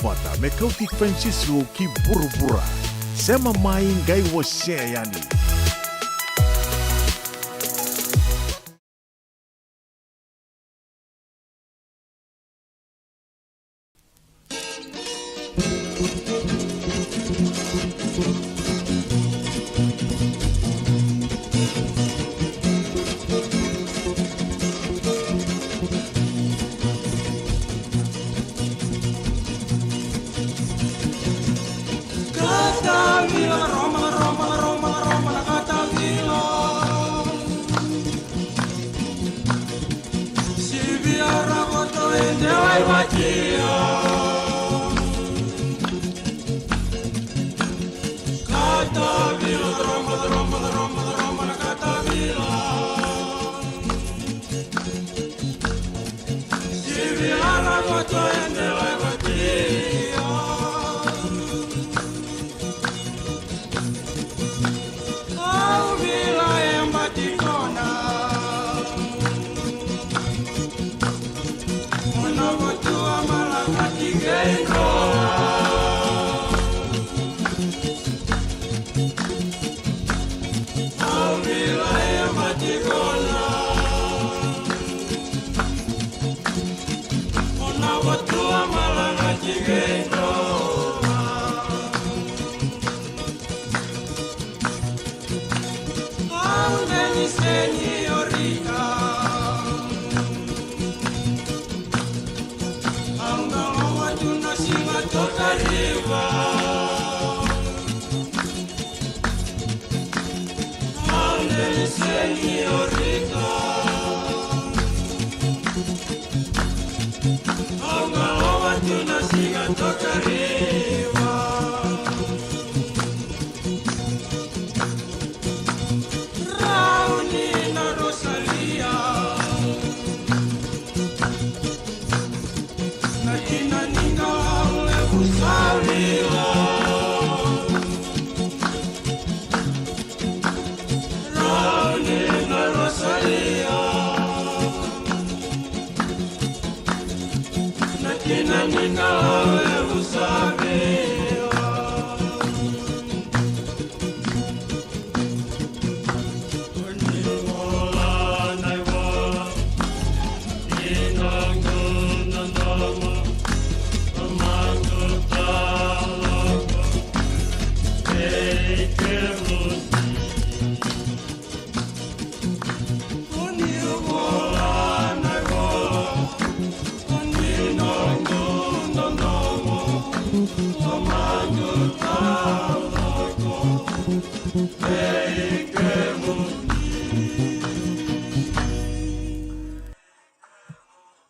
Duavata me Kauti Francisco ki burubura. Sema mai ngai wose yani.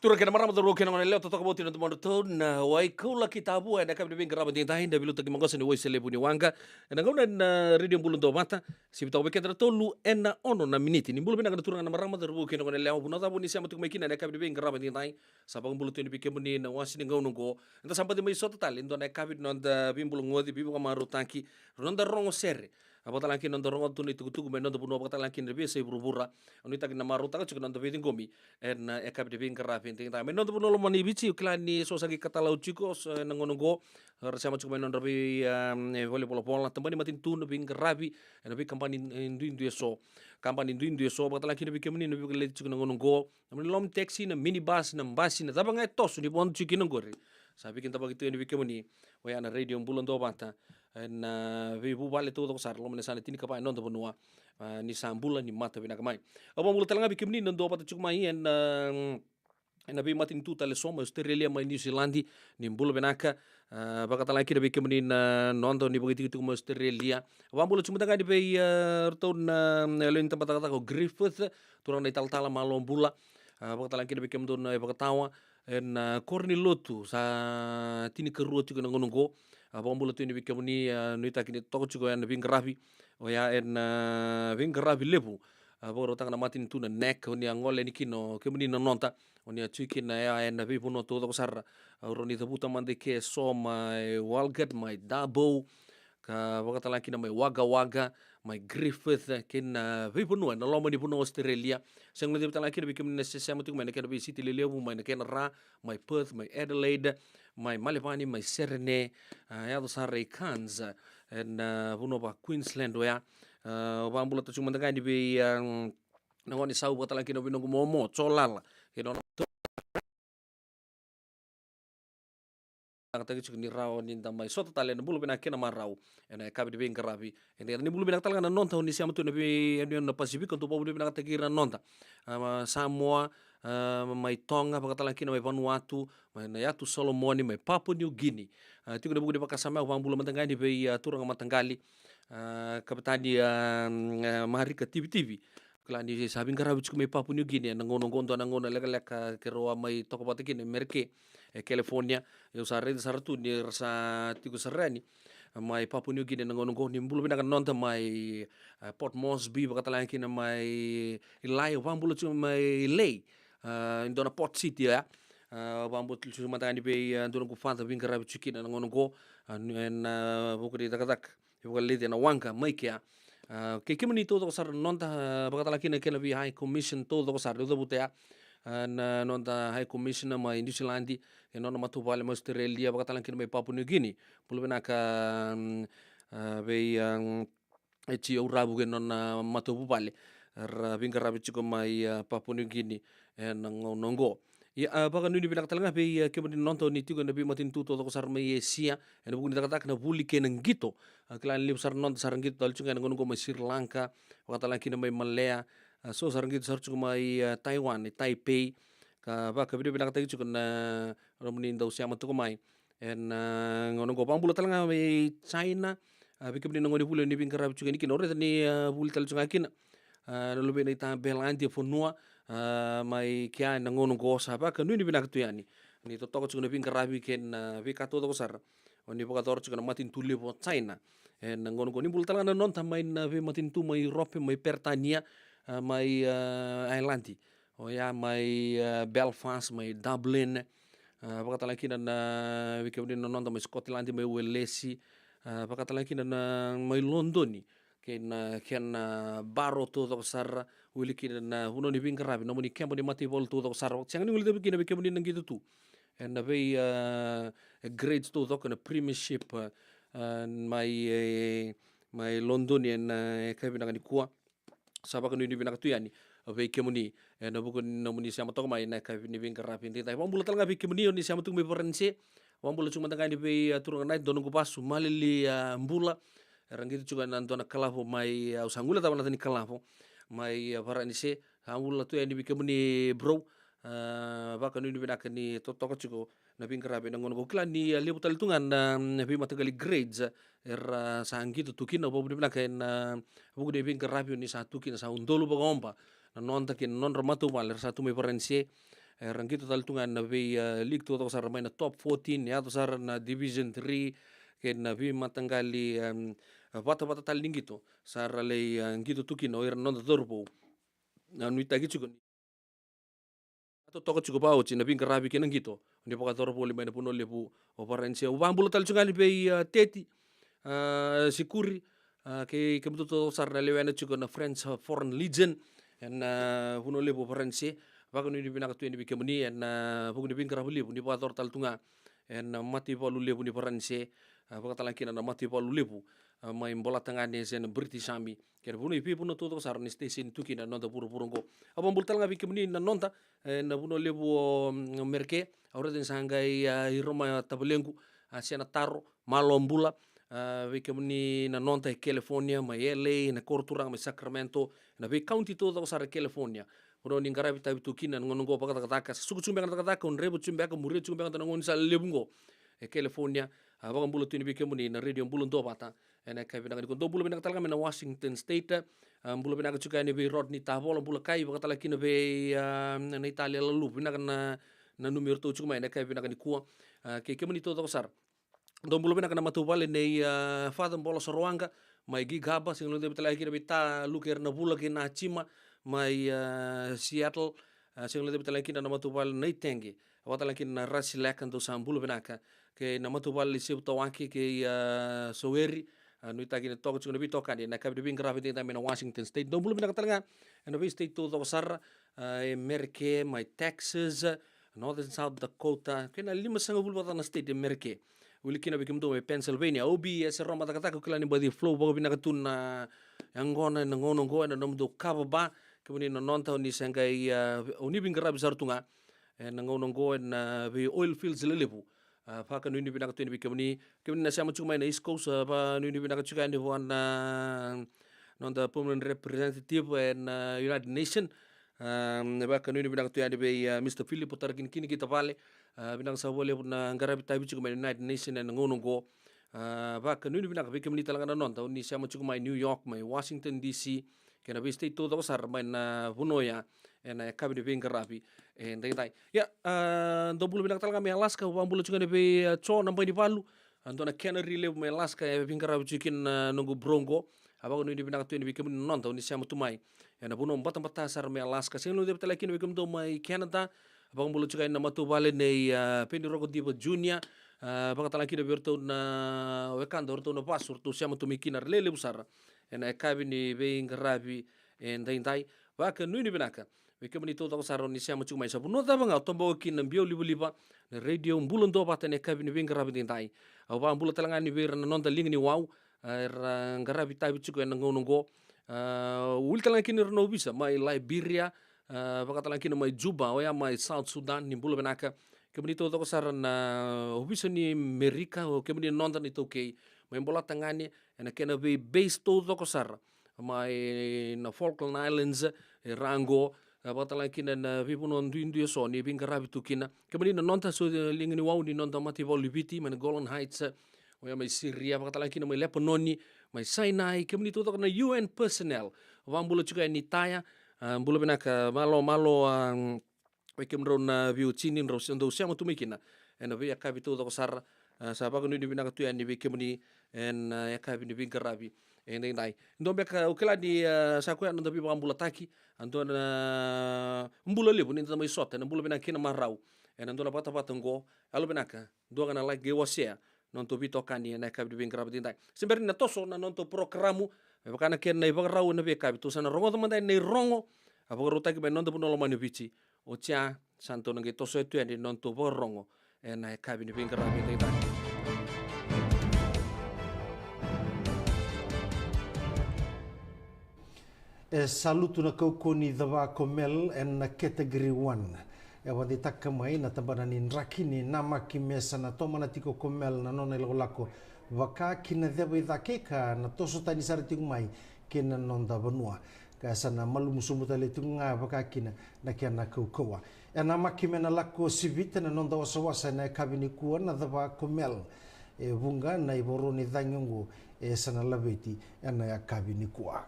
Tura kena marama toro kena ngone leo totoka boti na tumondo tona wai kula kitabu ena kabde bin graba tin tahin da biluta ki mangosa ni wai sele puni wanga ena ngona na radio Bula Duavata si bitaw bekendra tolu ena ono na miniti ni bulu bina kana tura na marama toro kena ngone leo bunota buni siama tu mekina ena kabde bin graba tin tahin sabang bulu tuni bikemuni na wasi ni ngono go enta sampai mai sota tal indo na kabde no da bin bulu ngodi bibu kamaru tanki ronda rongo serre abata lankin nondo rongo tuni tukutuku me nondo puno abata lankin rebe sei burubura oni tak na maru tak cuk nondo biting gomi en ekap de bin karafin ting ta me nondo puno lo mani bici klani so sagi katalau chicos nangono go rasama cuk me nondo bi vole polo pola tambani matin tu no bin karabi en bi kampani indu so kampani indu so abata lankin bi kemni no bi le cuk nangono go namni lom taxi na minibus na basi na tabanga tos ni bon cuk ngore sabi kinta begitu ni bi kemni wayana radio Bula Duavata na vibu vale todo sar lo menesana tini kapai non bonua ni sambula ni mata bina kamai obo mulu talanga bikimni non do pata chukmai en abi matin tu tale soma Australia mai New Zealand ni bulu benaka bakata laki da bikimni na nondo ni begitu tu Australia wa mulu chuma tanga di be ton lo in tempat kata ko Griffith turang dai tal-tala malom bula bakata laki da bikim don bakatawa en korni lotu sa tini kerua tu kena ngonongo abang tu ni bikamuni nuita kini toko chuko yan bing rabi o ya en bing rabi lebu aboro tang na matin tu na nek oni angole ni kino kemuni no nonta oni chicken na ya en bi puno to sar roni tabuta mande ke soma walgat mai dabo ka wakata laki na mai waga waga my Griffith kina vipunua na loma ni punua Australia sang le tala kina bikim na sesama tu mai kena bi City leleu mai kena ra my Perth my Adelaide my Malevani my Serene ya do sarre Cairns and punua ba Queensland ya bambula tu cuma tengah di bi nangoni sau tala kina binong momo cholala kena tagi cuk ni rau ni tamai sota tale na bulu bina kena marau ena kabi de beng karabi ena ni bulu bina talga na nonta ni siam tu na bi na Pacific tu bulu bina tagi na nonta Samoa mai Tonga pakatala kina mai Vanuatu mai na yatu Solomoni mai Papua New Guinea tu na buku de pakasama wang bulu matangani be turang matangali kapitani Marika TV klani sabing karabi cuk mai Papua New Guinea na ngono ngondo na ngono leka keroa mai toko patikine merke California eu saratu ni rasa tiku serani mai Papua New Guinea nangonongo ni bulu bina nonta mai Port Moresby bakatala kina mai Ilai bambulu cuma mai Lei indona Port City ya bambulu cuma tani be indona ku Vata bingara chikina nangonongo en buku di takatak buku lidi na wanka mai kia ke kimani todo sar nonta bakatala kina kena bi High Commission todo sar do butea na nonta High Commissioner mai New Zealand e nona matu vale mo Australia bakatalan kina mai Papua New Guinea pulu bena ka bei e ti o rabu ke nona matu vale ra vinga rabi chiko mai Papua New Guinea e nongo ya baka nuni bina katalanga bei ke moni nonto ni tigo na bi matin tuto to sar mai Asia e na buku ni takatak na buli ke ngito klan li sar nonta sar ngito tal chunga ngongo mai Sri Lanka bakatalan kina mai Malaya so sar ngito sar chunga mai Taiwan Taipei ka ba ka video bilang tagi cukup na romani ndau siama tu mai en ngono go pambula talanga mai China bikin ni ngoni pula ni bingkara cukup ni kinore ni bul tal cunga kin lo be ni ta belanti fonua mai kia na ngono go sa ba ka ni binak tu yani ni to toko cukup ni bingkara bikin bikato to sar oni boka tor cukup matin tuli po China en ngono go ni bul talanga non tamai na be matin tu mai Europe mai Pertania mai Ireland oh ya mai Belfast mai Dublin pakatala kina na wikendi nonton mai Scotland mai Wales pakatala kina na mai London ken baro to to sar wili kina na huno ni bingkarabi no ni kembo ni mati vol to to sar siang ni wili kina wikendi nang gitu tu en na bei grades to to kana premiership mai London en kabi nang ni kuwa sabak ni binak tu yani ve kemuni na buku no muni siama to mai na ka ni ving karapi ndi tai wambula talga ve kemuni ni siama tu me forense wambula cuma tanga ni ve turun nai dono pasu malili mbula rangitu juga nantona kalafo mai usangula tabana tani kalafo mai forense wambula tu yani ve kemuni bro baka ni binak ni to to chuko na ving karapi na ngono klan ni lebu taltungan na ve matagali grades sangitu tukina bo binak na buku de ving karapi ni satu kina sa undolu bagomba na non takin non ramatu mal satu me forense rangito taltungan na ve league to sar mai na top 14 ya to sar na division 3 ken na vi matangali vata tal ningito sar le ngito tukin no non dorbo na nuita gitu to toko chuko pao china bin karabi kenan gitu ni poka toro poli mai na puno lebu o forense o bambulo taltungan be teti sikuri ke kemutu to sar na lewena chuko na French Foreign Legion en puno lebu forense baka ni bina ka tu ni bikemuni en buku ni bin karabi lebu ni poka toro taltunga en mati polu lebu ni forense baka talakina na mati polu lebu mai bola tangane sen British Army ker puno ipi puno to sar ni station tukina nonta puru purungo abang bultal nga bikemuni na nonta na puno lebu merke ahora den sangai iroma tabelengu siana taro malombula bikemuni na nonta California mai LA na Korturang mai Sacramento na be county to sar California puno ni ngara bita bitukina ngongo pakata kata suku chumbe kata kata kon rebu chumbe ka muri chumbe kata ngon sal lebungo California abang bulu tu ni bikemuni na Radio Bula Duavata ena kai bina ko do bulu bina talga na Washington State bulu bina ko chuka ni be Rodney Tavola bulu kai bakata laki na be na Italia lalu bina na numero to chuma ena kai bina ni kuwa ke kemuni to sar do bulu bina na matubale nei father bola sorwanga mai gigaba sing lo de betala ki bita luker na bula ki na chima mai Seattle sing lo de betala ki na matubale nei tengi watala ki na Rasilakan to sambulu bina ke na matubale sib tawaki ke Soweri nui tagi na toka tsuna bito kani na kabi bing grabe tinta mena Washington State no bulu bina katalanga na vi state to sar America my Texas Northern South Dakota kena 5 na state America uli kina bikim to Pennsylvania obi se roma takataka kila ni badi flow bago bina katuna angona na ngono ngo na nomdo kababa kemuni no nonta ni sangai uni bing grabe sartunga na ngono ngo na vi oil fields lelebu Paka nuni binaka tu ni kemuni na siamo chuma na East Coast pa nuni binaka chuka ni wana non the permanent representative and United Nation baka nuni binaka tu ni be Mr. Philip Otarkin kini kita vale binaka sa wale na ngarabi tabi chuma United Nation and ngono go baka nuni binaka be kemuni talaga na non ta ni siamo chuma New York mai Washington DC kena be state to sar mai na Vunoya na kabini bing rapi dai ya do bulu binak talaga me Alaska wa bulu chungane be cho na bai di palu ando na Canary le me Alaska e bing rapi chikin nungu brongo aba no ni binak tu ni bikem non ta ni siamo tumai na buno mbata mbata sar me Alaska sing lo de tala kin bikem do mai Canada aba bulu chungane na matu vale nei Penny Rogo Diva Junior baka tala kin berto na wekando orto na pasur tu siamo tumikinar lele busara na kabini bing rapi dai baka nui ni binaka Kemuni to saro ni siamo chuma isa puno ta banga tombo kin mbio liba na radio Bula Duavata ne kabini bing rabi tintai au ba Bula talanga ni ver na nonta ling ni wow ngarabi tabi chuko na ngonongo ul talanga kin no bisa mai Liberia baka talanga kin mai Juba o ya mai South Sudan ni Bula benaka kemuni to saro na obisa ni Amerika o kemuni nonta ni toke mai bola tangani na kena be base to saro mai na Falkland Islands rango batala kina na vipuno ndu so ni binga rabi tukina kemani na nonta so lingni wau ni nonta mati volubiti man Golan Heights o ya mai Syria batala kina mai Lebanon mai Sinai kemani to na UN personnel wambula chuka ni taya bula benaka malo kemro na viu chini ro ndo siamo tumikina na via kapito to sar sa bago ni binaka tu ni kemani en ya kabi ni binga rabi dai ndo beka ukela di sa ko ando bi bambula taki ando na mbula lebu ni tamai sota na mbula bena kina marau ando na pata ngo alo benaka do kana like gewasea non to bito kani na kabi bin grab dai sember na toso na non to programu bakana ken na ibagrau na be kabi to sana rongo mandai nei rongo abagro taki ben non to puno mani bici o tia santo nge toso etu ni non to rongo na kabi bin grab dai saluto na kaukoni dhava komel en na category 1 wadi takamai na tabana ni rakini namaki mesa na tomana tiko komel na nona lako waka kina dhava idhakeka na toso tani sarati mai kina nonda banua kasana malum sumutale tunga waka kina na kiana kaukawa namaki mena lako sivita na nonda wasawasa na kabini kuwa na dhava komel vunga na iboroni dhanyungu sana labeti na ya kabini kuwa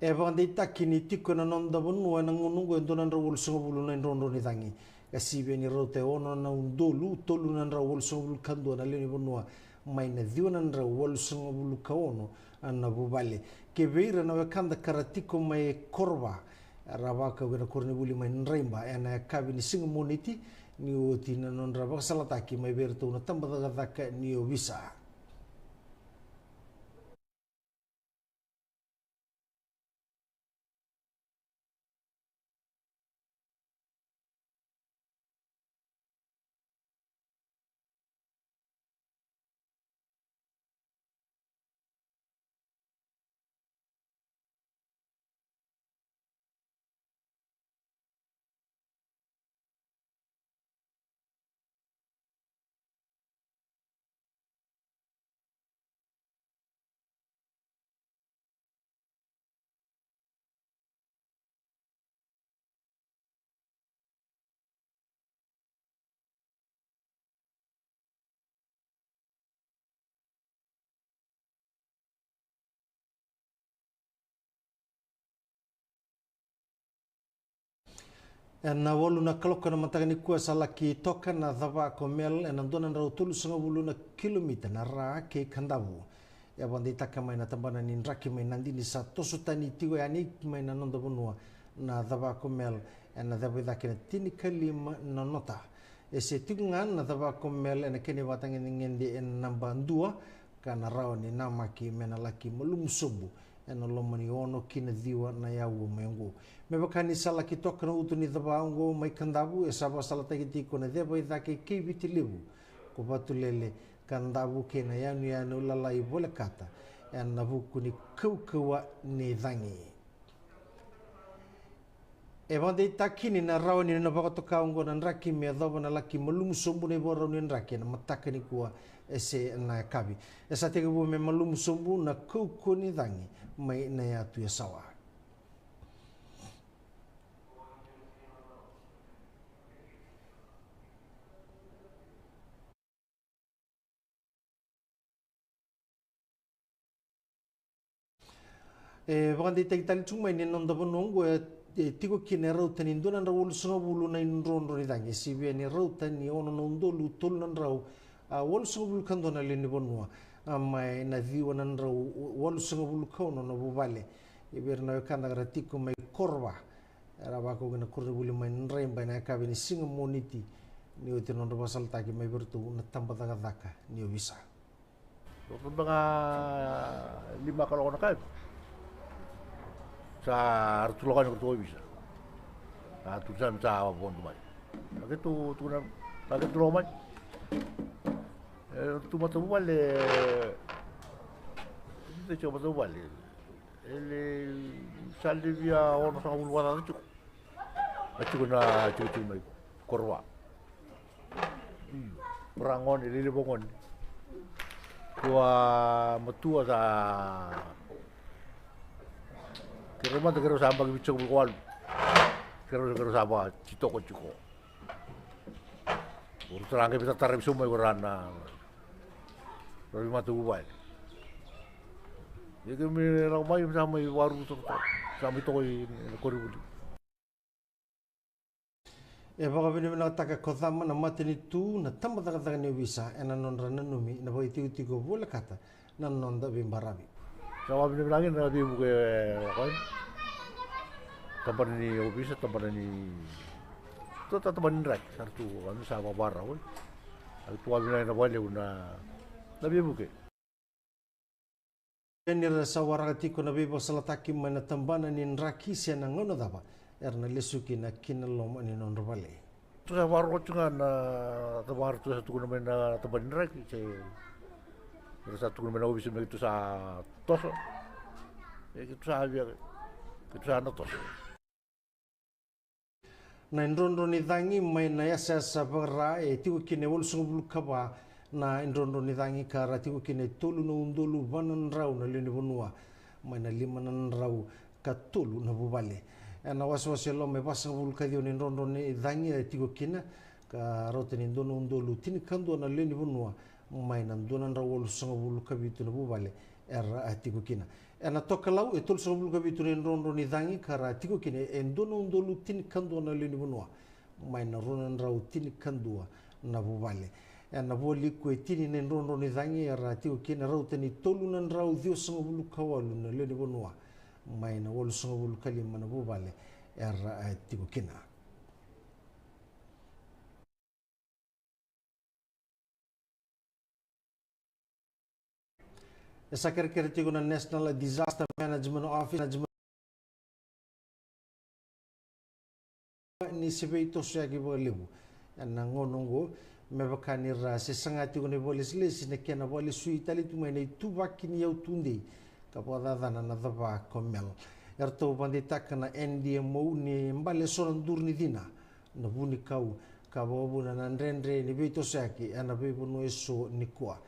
Evang takini tiko na nonda bonua na ngunungo entonan rawol songobulu na nrondo ni tangi kasibe ni rote ono na undolu tolu na rawol songobulu kando na leni bonua mai na dio na rawol songobulu kaono na bubale kebeira na wakanda karatiko mai korba rabaka wena kornebuli mai nraimba ena kabini singomoniti ni oti na non rabaka salataki mai berto na tambada daka ni obisa na wolu na kaloka na matagani kua salaki toka na dhava komel na ndona na utulu sanga wulu na kilomita na ra ke kandavu ya bandi taka mai na tambana ni nraki mai nandini sa tosu tani tiwe ani mai na nonda bonua na dhava komel na dhava dhake na tini kalima na nota se tikungan na tava komel ena kene watang ngende en namba 2 kana rao ni namaki mena laki malumsubu ena lomani ono kina diwa na yawu mengu me bakani sala ki tokana utuni tava ngo mai kandabu saba sala tagi kona deba idake kibiti libu ko batulele kandabu kena yanu lalai bole kata ena vukuni kuwa ni dangi e vande takini na rauni na baka ungo na raki me dova na laki malum sombu ne bora ni raki na mataka ni kua ese na kabi esa te bu me malum sombu na kuku ni dangi mai na ya tu sawa e vande takitali chumai ni nonda bonongo tigo kine rauta ni ndona na wolu sunga wulu na inrondo ni dangi sibe ni rauta ni ono na undolu tolu na rau wolu sunga wulu kandona le ni bonua mai na viwa na rau wolu sunga wulu kauno na bubale iber na kanda gara tiko mai korwa era bako gana kurre wulu mai nraimba na kabe ni singa moniti ni ote nondo basal taki mai bertu na tamba daga daka ni obisa mga 5 kalau na kayo sa artulakan ko bisa tulisan sa bondo mai lagi tu romai tu mata vale te coba tu vale ele sale via ono sa ulwana tu aku na cuci mai korwa perangon ele bongon tua matua sa Kira kira sama gitu cuma kual, kira sama cito kociko. Urus terangke bisa tarik semua korana, tapi matu buat. Jadi kami ramai sama waru sama itu koribuli. Baka bini na taka kodama na matini tu na tamba taka ni bisa ena nondra na numi na boy tigo bola kata na nonda bimbarabi. Sama bini lagi na di buke kan tempat ini bisa tempat ini itu tempat ini rek satu kan sama barra kan itu bini na boleh una lebih buke ini rasa waragati ko na bibo salataki mana tambana ni raki sia na ngono daba erna lesuki na kinalom ani non robale tu sa warro cungan tempat tu satu kuna mena tempat ini rek satu kuna mena bisa begitu sa tos itu sa dia itu sa tos na indrondo ni dangi mai na yasa sabara tiku kine wol sungul kaba na indrondo ni dangi kara tiku kine tolu no undolu banan rau na leni bonua mai na limanan rau katulu na bubale na waswaselo me basa wul kadio ni indrondo ni dangi tiku kine ka rote ni ndono undolu tini kando na leni bonua mai na ndonan rau wol sungul kabitu na bubale era tiku kina ena tokalau tol sungul kabitu ni indrondo ni dangi kara tiku kine ndono undolu tini kando na leni bonua mai na ronan rau tini kando na bubale ena boli ko tini ni indrondo ni dangi era tiku kina rau tani tolu nan rau dio sungul kawalu na leni bonua mai na wol sungul kalima na bubale era tiku kina esa kere tiku na National Disaster Management Office ni sebeito sia ki bolibu na ngonongo me bakani ra se sangati ko ne bolis lesi ne kena bolis sui tali tu mene tu bakini yau tunde ka poda dana na daba komel erto bandita kana NDMO ni mbale soran durni dina na buni kau ka bobu na ndrendre ni beito sia ki ana be bono eso ni kwa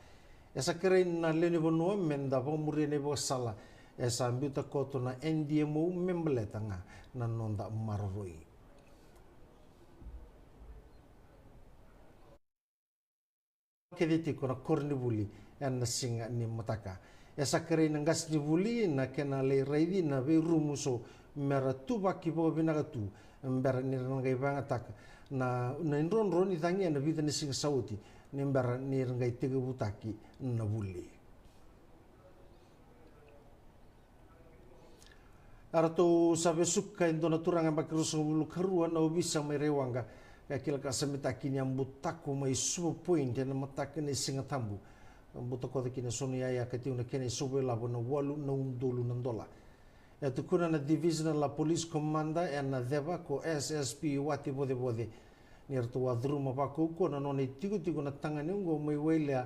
esa kere na leni bono menda bo murene bo sala esa ambiuta koto na NDMO membletanga na nonda marroi kediti kona korni buli en singa ni mataka esa kere nangas ni buli na kena le reidi na be rumuso mera tuba ki bo binagatu mbera ni ngai banga tak na indron ron itangi na vida ni singa sauti ni mbera ni ngai tege butaki na buli arato sabe sukka indona turanga bakiruso bulu karua na obisa merewanga kila ka samitaki ni ambutaku mai super point na mataka ni singatambu ambutako kina sonia ya kati una kene sobe la bona walu na $1 na dola ya tukuna na divisional la police commander na deva ko SSP wati bode ni arto wadruma pa ko na noni tigo na tangani ngo mai wele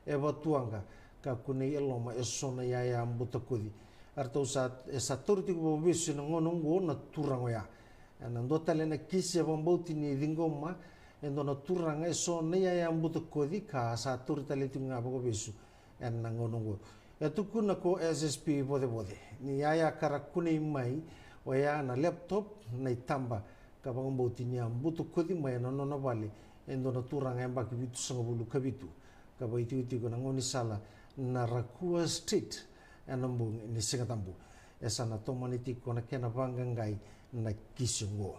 e batuanga ka kune eloma esona ya ambutako arto sa turti ko bisu na ngono ngo na turango ya na ndotale na kisi bomboti ni dingoma endo na turanga so na ya mbuto kodi ka sa turtale tinga bogo bisu en na ngono ya tukuna ko SSP bode ni ya kara kune mai o ya na laptop na itamba ka bomboti ni mbuto kodi mai no no vale endo na turanga amba kibitu sango bulu kabitu ka boiti ko na ngoni sala na Rakua Street enambung ni singatambu esa na tomaniti ko na kena bangangai na kisungo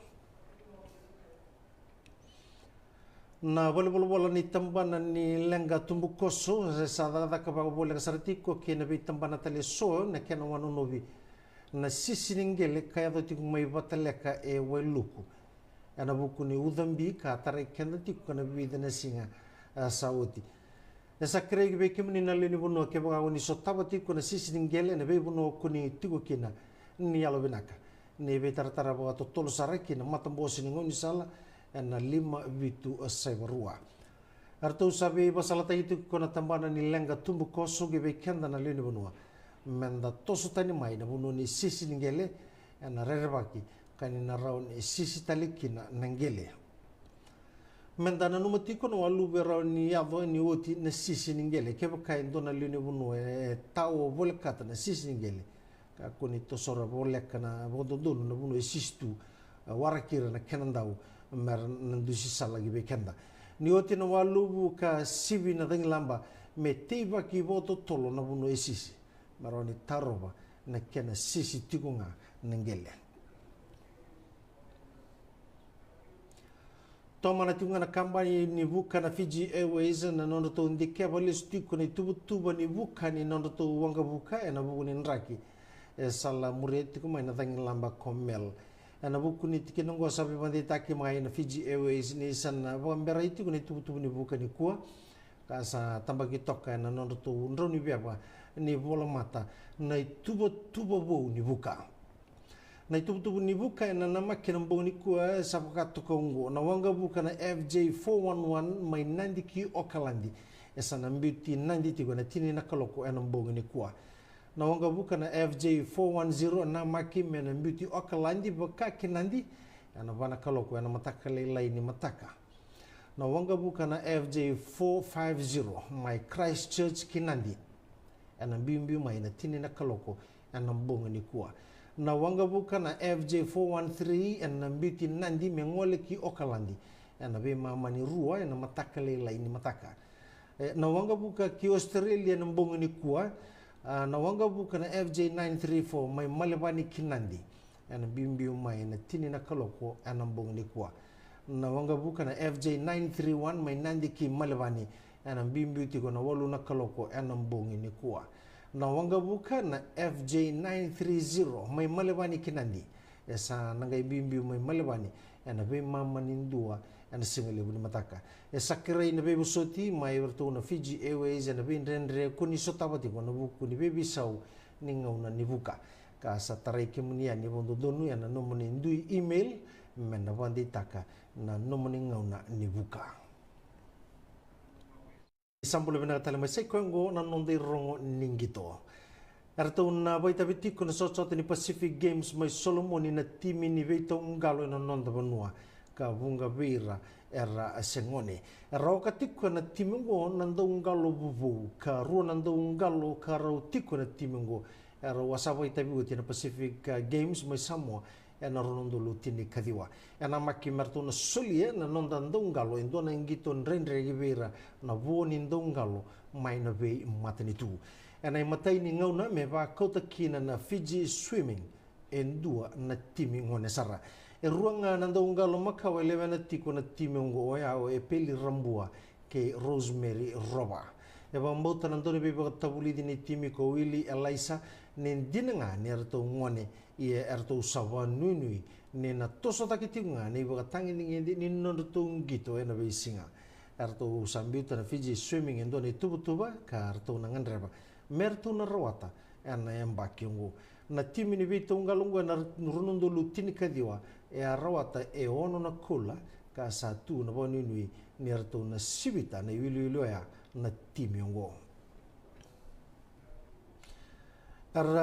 na bola ni tambana ni lenga tumbu koso sa da ka ba bola sarati ko kena bi tambana tale so na kena wanu novi na sisiningele kaya do tik mai bataleka e weluku ana buku ni udambi ka tare kena tik ko na bi na singa sauti esa kregi be kimni na leni bono ke ba ni sotabati ko na sisiningele na be bono ko ni tigo kina ni alo binaka ni be tartara ba to tolo saraki na matambosi ni ngoni sala na 5 vitu saibarua arto sabe basalata itu ko na tambana ni lenga tumbu koso ge be kenda na leni bono menda toso tani mai na bono ni sisiningele na rerebaki kani na raun sisi talikina nangele menda na numatiko no alu bera ni avo ni oti na sisiningele ke ba kai ndona leni bono tao volkata na sisiningele ka kuni to sora boleka na bododun na bunu esistu warakira na kenandau mer nandusi salagi be kenda ni oti na walu ka sivi na lamba me teiva ki voto tolo na bunu esisi maroni taroba na kena sisi tigunga nangele tomana tunga na kambani ni vuka na Fiji Airways na nono to ndike balis tiko ni tuba ni vuka ni nono to wanga vuka na buku ni nraki sala mureti ko mai na lamba komel ana buku ni tike nongo sabi bandi taki mai na Fiji Airways ni sana bombera itu ko ni tubu ni buka ni kuwa kasa tambaki toka na nono to ndro ni beba ni bola mata na tuba bo ni buka na tubu ni buka na namakina mbo ni kuwa sapakato kongo na wanga buka na FJ 411 mai nandiki okalandi esa na mbuti nanditi ko na tini na kaloko ena mbo ni kuwa na wanga buka na FJ 410 na maki mena mbuti okalandi baka kinandi ana bana kaloko ena mataka leilai ni mataka na wanga buka na FJ 450 mai Christchurch kinandi ena mbimbi mai na tini na kaloko ena mbo ni kuwa na wanga buka na FJ 413 ena mbuti nandi mengole ki okalandi ena be mama ni rua ena mataka leilai ni mataka na wanga buka ki Australia na mbo ni kuwa na wanga buka na FJ 934 mai malebani kinandi ana bimbiu mai na tini na kaloko ana mbongni kwa na wanga buka na FJ 931 mai nandi ki malebani ana bimbiu tiko na walu na kaloko ana mbongni kwa na wanga buka na FJ 930 mai malebani kinandi esa nangai bimbiu mai malebani ana be mama nindua ana singale buni mataka sakrai na bebu soti mai berto na Fiji Airways na bin rendre kuni sotawati ko na buku ni bebi sau ningau na nibuka ka sa tarai kemunia ni bondo donu ya na nomoni ndui email mena bandi taka na nomoni ngau na nibuka sambule bena tale mai sekongo na nonde rongo ningito arto na baita bitiko na sosot ni Pacific Games mai Solomoni na timi ni veito ngalo na nonda banua ka vunga vira era sengone roka tiko na timingo nando ngalo bubu ka ro nando ngalo ka ro tiko na timingo era wasaba itabi uti na Pacific Games mai Samoa ena ronondo lutini kadiwa ena maki marto na solie na nonda ngalo endo na ngito nrendre givera na voni ngalo mai na ve matani tu ena matai ni ngauna me va kota kina na Fiji Swimming endua na timingo ne sara ruanga nando ngalo makawa levena tiko na timingo oya o e peli rambua ke Rosemary Roba e bambota nando ni bebe tabuli dini timi ko Willy Elisa nen dinanga nerto ngone ia erto sawa nunui ni na toso takitiunga ni wakatangi ni nonutong gito na beisinga arto sambiuta na Fiji swimming endo ni tuba ka arto na ngandreba mertu na rawata na embakyungu na timi ni vito ungalungu na runundo lutini kadiwa rawata ono na kula ka satu na bonunui ni arto na sibita na iwilu ya na timi ungo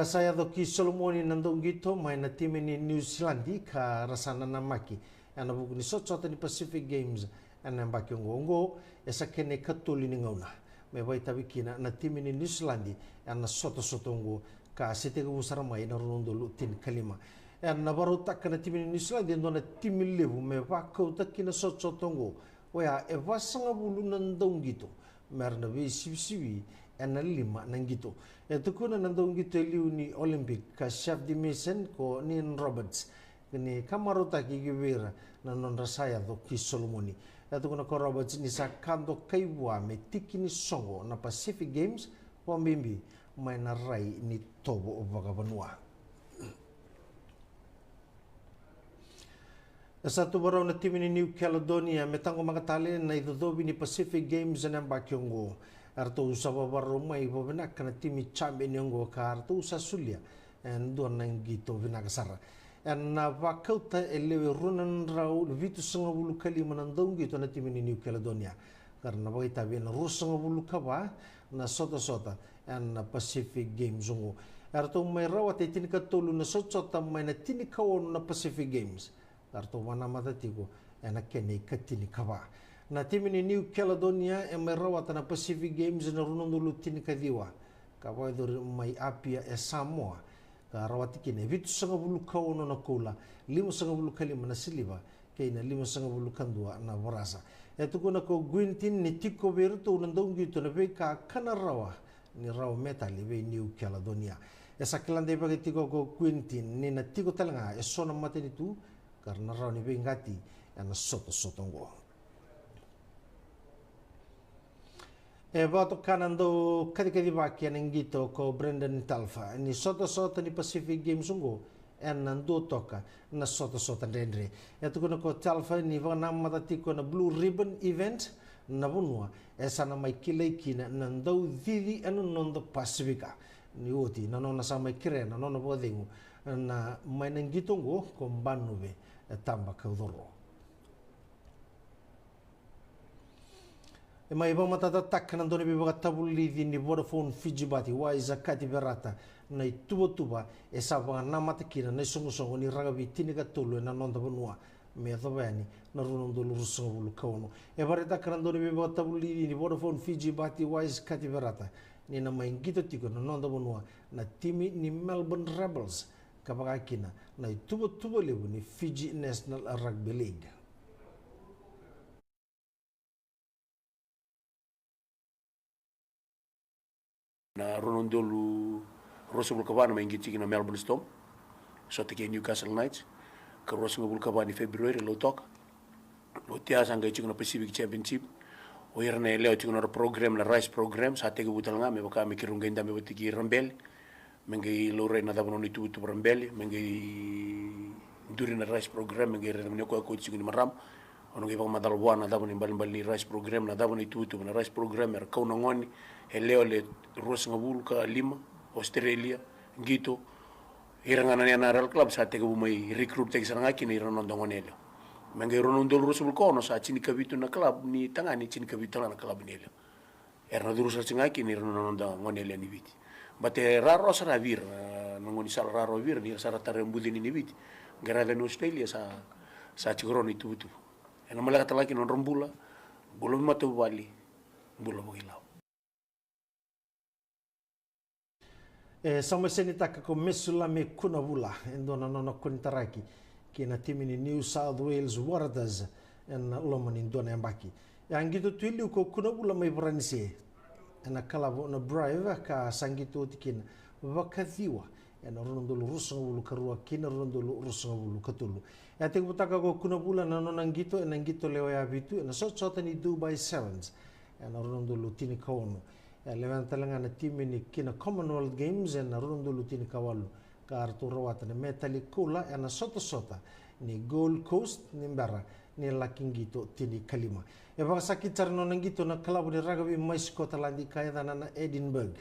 saya doki Solomoni nandong gito may na timi ni New Zealand ka rasana na maki ana buku ni sotota ni Pacific Games ana mbaki ngo esa kene katuli ni ngauna me vai tabikina na timi ni New Zealand ana soto ngo ka sete go saramai na rondo lutin kalima ana baru tak na timi ni New Zealand ndo na timi levu me vakau takina soto ngo oya e vasanga bulu nandong gito merna vi sibi ana lima nangito tukuna nandong gito liu ni Olympic ka chef di mission ko Nin Roberts ni kamarota ki givira na non rasaya do ki Solomoni tukuna ko Roberts ni sakando kaiwa me tikini songo na Pacific Games wa mbimbi mai na rai ni tobo vagabanua satu barau na timi ni New Caledonia metango makatali na idodobi ni Pacific Games na mbakyongo arto usaba barau mai bobena kana timi champion yongo ka arto usasulia en don nangito vinakasara en na vakauta elewe runan rau vitu sanga bulu kali manandong gitu na timi ni New Caledonia karena baita bien rusanga bulu kaba na sota en na Pacific Games zongo arto mai rawate tini katolu na sota mai na tini kawon na Pacific Games arto wana matatigo ena kene katini kaba na timi ni New Caledonia e mai rawata na Pacific Games na runondo lutini kadiwa kaba do mai apia e Samoa ka rawati kine vitu sanga bulu kawono na kola 5 kalima na siliva kaina 5 kandua na borasa tukuna ko gwintin ni tiko berto nandong gitu na beka kana rawa ni rawa metali be New Caledonia esa klande bagi tiko ko gwintin ni na tiko talanga e sona mateni tu karena raw ni bengati ana soto-sotongo. Bato kanando kadi-kadi baki ang gito ko Brendan Talfa ni soto-soto ni Pacific Games ungo en nando toka na soto-soto rendre. Ito ko na ko Talfa ni vanam matatiko na Blue Ribbon event na bunwa esa na may kilay-kina nando didi ano nondo Pasifika ni uti nanon na sa may kire nanon na bodingo na may nanggitong kung banube tamba kaudoro. May ibang matatatak na doon ibibaga tabulidi ni Vodafone Fiji bati wa izakati berata na ituba-tuba esa mga namatakina na isungo-sungo ni ragabi tinigatulo na nonda banua may atabani na runong dulurusang bulu kauno. Barita ka na doon ibibaga tabulidi ni Vodafone Fiji bati wa izakati berata ni na may gito-tiko na nonda banua na timi ni Melbourne Rebels kapag na itubo-tubo lebu ni Fiji National Rugby League. Na Ronondolu Rosa Bulkabana may ngiti na Melbourne Storm so take Newcastle Knights ka Rosa Bulkabana February lo tok o tia sanga na Pacific Championship o irne leo na program na Rice program sa tege butal nga me baka me kirunga inda me botiki Rambel mengi lore na dabno ni tu Rambel mengi duri na Rice program mengi re na ko ni maram ono ke madal buana dabno ni bal ni Rice program na dabno ni tu na Rice program er kauna ngoni leo le Rosa Bulka Lima Australia gito irangana na Real Club sa tege bu mai recruit tege saranga kini ronondo ngonelo mengi ronondo Rosa Bulka no sa chini kabitu na club ni tangani chini kabitu na club nelo erna duru sa singa kini ronondo ngonelo ni viti bate raro sara vir nangoni sal raro vir ni sara tarembudi ni viti garada no Australia sa chigroni tu ena malaka talaki non rombula bolo matu bali bolo bogilao Sama senitaka ko mesula me kuna bula endona nono kuntaraki kina timi ni New South Wales Waratahs en lomani ndona yambaki yangito tuili ko kuna bula mai branise ena kalavo na drive ka sangito tikin vakathiwa ena rondolo rusanga bulu karua kina rondolo rusanga bulu katulu ya te butaka ko kuna bula na nona ngito ena ngito leo ya bitu ena sota ni Dubai Sevens ena rondolo tini kaono levanta na timi ni kina Commonwealth Games na rondolo tini kawalu ka arturo wata na metali kula ena sota ni Gold Coast ni Mbera ni Lakingito tini Kalima. E wakasakitar no nangito na klabu ni rugby mai Scotland kaya na Edinburgh.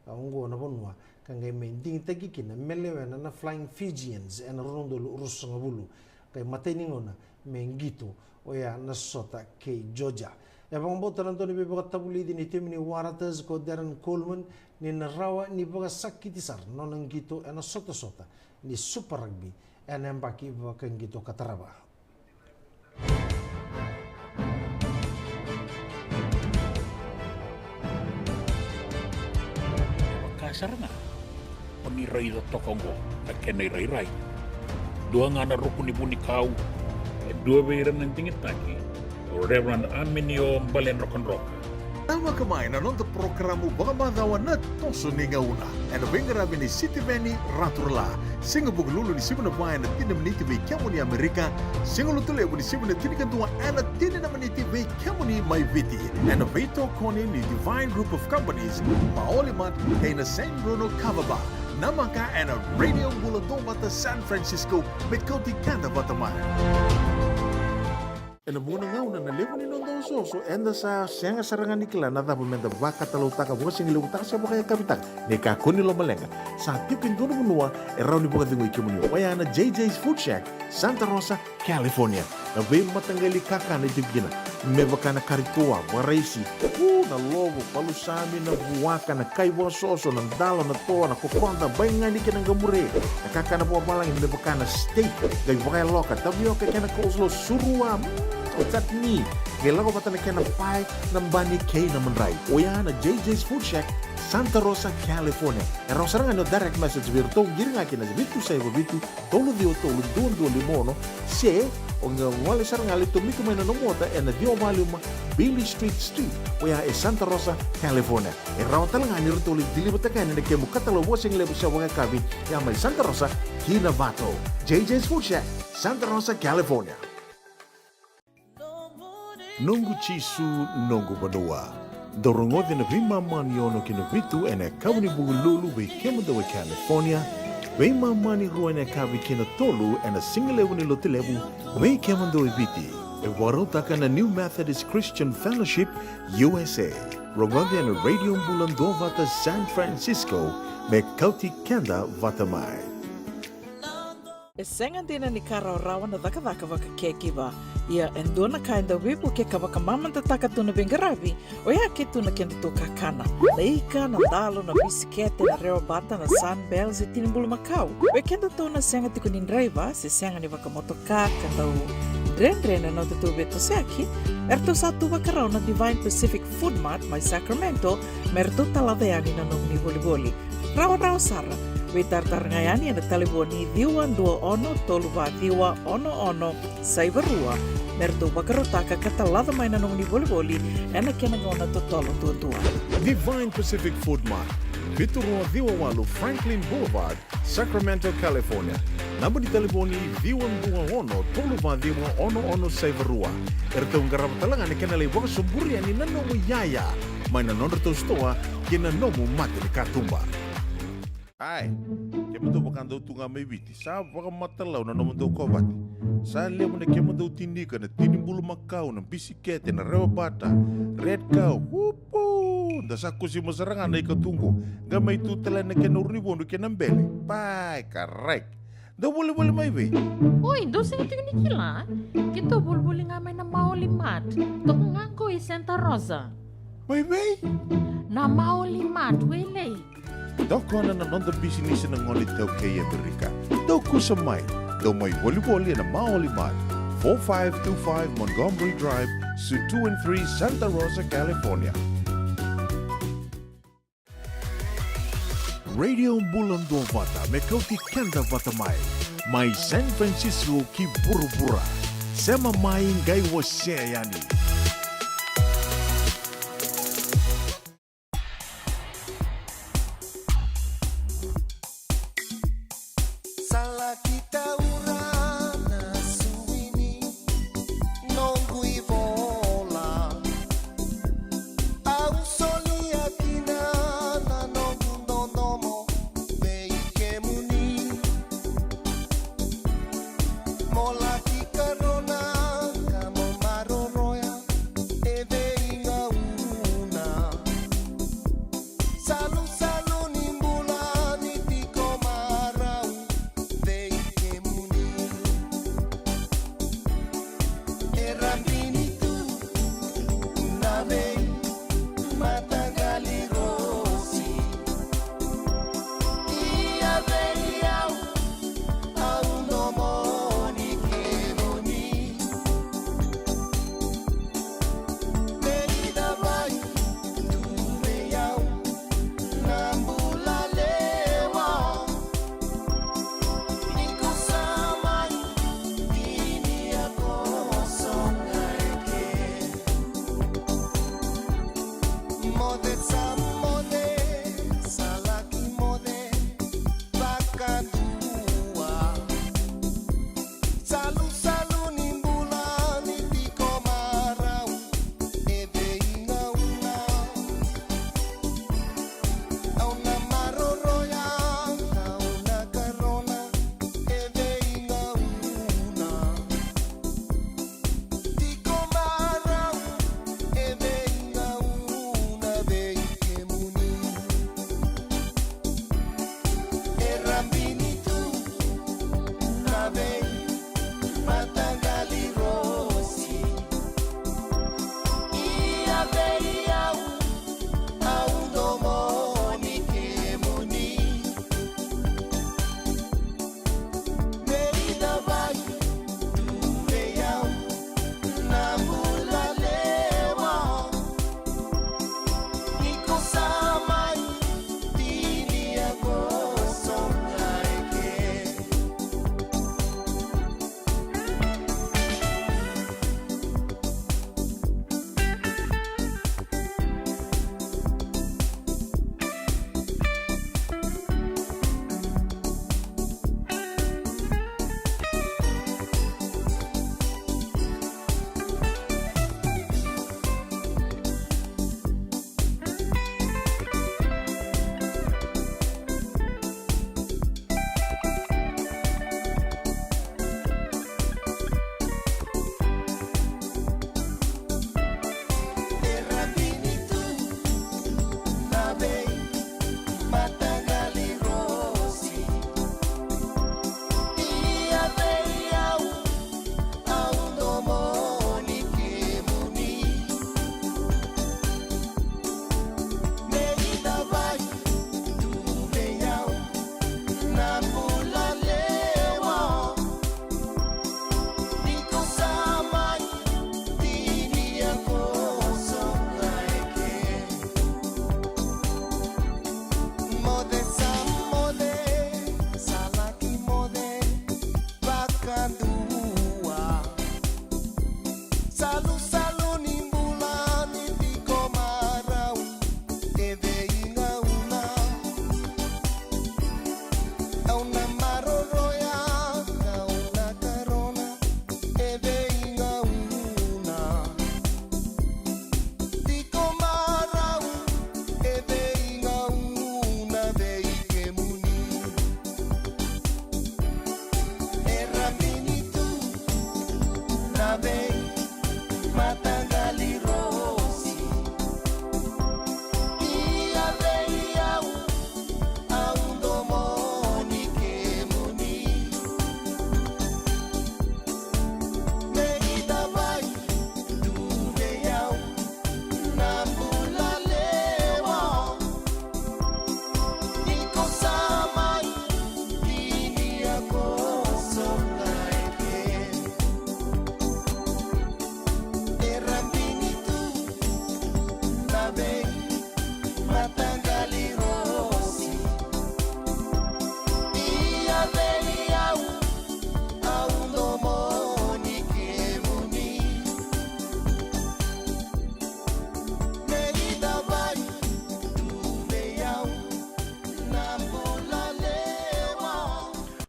Ungo na bonwa kangai mending tagi kina melewe na Flying Fijians en rondolu rusangabulu kay matainingo na mengito oya na sota ke Georgia. E bangbo tananto ni bebaka tabuli di ni tim ni Waraters ko Darren Coleman ni narawa ni baka sakitisar no nangito en sota ni Super Rugby en embaki baka ngito kataraba. Kasaranga oni rai do tokongo na kenai rai dua ngana rukuni buni kau dua beira nanti taki Reverend Aminio Balen Rock and Rock. Tama kamay na nung programo baka madawa na toso ni ngauna. And bengarabi ni City Veni Raturla. Singa buglulu ni Simona Bayan na tinamniti may kamo ni Amerika. Singa lutule ni Simona tinikantua and tininamaniti may kamo ni May Viti. And a veto koni ni Divine Group of Companies. Maolimat kay na San Bruno Cavaba. Namaka and a Radio Bula Duavata San Francisco may Kauti Keda Vata. Ena muna nga una nalipo ni nondo so enda sa senga sarangan nikla na dapat menda baka talutaka buka singi lutak sa baka kapitak ni kakuni lo malenga sa tipin dono munua eraw ni buka dingo ikimuni waya na JJ's Food Shack Santa Rosa, California na vei matanggali kaka na itibgina me baka na karitua waraisi na lobo palusami na buwaka na kaiwa soso na dalo na toa na kukonda bainga ni kinang gamure na kaka na buwa balang me baka na steak gay baka loka tabioka kena kozlo surua Otat ni, gila ko pata na kaya na pie ng bani kay na manray. O yan na JJ's Food Shack, Santa Rosa, California. E raw sarang ano direct message virto, giri nga kina bitu sa iba bitu, tolo dio tolo duon limono, se, o nga wali sarang alito mito may nanomota, e na dio valuma, Billy Street, o yan e Santa Rosa, California. E raw talang ani rito ulit dilibot na kaya na kaya mukatalo wasing lebo sa mga kabi, yan may Santa Rosa, Kinavato. JJ's Food Shack, Santa Rosa, California. Nongu chisu nongu banua. Dorongo de na vima mani ono kino vitu ene kauni bugululu be kemo de California. Vima mani rua ene kavi kino tolu ene singlewu ni lotilebu be kemo de viti. E warotaka na New Methodist Christian Fellowship USA. Rongo de na Radio Bula Duavata San Francisco me Kauti Keda Vatamai. Esenga dina ni karaurawa na dhaka waka kekiva. Ia endona kainda wipu ke kawaka mamanta taka tuna bengarabi. O ia ke tuna kenda tu kakana. Leika na dalo na bisikete na reo bata na sunbells e tinimbulu makau. We kenda tuna senga tiku ni driver se senga ni waka motoka kanda u Rendre na tutu beto seaki. Erto satu wakarao na Divine Pacific Food Mart mai Sacramento. Merto talaveani na nung ni boli-boli. Rawa sara. We tartarngayani na taliboni diwa dua ono toluwa diwa ono saibarua merto bakarotaka katalada mai na nung ni boli ena kena ngona totolo tua. Divine Pacific Food Mart, Viturua Viwawalu Franklin Boulevard, Sacramento, California. Namba di taliboni diwa ono toluwa diwa ono saibarua. Erto ngarabatalangan ni kena lewa suburi ani nanomu yaya. Mai na nonreto stoa kina nomu mati ni katumba. Ai, kemo do bakando tunga may biti. Sa baka matalaw na naman daw kovati. Sa lemo na kemo daw tinika na tinimbulu makau na bisikete na rewa bata. Red cow, wupo. Dasa ko si masarangan na ikatungo. Gamay tutala na kenuribon do kenambele. Pai, karek. Daw wali may way. Oi, dosa ito yung nikila. Kito bulbuli nga may na maulimat. Toko nga ko Santa Rosa. May way? Na maulimat, wele. Doko na nonda business ng ulit daw kay Amerika. Daw ko sa may. Daw may wali-wali na maulimat. 4525 Montgomery Drive, Suite 2 and 3, Santa Rosa, California. Radio Bula Duavata me Kauti Keda Vatamai. May San Francisco ki Burubura. Sema mai ngai waseyani. Mola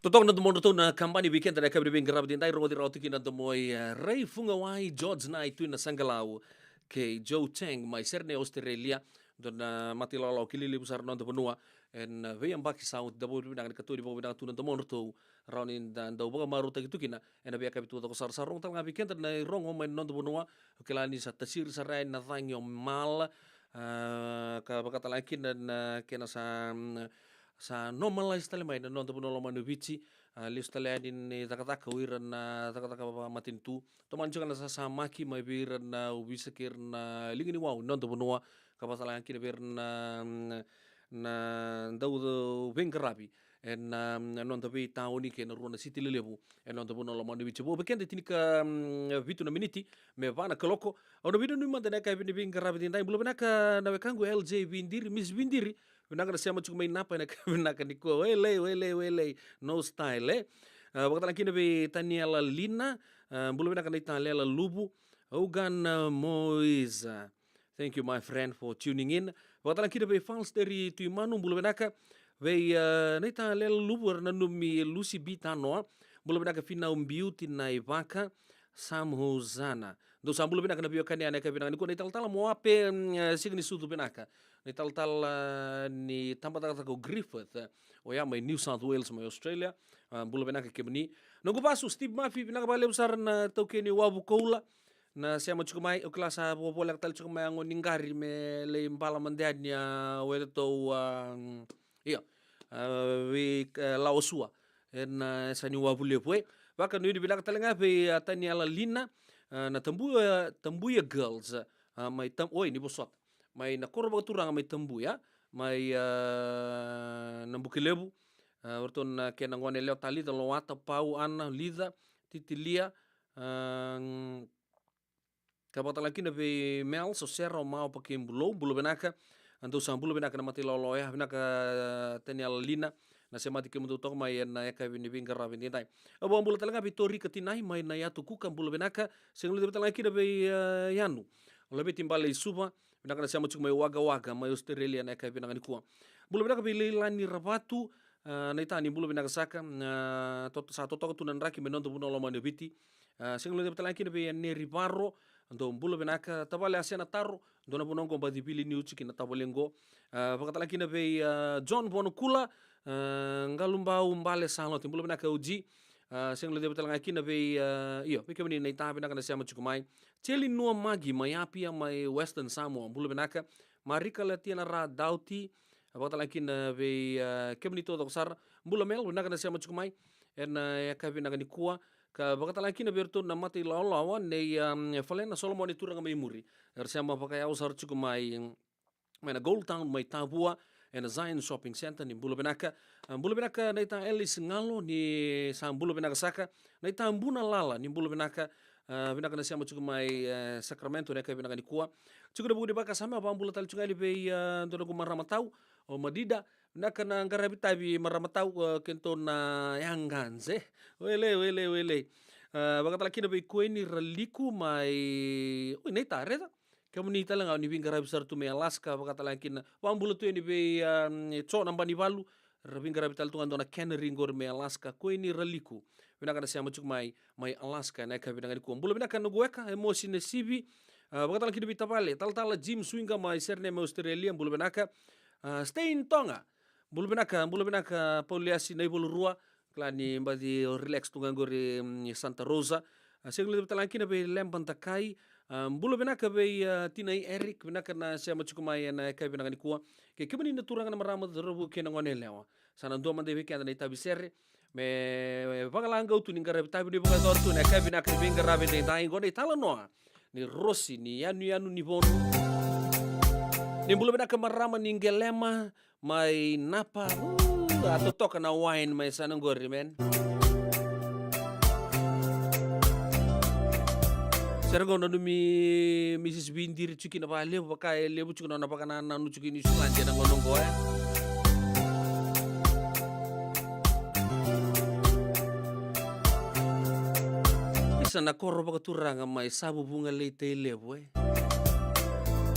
Totokna tumondo to na kambani weekend na kabri bingra bdindai ro dira otikina to moy Ray funga wai George na itu na sangalau ke Joe Chang mai serne Australia dona matilolo kilili busar non to benua en vean baki sound da bodu nang katuri bo nang tunan to mondo to raunin dan do boga maru ta kitukina en bia kapitu to sar sarong tanga weekend na rongo men non to benua kelani sa tasir sarai na thangyo mal ka bakata lakin dan kena sa normalize tale mai non to no manu vici lis tale adin takataka wiran takataka matin tu to manjo kana sa maki mai wiran ubisa kirna lingini wow non to bonua kapasala kina wirna na dau vengarabi en non to bi tauni ke no rona city lelebu en non to bono manu vici bo bekende tinika vitu na miniti me vana koloko ono vidu numa da ka vini vengarabi dindai bulo benaka na wekangu LJ Vindiri Miss Vindiri Vinagara siya matsuk may napa na niko wele no style wakata lang kinabi Taniela Lina bulu na kanita Lela Lubu Ugan Moisa Thank you, my friend, for tuning in. Wakatalang kita be fans dari Tuimanu bulu benaka be neta lel luar na numi Lucy Bitanoa bulu benaka finau beauty na Ivaka Sam Hosana. Do sam bulu benaka na biokan ya neka benaka ni ko tal mo ape signi sudu benaka. Ni tal ni tampa ko Griffith o ya mai New South Wales mai Australia bulu benaka kemni. Nunggu pasu Steve Murphy benaka bale besar na tokeni wabu koula. Na siya mo chukumay o klasa popola tal chukumay ang ningari me le impala mandiad niya weto we laosua en sa ni wabule pue baka no dibilang talanga be atani ala lina na tambuya girls may ni bosot may nakorba turang may tambuya may nambukilebu orton kenangone leo talita loata pau ana lida titilia Kapatalaki na be mel so serra mau pakai bulo benaka antu sam bulo benaka na mati lolo ya benaka tenial lina na se mati kemutu tok mai na eka bini bingar rabin dai abo bulo talanga bitori ketinai mai na ya tuku kan bulo benaka senglu de talaki na be yanu lebih timbale suba benaka na se mati mai waga mai Australia na eka benaka ni kuwa bulo benaka be lani rabatu na itani bulo benaka saka sa toto tunan raki menonto buno lo mani biti senglu de talaki na be neri barro ando bulo benaka tabale asena taro dona bonongo badipili ni uchi kina tabolengo pakatala kina be John Bonokula ngalumba umbale salo timbulo benaka uji senglo de betala kina be iyo be kemini nei tabe benaka na siama chukumai cheli no magi mayapia mai Western Samoa bulo benaka marika latina ra dauti pakatala kina be kemini todo sar bulo mel benaka na siama chukumai en yakabina ni kuwa ka bakatala kina berto na mati lawa nei falena Solomon turanga mai muri ersama pakai aus har chuku mai na Gold Town mai Tabua en Zion Shopping Center ni bulo benaka nei ta Ellis ngalo ni sam bulo benaka saka nei ta mbuna lala ni bulo benaka benaka na siama chuku mai Sacramento ne ka benaka ni kuwa chuku de baka sama ba bulo tal chuku ali be ndono ko maramatau o madida naka na ngarabitabi maramatau kento na yanganze wele bakatala kina be koini raliku mai nei tareta kamu ni talanga ni bingara besar tu me Alaska bakatala kina wambulo tu ni be cho nambani balu rabingara bital tu andona Canary ngor me Alaska koini raliku binaka na siama chuk mai Alaska na ka binaka ku ambulo binaka no goeka emosi ne sibi bakatala kina bitapale tal gym swinga mai serne me Australia ambulo binaka stay in Tonga bulo benaka poliasi nei bulu rua klani mbadi relax tungangori Santa Rosa seglo de talankina be lemban takai bulo benaka be tinai Eric benaka na siama chukumai na kai benaka ni kuwa ke kemani na turanga na marama robu kena ngone lewa sana ndo mande be kanda ita bisere me bagalanga utu ningara bitabi ni buga tortu na kai benaka ni benga rabe de dai ngone tala noa ni Rossi ni yanu ni bonu ni bulo benaka marama ni ngelema mai napa atau toka na wine mai sana ngori men sergo no mi Mrs. Bindir chuki na bale baka lebu chuki na baka na nanu chuki ni suanje na ngono go isa na korro baka turanga mai sabu bunga leite lebu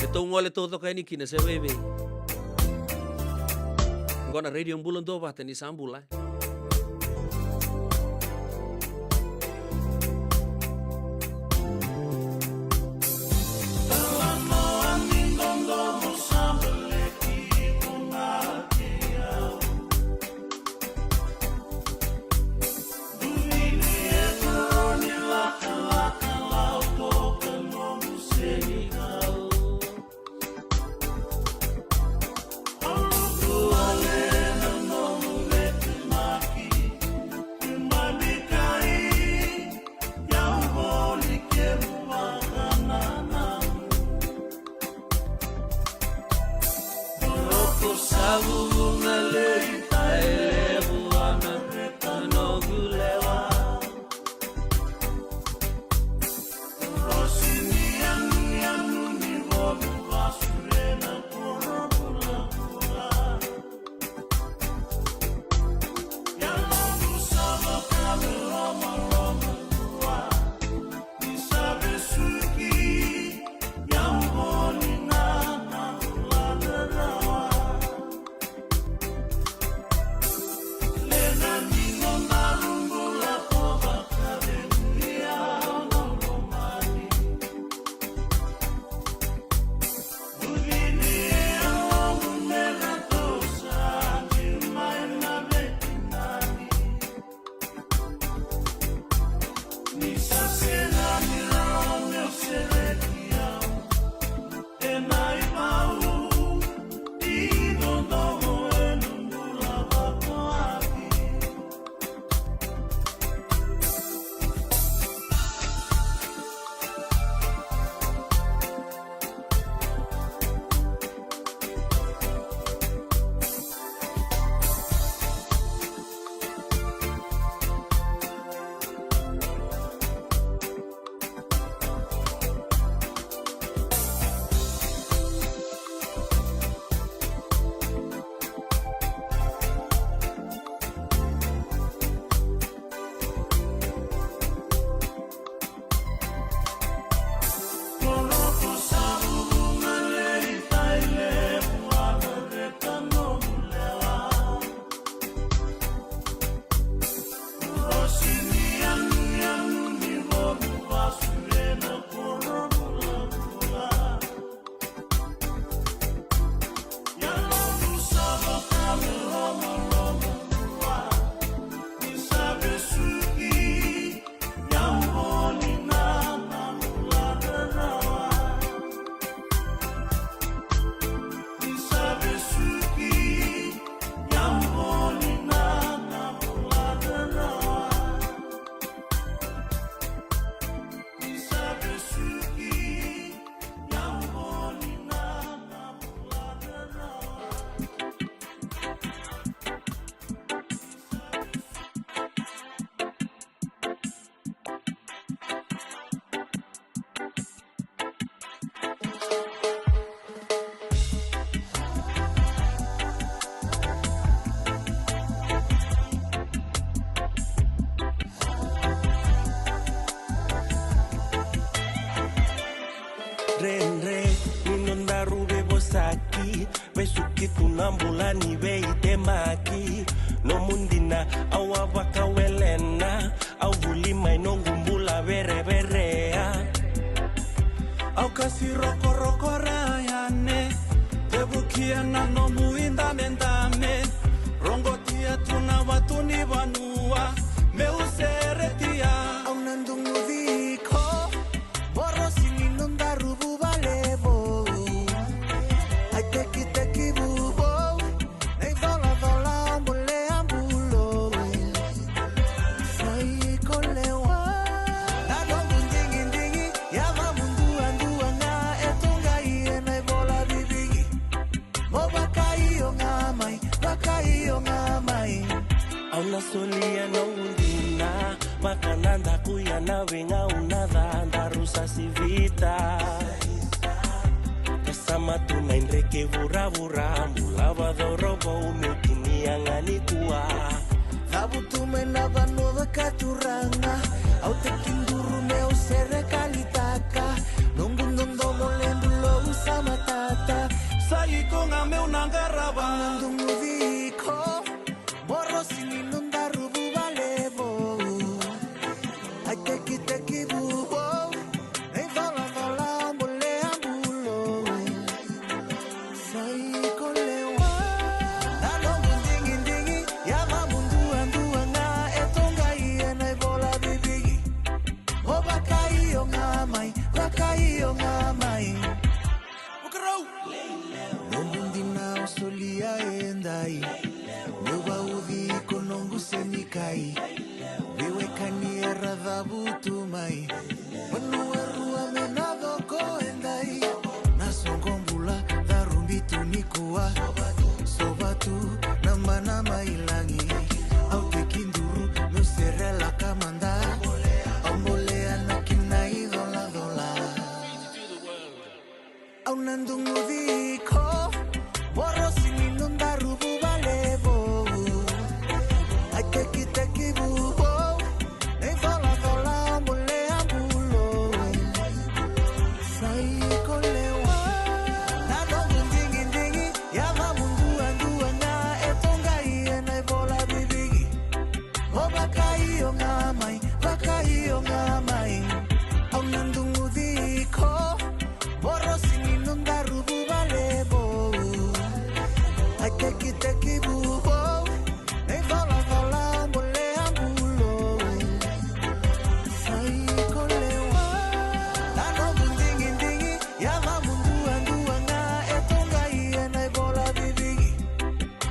Ito ngole todo kaya ni kina sa bebe Gona Radio Bula Duavata ni Sambula. ube bosaki besuki tunambulani beitemaki no mundina awabaka welena awulima inongumbula bereberea au kasiroko roko rayane tebukiana no muinda mendame rongotia tuna watuni vanua meuseretia au nandungu viko borosini nunda rubu valevo ai teki bubo nei vola ambule ambulo sai kolewa na dongu ndingi yama mundu anduanga etunga iena vola bibigi mo bakaiyo ngamai au nasolia no undina makananda kuyana wenga unadhanda rusa sivita kasama tuna indreke vura mulava dhorobo umekini angani kuwa dhabu tumena vanova katuranga au tekinduru meo serikali taka nungu ndondo molendulo usama tata saiko ngame unangaraba nungu viko borosini nunda rubu valevo ai teki bubo nei vola ambule ambulo sai kolewa na longu ndingi yama mundu anduanga etonga iena vola bibigi mo bakaiyo ngamai ukarau no mundina solia endai Nuba uvi konongu semikai Viwe kaniera dhabu tumai Manuarua menado koendai Nasongombula dharumbi tunikua Sobatu nama ilangi Au tekinduru nuserela kamanda Ambolea nakina idola Au nandungu viko Borosini nunda rubu valevo ai teki bubo nei vola ambule ambulo sai kolewa na dongu ndingi yama mundu anduanga etonga iena vola bibigi mo bakaiyo ngamai au nandungu viko borosini nunda rubu valevo ai teki bubo nei vola ambule ambulo sai kolewa na dongu ndingi yama mundu anduanga etonga iena vola bibigi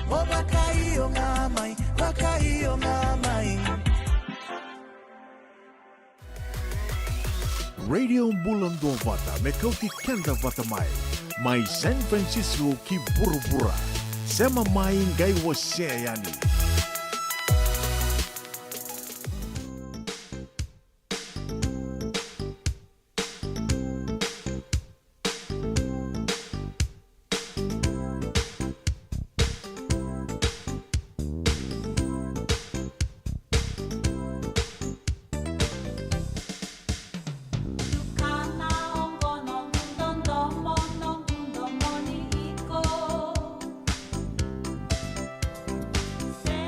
mo bakaiyo ngamai Radio Bula Duavata me Kauti Keda Vata mai San Francisco ki burubura sema mai ngai wase yani Say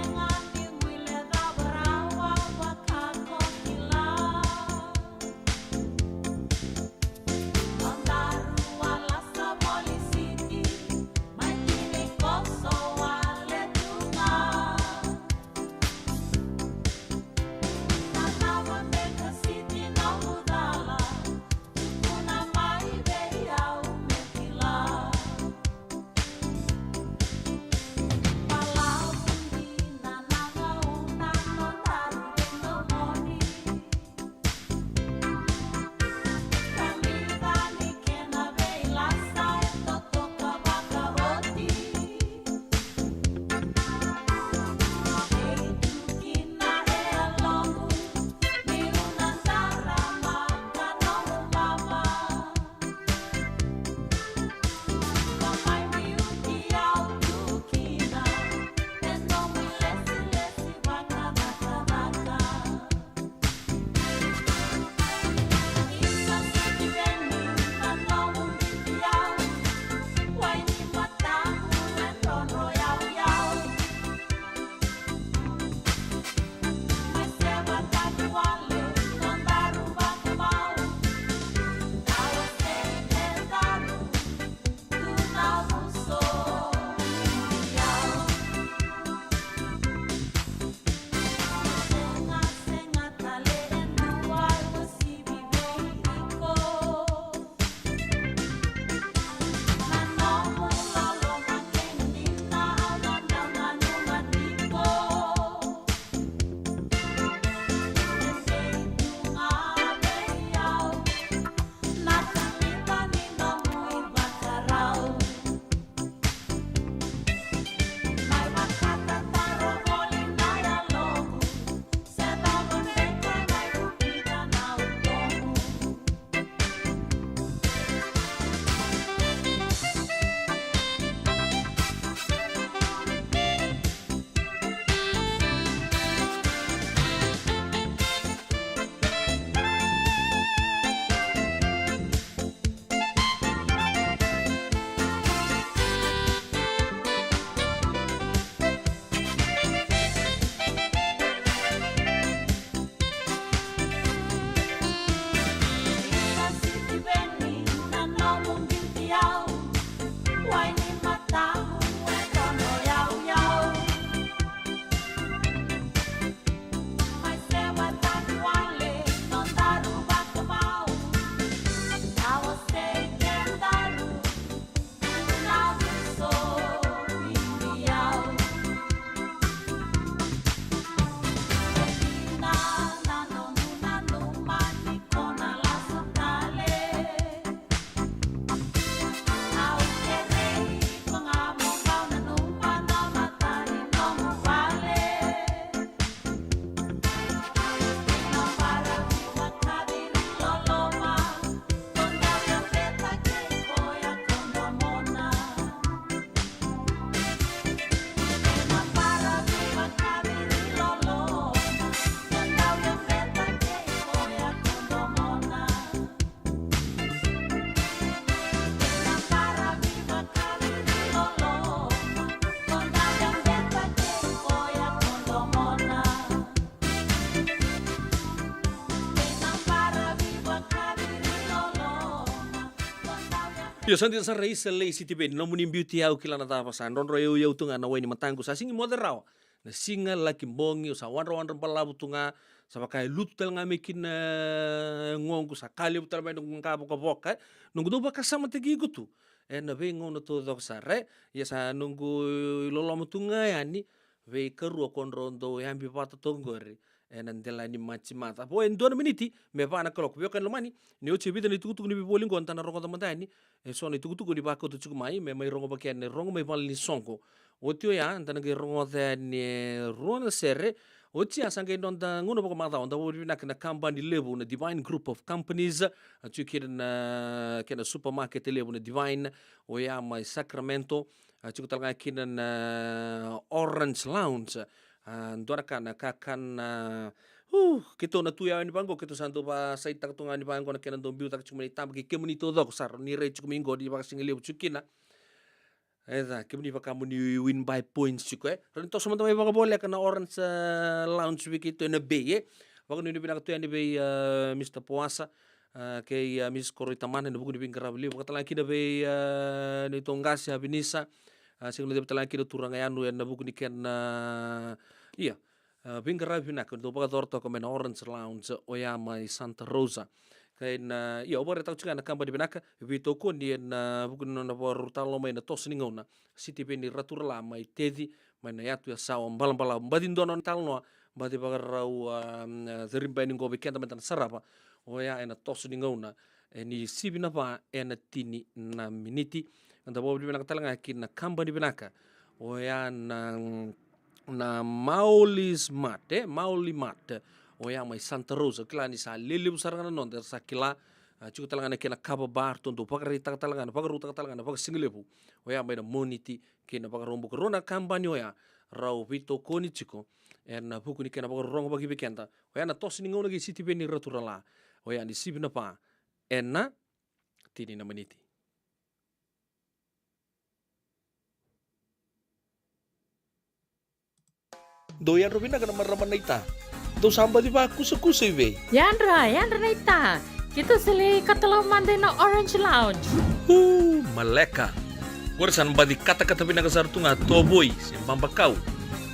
Pio santi sa raisa lei si tipe no muni beauty au kila na tapa sa ndonro eu tunga na weni matangu sa singi moderao na singa laki mbongi sa wanra palabu tunga sa pakai lutu tel ngamekin ngongu sa kali butal mai nung kapo kapoka nunggu do baka sama tegi gutu na ve ngono to dok sa re ya sa nunggu lolo mutunga yani ve keru konrondo yambi pata tongore nandela ni mata po en 2 miniti me va na klok vio kan lomani ni o chibita ni tukutuku ni bipoli ngonta na rongo tamandani so ni tukutuku ni bako tu chukumai me mai rongo bakian ne rongo me val ni sonko o tio ya ntana ge rongo the ni rona serre o tia sanga ndonda ngono bako mata onda wo na kana company level na divine group of companies tu kina kena supermarket level na divine o ya mai Sacramento tu talga kina na Orange Lounge ndora kana kakan kito na tuya ni bango kito santo pa sa itak tunga ni bango na kenan dombiu tak chuma itam ki kemuni to dok sar ni re chumingo di baka singile chukina eza kemuni pa kamu ni win by points chukwe rento sama tamai baka bola kana Orange Lounge wiki to na be baka ni binaka tuya ni be Mr. Puasa ke Miss Korita Mana ni buku ni bingrabli baka talaki na be ni tongasi abinisa singule de talaki do turanga yanu na buku ni ken iya bingara binak do baka torto ko men Orange Lounge oyama Santa Rosa kain iya obore tau chika na kamba di binaka vito ko ni na buku no na portalo mai na tosningona city beni ratur la mai tedi mai na yatu ya sawa mbala mbadin donon talno mbadi bagarau zerimbaini go bekenda metan sarapa oya ena tosningona ni sibina pa ena tini na miniti anda bo binaka talanga kin na kamba di binaka oya na Mauli Mat oya mai Santa Rosa kila ni sa lele busaranga non der sakila chuku talanga kena kaba bar tondo pagarita talanga pagaruta talanga pag singlebu oya mai na moniti kena pagarombo corona kambani oya rau vito koni chiko na buku ni kena pagarongo bagi bekenda oya na tosni ngona gi city beni raturala oya ni sibna pa ena tini na meniti. Doyan Robina kana maraman na ita. Do samba di ba kusa iwe. Yandra na ita. Kita sili katalaw mande na Orange Lounge. Maleka. Gurasan ba di kata-kata pinakasar tunga toboy simbang bakau.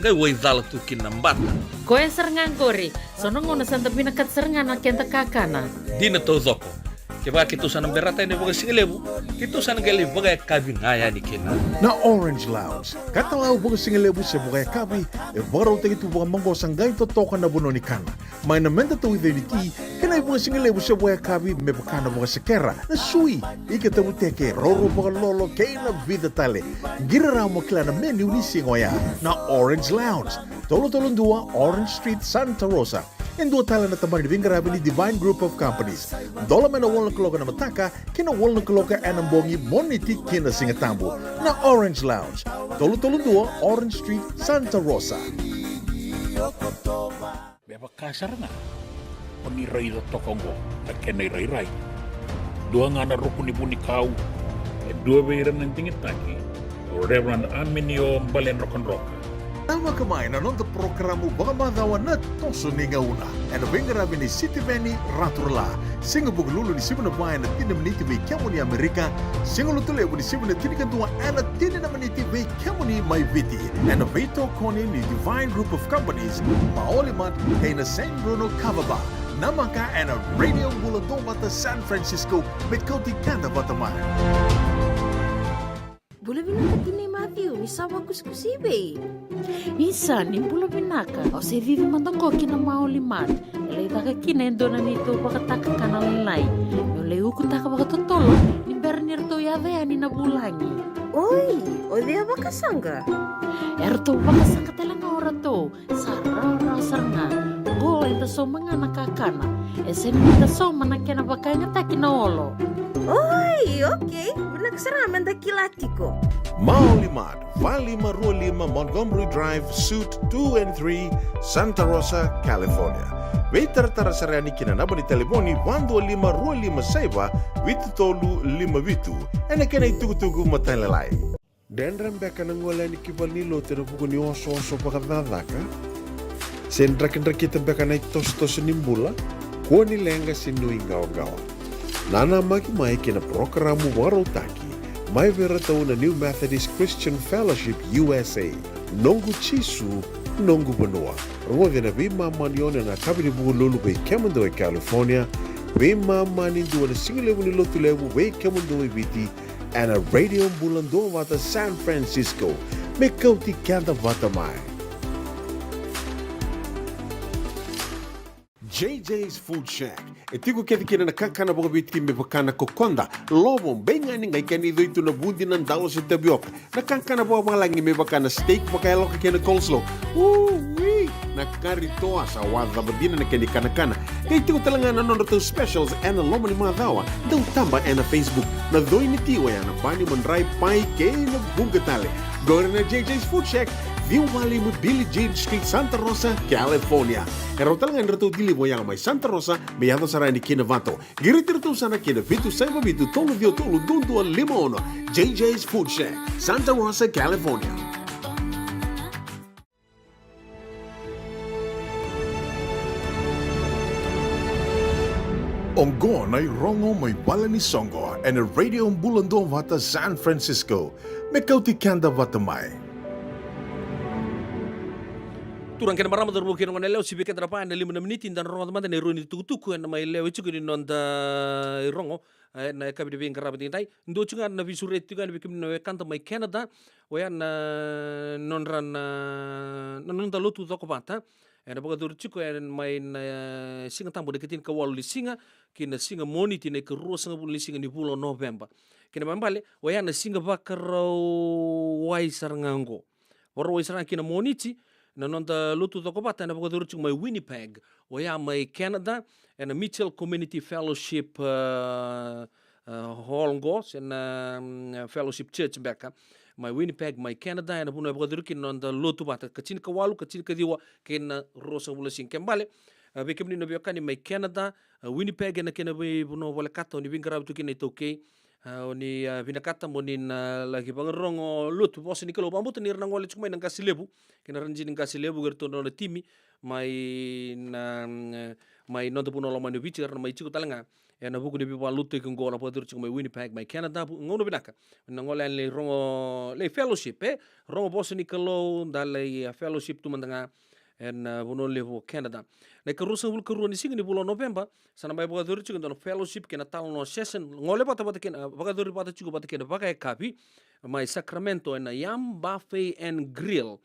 Gay way dala tu kinambat. Koe serengan gori. Sono ngono santa pinakat serengan na kenta kakana. Di na to zoko. Kaya kita sana berata ini bagai singlebu, kita sana gali bagai kabin ngaya ni kena. Na Orange Lounge, katalau bagai singlebu se bagai kabi, baru tegi tu bagai manggo sanggai to tokan na buno ni kana. Mai na menda tu identity, kena bagai singlebu se bagai kabi me bakana bagai sekera. Na sui, ike tabu teke roro bagai lolo kena vida tale. Gira ramo kila na menu ni singoya. Na Orange Lounge, tolo-tolong 2 Orange Street, Santa Rosa. En dua tala na tambar di bingarabi ni Divine Group of Companies. Dola mena walna keloka na mataka, kina walna keloka anambongi moniti kina singatambu. Na Orange Lounge, tolu-tolu 2 Orange Street, Santa Rosa. Beba kasar nga. Oni rai da tokongo, na kena rai. Dua ngana rukuni buni kau, dua beiran ng tingit taki. Reverend Aminio Balen Rock. Tama kemain na nonton programu Bagamadawa na toso ni ngauna. En de bingarabi ni City Beni Raturla. Singa buglulu ni sibuna bayan na tina meniti may kiamu ni Amerika. Singa lutule ni sibuna tinikantua na tina na meniti may kiamu ni may viti. En de veto koni ni Divine Group of Companies. Maoli mat kay na San Bruno Cavaba. Namaka en Radio Bula Duavata San Francisco met Kauti Keda Vata. Bula binaka ni Matthew, ni sawa kuskusibe. Isa ni bula binaka. O se vivi mandongo kina Mauli Mat. Ele taka kina endona nito pakataka kana lelai. Yo leu kutaka pakatotolo. Ni bernir to yave ani na bulangi. Oi, o dia bakasanga. Erto bakasanga telanga ora to. Sarara sarna. Go enta so mangana kakana. Ese ni ta so manakena bakanga takina olo. Oi, okay. Benak seraman dakilatiko. Mauli Mat, Valley Marulima, Montgomery Drive, Suite 2 and 3, Santa Rosa, California. Vetar tarasarani kina naba ni telefoni 125 saiba vitu tolu 5 vitu. Ena kena itugu matalalai. Dendram beka nangwala ni kibalilo tena buku ni oso pakadadaka. Sendra kita beka na tos nimbula. Kuani lenga sinui gawa. Nana maki mai kina programu warotaki. mai vera tau na New Methodist Christian Fellowship USA. Nongu chisu, nongu banua. Rungo vina vima manione na kabini bugu lulu bei kemando e California, vima mani dua na singilevu ni lotu levu bei kemando e viti, and a radio Bula Duavata San Francisco. Me Kauti Keda Vata mai. JJ's Food Shack. E tigo kedi kina na kakana boga biti me bakana kokonda. Lobo benga ni ngai kani do itu na bundi nan dalos e tabioka. Na kakana boga malangi me bakana steak baka eloka kena coleslaw. Wee! Na kari toa sa wadha badina na keni kana. Kaya tigo talanga na nono specials and na loma ni madawa. Dau tamba na Facebook. Na doi ni tiwa ya na bani manray pai kaya na bunga tale. Gore na JJ's Food Shack. View Valley mo Billie Jean Street, Santa Rosa, California. Kaya talagang rito dili mo yang may Santa Rosa, may yato sarani kina Vato. Girit-rito sana kina Vitu Saiba Vitu Tolo Dio Tolo Dundu Limono. JJ's Food Shack, Santa Rosa, California. Onggo na rongo may wala ni Songo and a radio Bula Duavata San Francisco. May Kauti Keda Vata mai. Turang kena marama dar bukir ngone leo sibi kedra pa na 5 menit dan rongo teman ne roni tuku na mai leo chuku ni nonda rongo na kabi de ngara bati tai ndo chunga na visuret tuga na bikim no kanta mai Canada oya na nonran na nonda lotu to kopata na boga dur chuku mai na singa tambo de ketin ka walu singa kina singa moniti ne ke rosa ngabul singa ni bulo November kina mambale oya na singa bakaro wai sarangango waro wai sarang kina moniti na nonda lutu toko bata na boga durchuk mai Winnipeg o ya mai Canada and a Mitchell Community Fellowship holngo sen Fellowship Church beka mai Winnipeg mai Canada and puna boga durkin nonda lutu bata kachin ka walu kachin ka diwa ken rosa bula sin kembale bekemni no biokani mai Canada Winnipeg na kena buno wala kata ni vingarab tu kina itoke ni vinakata monin lagi pangerongo lutu bos ni kalau bambu tenir nang wale cuma nang kasih lebu kena ranjin kasih lebu gerto no timi mai mai nonto puno lama ni bici karena mai ciku talanga ya na buku ni biwa lutu ke ngora podur cuma mai Winnipeg mai Canada ngono binaka nang wale le rongo le fellowship rongo bos ni kalau dalai fellowship tu mendanga en buno levo Canada na karusa bul karuan singa ni bulan November sana mai boga dori chuga no fellowship kena tal no session ngole bata kena boga dori bata chuga bata kena bagai kapi mai Sacramento en Yam Buffet and Grill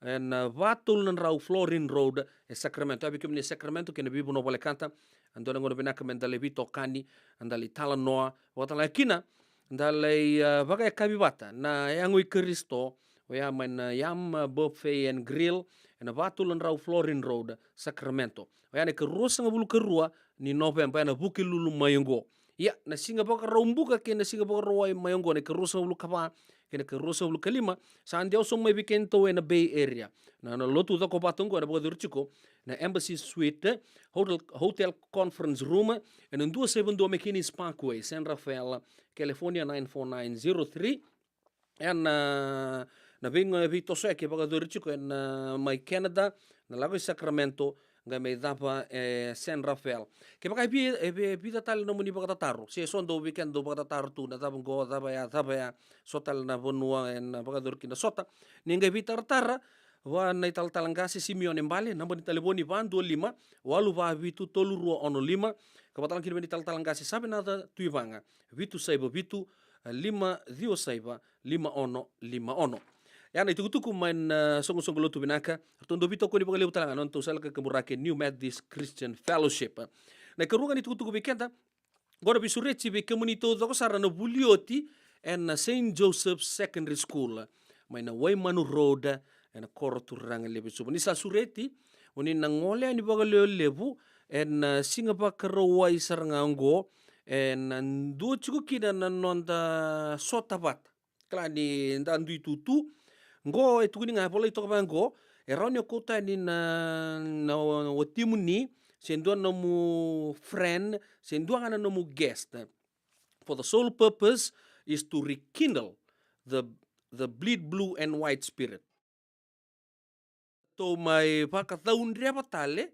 en vatul nan rau Florin Road Sacramento abi kemni Sacramento kena bibu no bole kanta andona ngono binaka mendale bito kani andali tala noa wata la kina andale bagai kapi bata na yangui Kristo ya man Yam Buffet and Grill na vatulan rau Florin Road Sacramento oyane ke rosa ngabulu kerua ni November na buki lulu mayongo ya na singa baka rombuka ke na singa baka roa mayongo ne ke rosa ngabulu kapa ke ke rosa ngabulu kelima saan dia osong mai weekend to na Bay Area na lotu da ko patungo na baka durchiko na Embassy Suite Hotel Conference Room en 272 McKinney Parkway San Rafael California 94903 en na vingo vito so ke baga dorchiko en mai Canada na lago Sacramento nga mai dapa San Rafael ke baga bi tal no muni baga taru se son do weekend do baga taru tu na dapa go dapa ya sotal na bonua en baga dorkina sota ninga bi tartara wa na tal talangasi Simeon embale namba ni telefoni van 25 walu va vitu tolu ro ono 5 kapatalan kini tal talangasi sabe nada tuivanga vitu saiba vitu 5 saiba 5 ono yana itukutuku main songo-songo lotu binaka tondo bito ko ni pagaliw talanga non to sala ka kamurake New Methodist Christian Fellowship na karungan itukutuku bikenta gora bisurechi be komunito do sara no bulioti and St. Joseph Secondary School main na Waimanu Road and Koroturang lebu so ni sa sureti oni nangole ni pagaliw lebu and singapa karawai sarangango and ndu chuku kina nonda sotabat klani ndandu tutu ngo etuni nga pola ito kabango eronyo kota ni na watimu ni sendua no mu friend sendua ngana no mu guest for the sole purpose is to rekindle the bleed blue and white spirit to mai pakataun ria patale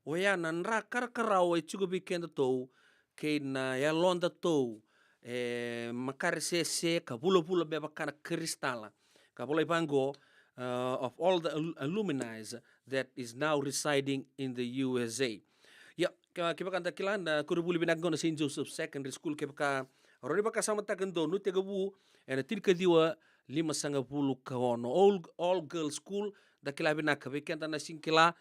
oya nan ra karkarao e chugo bikenda to ke na ya londa to makaresese ka pula beba kana kristala ka pula ipango of all the alumni that is now residing in the USA. Ya, kipa kanta kilana kurubuli binagona St. Joseph Secondary School kipa roni baka sama takendo nu tegabu ena tirka diwa 50 kaono all girls school da kila binaka bekenta na sinkila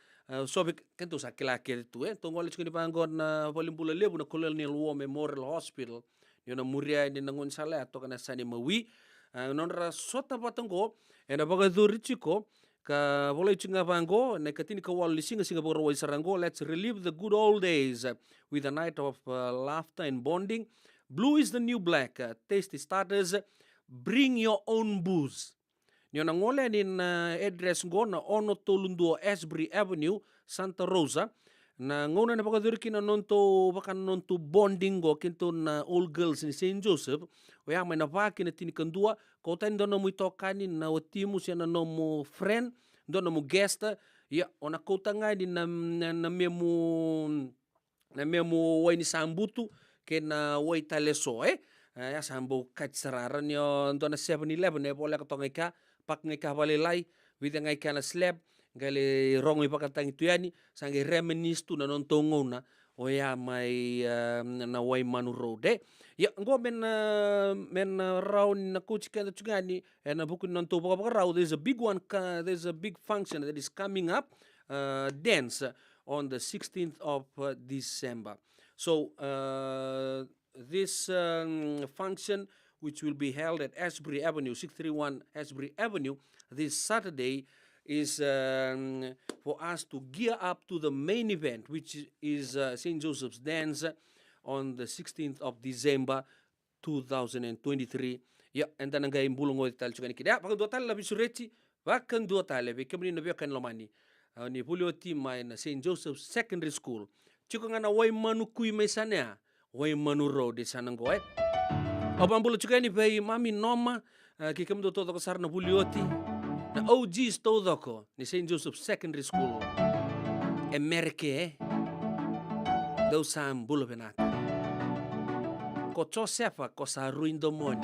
sobe kento sa kila ke tu tongol chuni pangon polimbula lebu na Colonial War Memorial Hospital yona muria ni nangon sala to kana sani mawi nonra sota patango ena baga durichiko ka volay chinga bango na katini ka wal lisinga Singapore way sarango. Let's relive the good old days with a night of laughter and bonding. Blue is the new black. Tasty starters. Bring your own booze. Nyo na ngole nin address ngo na ono tolundo Asbury Avenue, Santa Rosa. Na ngona na pakaduriki na nonto bonding go kinto na all girls in St. Joseph. Oya may napaki na tinikandua. Kautan doon na mo itokani na watimu siya na no mo friend. Doon na mo guest. Ya, ona kautan nga din na memo way ni sambutu. Kena way taleso ya sambo katsararan yo doon na 7-Eleven bola katong ka pak nga balilay with nga ka na slab gali rong ipakatang ito yani sangi reminisce na non tongo na o ya may na way manu road ya ngo men round na kuchika na chugani na bukun non to baka raw. There's a big one, there's a big function that is coming up, dance on the 16th of December. So this function, which will be held at Asbury Avenue, 631 Asbury Avenue, this Saturday, is for us to gear up to the main event, which is St. Joseph's Dance on the 16th of December 2023. Yeah, and then ang bulong o tal chugani kida. Pag dua tal labi sureti, wakan dua tal labi kami na biakan lomani. Ni bulio team na St. Joseph's Secondary School. Chuko nga na way manukui may sana. Way manuro di sana ngo Abang bulu chugani bay mami noma kikam do todo kasar na bulioti. Na OGs todo ko ni St. Joseph's Secondary School. Amerike daw sam bulo benata. Ko Josefa ko sa ruin domoni.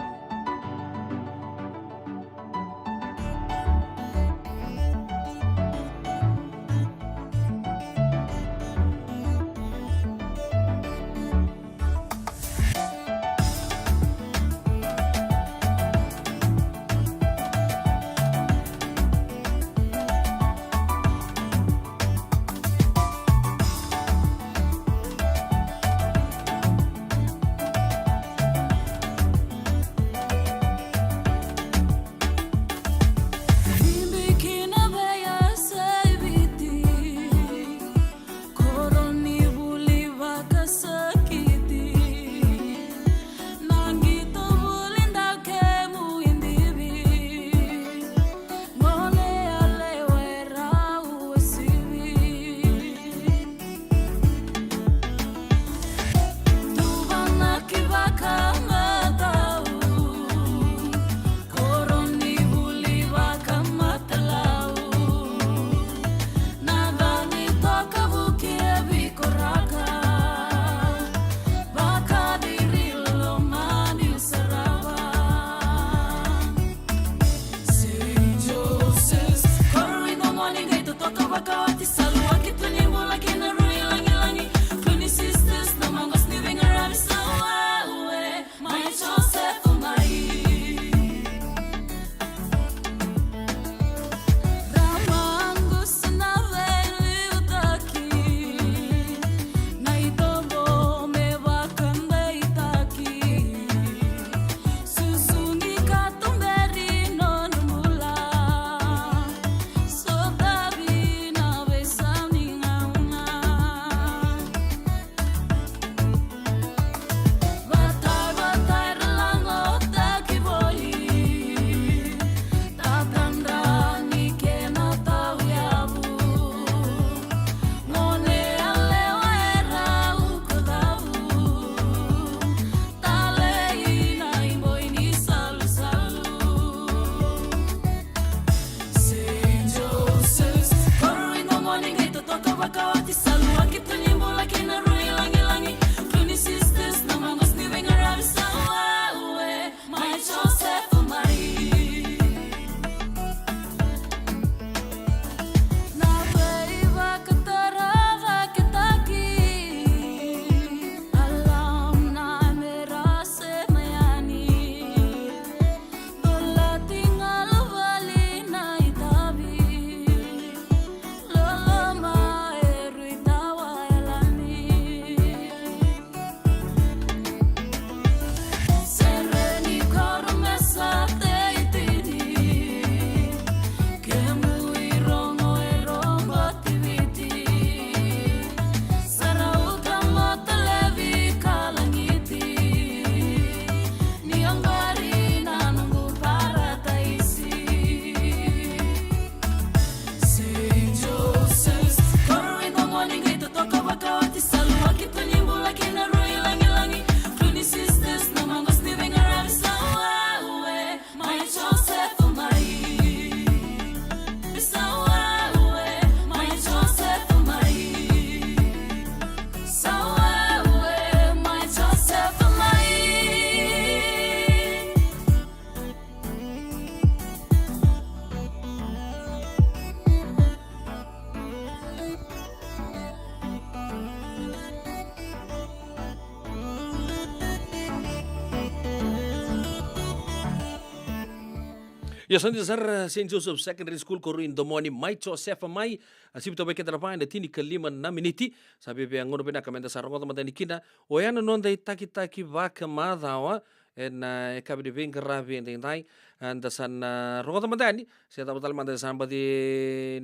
Ia santi sar St. Joseph Secondary School ko rin domoni mai Joseph mai asip to beke trapai na tini kalima na miniti sabi pe ngono pena kamenda sarongo tamata nikina oyana nonda itaki vaka madhawa en kabi de ravi en dai and san rongo tamata ni se tabatal manda san badi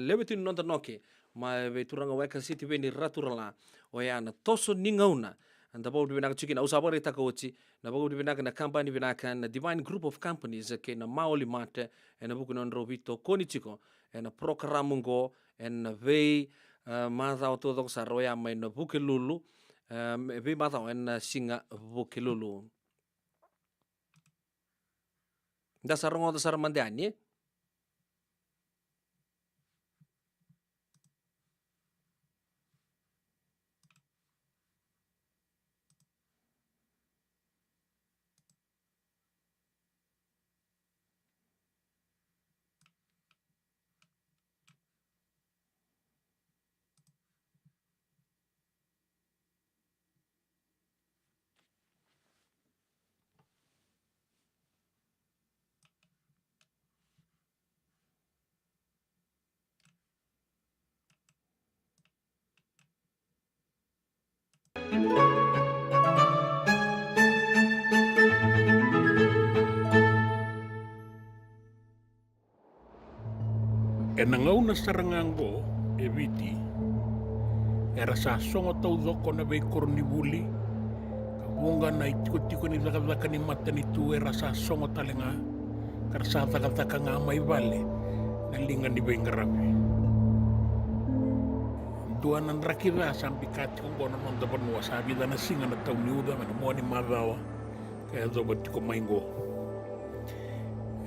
lebetin nonda noke ma veturanga weka city veni raturala oyana toso ningauna and the board vinaka chikina usabari takochi na board vinaka na company vinaka na divine group of companies ke na maoli mate na buku non robito konichiko na programungo na vei madha to dok saroya mai na buke lulu vei madha na singa buke lulu da sarongo da sarmandani E nangau na sarangango e viti era sa songo tau doko na vei kornivuli ka bunga na itiko ni zakazaka ni matani tu era sa songo talenga kar sa zakazaka nga mai vale na linga ni vei ngarawi dua nan rakira sampi kati kong gona nonda panua sabi dana singa na tau niuda mana moani madawa kaya zoba tiko maingo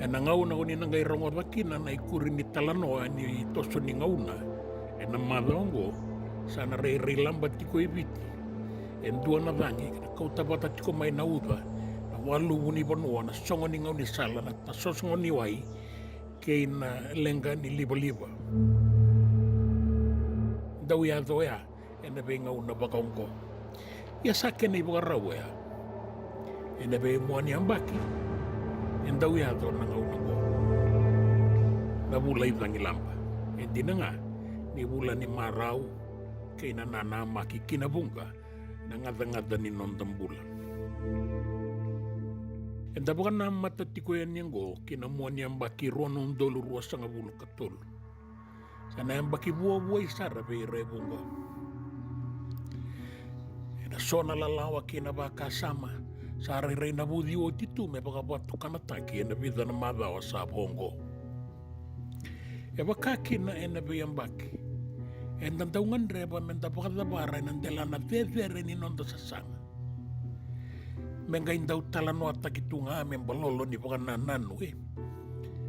e na ngau na uni nangai rongo wakina na ikuri ni talanoa ni toso ni ngauna e na madongo sana rei lamba tiko eviti e dua na vangi na Kauta Vata tiko mai na uda na walu uni panua na songo ni ngauni sala na tasosongo ni wai kei na lenga ni liba dau ya doya e na vei ngauna bakaungo ia sake na ibagarau ya e na vei moani ambaki endau ya to na ngau ngo na bula ibangi lamba e dinanga ni bula ni marau ke na nana maki kina bunga na ngada ni nondam bula enda bukan na mata tiko yan ngo kina muani ambaki ronon dolu ruasa nga bulu katul sana ambaki buwa isara be rebunga ena sona lalawa kina baka sama sari reina budi o titu me baka batu kanataki ena vida na madawa sa bongo. E bakaki na ena biyambaki. Ena daungan reba menda baka dabara ena dela na vevere ni nonda sasanga. Menga indau talano atakitu nga amen balolo ni baka nananu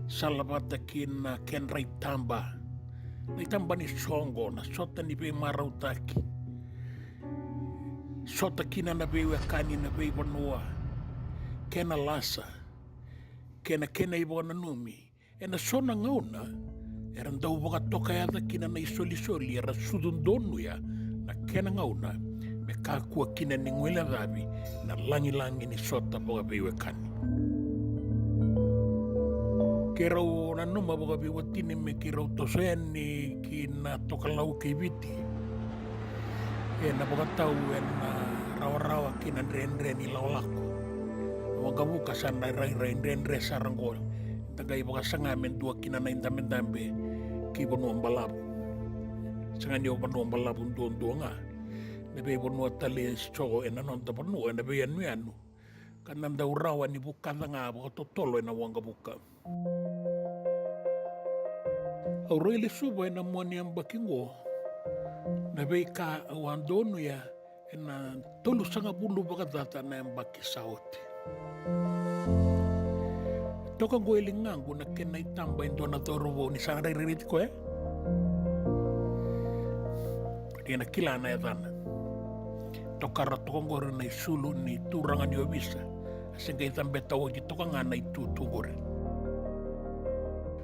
Salabata kina kenrai tamba. Na itamba ni songo na sota ni be marautaki. Sota kina na bewe kani na bewe banua kena lasa kena ibo na numi ena sona ngauna era ndau boka toka ya kina na isoli era sudundonu ya na kena ngauna me kakua kina ni ngwela dhabi na langi ni sota boka bewe kani kerau na numa boka bewe tini me kerau toseni kina toka lau kibiti na boka tau na rawa kina ndre ni laolako wanga buka sana rai ndre sarango tagai boka sanga men dua kina na indambe ki bonu ambalabu sanga ni bonu ambalabu ndo nga nebe bonu tali chogo ena non ta bonu ena be anu kananda urawa ni buka nga boka totolo ena wanga buka aurele subo ena moni ambakingo na bei ka wandonu ya ena tolu sanga bulu baka data na mbaki sauti toka goeli ngangu na kena itamba indona torobo ni sanga ririt ko ena kila na yadana toka ratongore na isulu ni turanga ni obisa asenga itambe tawo ji toka ngana itu tugore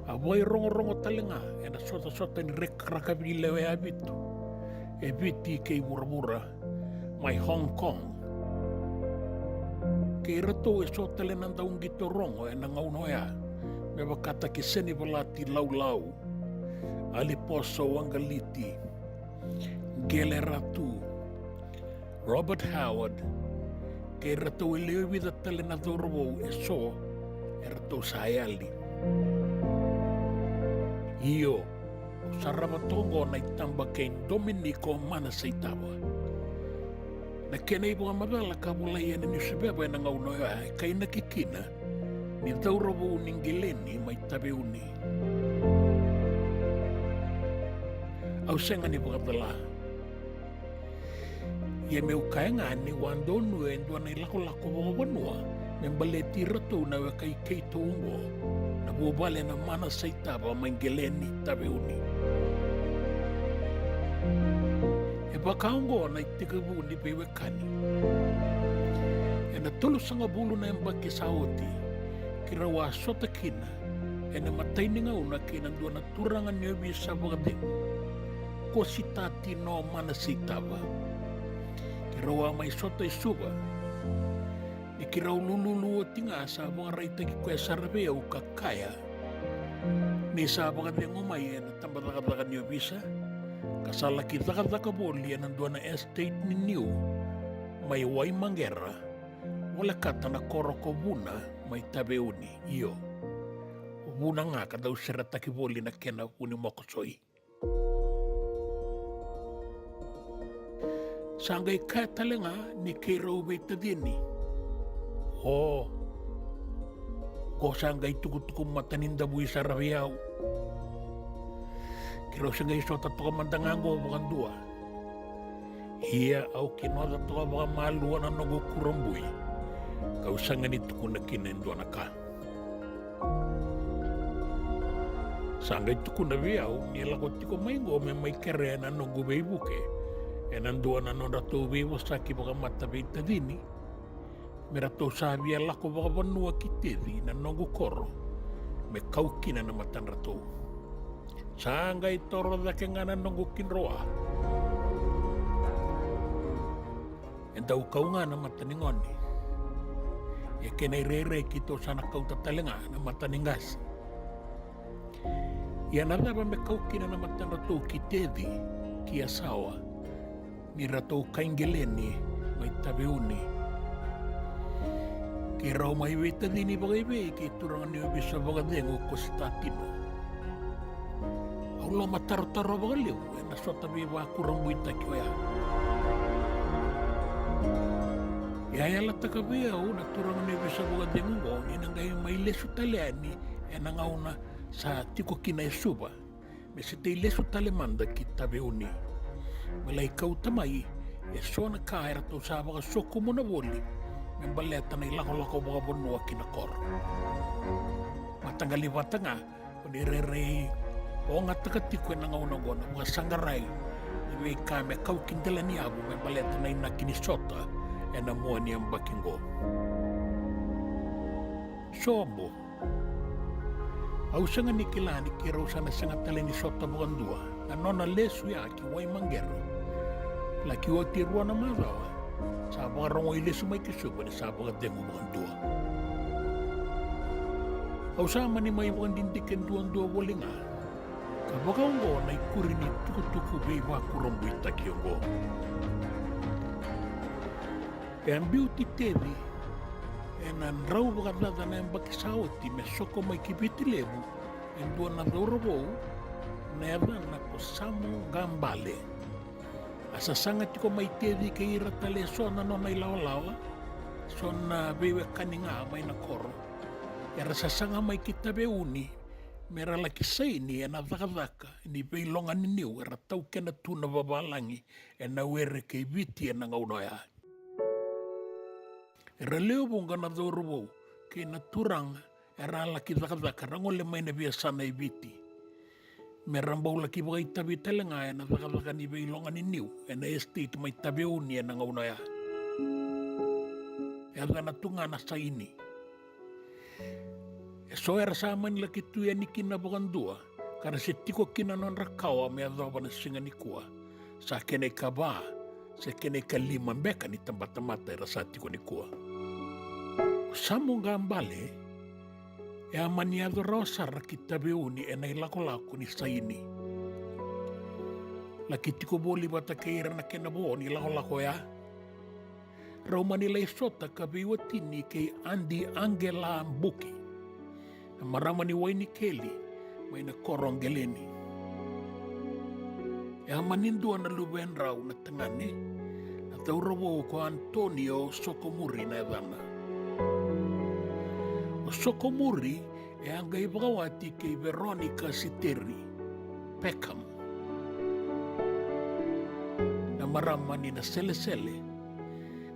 aboy rongo talenga ena sota ni reka bilewe abitu e biti ke burabura mai Hong Kong ke rato e sotele nanda un gitorongo e nangau noea me wakata ki seni walati laulau, ali poso wangaliti, Gele Ratu, Robert Howard, kay rato iliwi da talinadorowo e so, e rato sayali. Iyo, saramatongo na itamba kay Dominico Manasaitawa. Na kenay mga madala kabulayan ni Sibeba na ngaunoya kay nakikina ni Daurawo ning Gileni may tabiuni. Au senga ni mga Ia meu kaya nga ni wandonu e ndua na ilako-lako mga wanua membaleti rato na wakai keito ungo na buwabale na mana sa itaba mainggeleni tabiuni. E baka ungo na itikabu ni pewekani. E na tulus sa nga bulo na yung baki sa oti kirawa sota kina e na matay ni nga una kinandua na turangan niyo bisa bagating ko si tati no mana sa itaba. Kirawa may soto isuba. Ikiraw lululuwa tinga sa mga raita kikuya sarabea o kakaya. Ni sa mga diyang umayan at tambataka-taka niyo bisa. Kasalaki taka-taka boli yan ang doon na estate ninyo. May way manggera. Wala kata na koroko buna may tabeuni. Iyo. Buna nga ka daw sirataki boli na kena uni mokosoy. Sanggay kaya nga ni Kero Vata dini. Oh, ko sanggay tukut-tukum mataninda buhi sa rabiyaw. Kiro sanggay so tato ka mandangango bukan dua. Iya au kinoda to ka mga maluan na nagukurang buhi. Kau sangan ito kung nakinendo na ka. Sanggay tukun na biyaw, nilakot ko may kere na nagubay buke. E nanduan na rato vivo saki baka matabita dini. Merato sabi ala ko baka banua kitedi na nongo koro. Me kaukina na matan rato. Sangay toro da kenga na nongo kinroa. E daw kau nga na mataningoni. E kenay rere kito sana kau tatalinga na mataningas. Yan araba me kaukina na matan rato kitedi kiasawa. Ni rato kainggeleni may tabiuni. Kiraw may weta dini bagay-bay kay turangan niyo bisa bagadengo ko si tatino. Aula mataro-taro bagaliw e nasota biwa kurang buita kaya. Yaya lata kabiyaw na turangan niyo bisa bagadengo inangay may leso taliani e nangauna sa tiko kinaisuba. Mesite leso talimanda kita tabiuni. Malay ikaw tamay, so nakahira to sa mga soko mo na boli, may baleta na ilako-lako mga bunwa kinakor. Matanggali Vata nga, unirere, o nga tagatiko na nga unago na mga sangaray, may kame kaw kindala niya mo, may baleta na inakinisota, e namuha niyang bakinggo. So mo, aw siya nga nikilani kiraw sana siya nga talinisota bukan dua, ano na leso ya kiway manggero. Laki wa tiruan na mazawa. Sa mga rongo ileso may kisuba ni sa mga dengo mga dua. Aw sama ni may mga dindikin duang-dua wali nga. Kabagaw ngo na ikuri ni tuku-tuku biwa kurang buita kiyongo. E ang beauty tevi e nan raw bagadada na yung bakisawati me soko may kibitilebu en duan na dorobo na yadan na kusamo gambale. Asa sangat ko may tevi kay iratale so na no na ilaw-lawa so na bewe kaninga may nakoro. Era sa sanga may kitabeuni mera laki say ni na vakavaka ni beilongan ni era tau kena tuna babalangi e na were kay biti na ngaunoya. Era leo bunga na dorobo kay naturang era laki vakavaka rangole may na biasa na ibiti. Merambaw laki bagay tabi talanga na vakavaka ni beilongan ni na estate may tabeuni na ngaunoya. Era natunga na sa ini. So era sama nila kituya ni kinabukan dua karena si tiko kinanon rakawa may adawa na singa ni kuwa sa kene kaba sa kene kalima beka ni tambata-mata era sa tiko ni kuwa. Samong gambale E amaniado rao sara ki tabeuni e nei lako ni saini. La ki tiko boli Vata keira na kena bo ni lako ya. Rau manila isota ka biwa tini kei Andi Angela Mbuki. Na marama ni waini keli mai na korongeleni. E amanindua na luben rau na tangane na taurawo ko Antonio Sokomuri na evana. O Sokomuri e angai wakawati kei Veronica Siteri Peckham. Na marama ni na sele-sele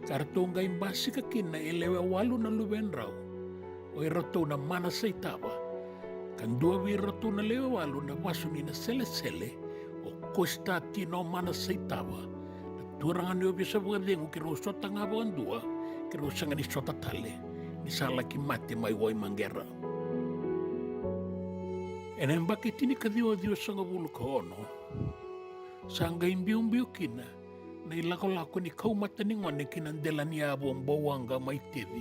kartonga imbasi ka kina elewe walu na luben rau o irato na mana saitaba kan dua vi irato na lewe walu na wasu ni na sele-sele o kosta tino mana saitaba na turangan ni obisa bukadengu kiro sota nga bagan dua kiro sanga ni sota tale ni sala ki mate mai wai mangera enen bakitini kadiwa dio sanga bulu ka ono sanga imbiu kina na ilako-lako ni kaumata ni ngone kinandela ni abo ang bawanga may TV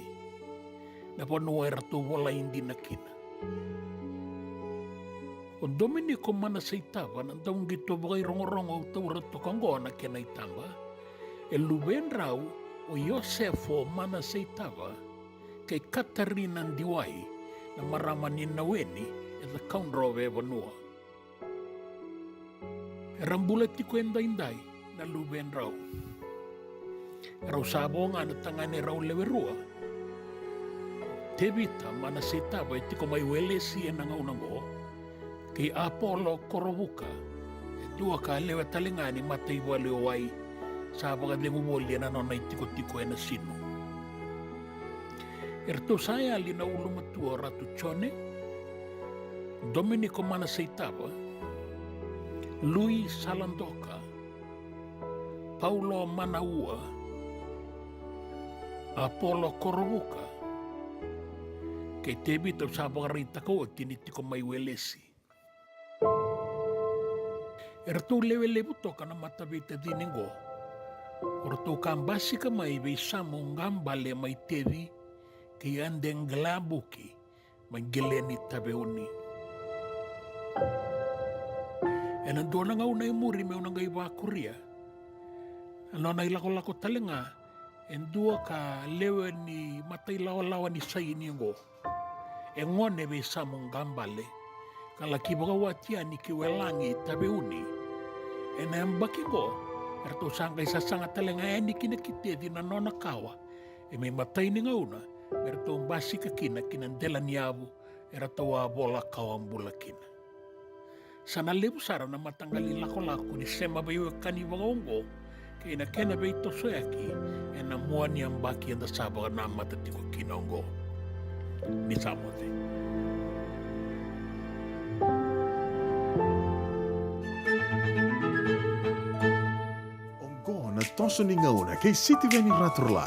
na panuwa rato wala hindi na kina. O Dominico mana sa itaba nang taong gito bagay rongo-rongo tawrato kanggo na kinaitamba e luben raw o Yosefo mana sa itaba kay Katarina Ndiwai na maramanin na weni at the kaunrove banua. Erambulat ti kwenda inday na luben raw. Raw sabo nga natangani raw lewerua. Tebita mana setaba iti ko may welesi na nga unango kay Apollo Korobuka dua ka lewe talingani matay waliway saba ka demumulya na nonay tiko-tiko na sino. Erto saya lina ulumatua ratu Chone Dominico mana setaba Louis Salandoka Paulo Manaua, Apollo Korobuka, kay tebito sa bagarita ko tiniti ko may welesi. Erto lewe-lewe to ka na matabita diningo, orto kambasi ka may samong gambale may tevi kay andeng glabuki may gileni tabeuni. E nando na nga unay muri may unang gaiba Korea, ano na ilako-lako talinga, en dua ka lewe ni matay lawa-lawa ni sayi niyo. E ngone be samong gambale, kalaki bagawatya ni kiwelangi tabeuni. E na mbaki ko, erto sangkay sasanga talinga ni kinakite di na nonakawa. E may matay ni nga una, erto basi ka kinandela niyabu, eratawa bola kawang bulakin. Sana lebu sara na matanggali lako-lako ni sema bayo kanibagawanggo, kaya na kena ba ito soyaki e namuha niyang baki ang dasaba na matati ko kinonggo ni Samote. Onggo na toso ni ngauna kay City Veni Raturla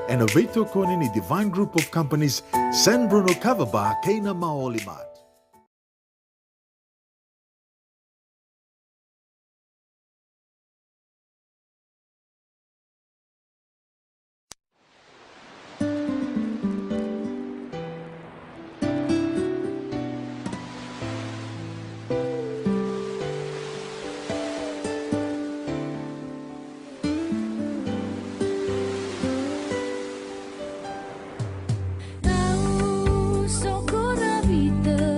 innovator ko ni Divine Group of Companies San Bruno Cavaba kay na maolimat. Tahu sokora vita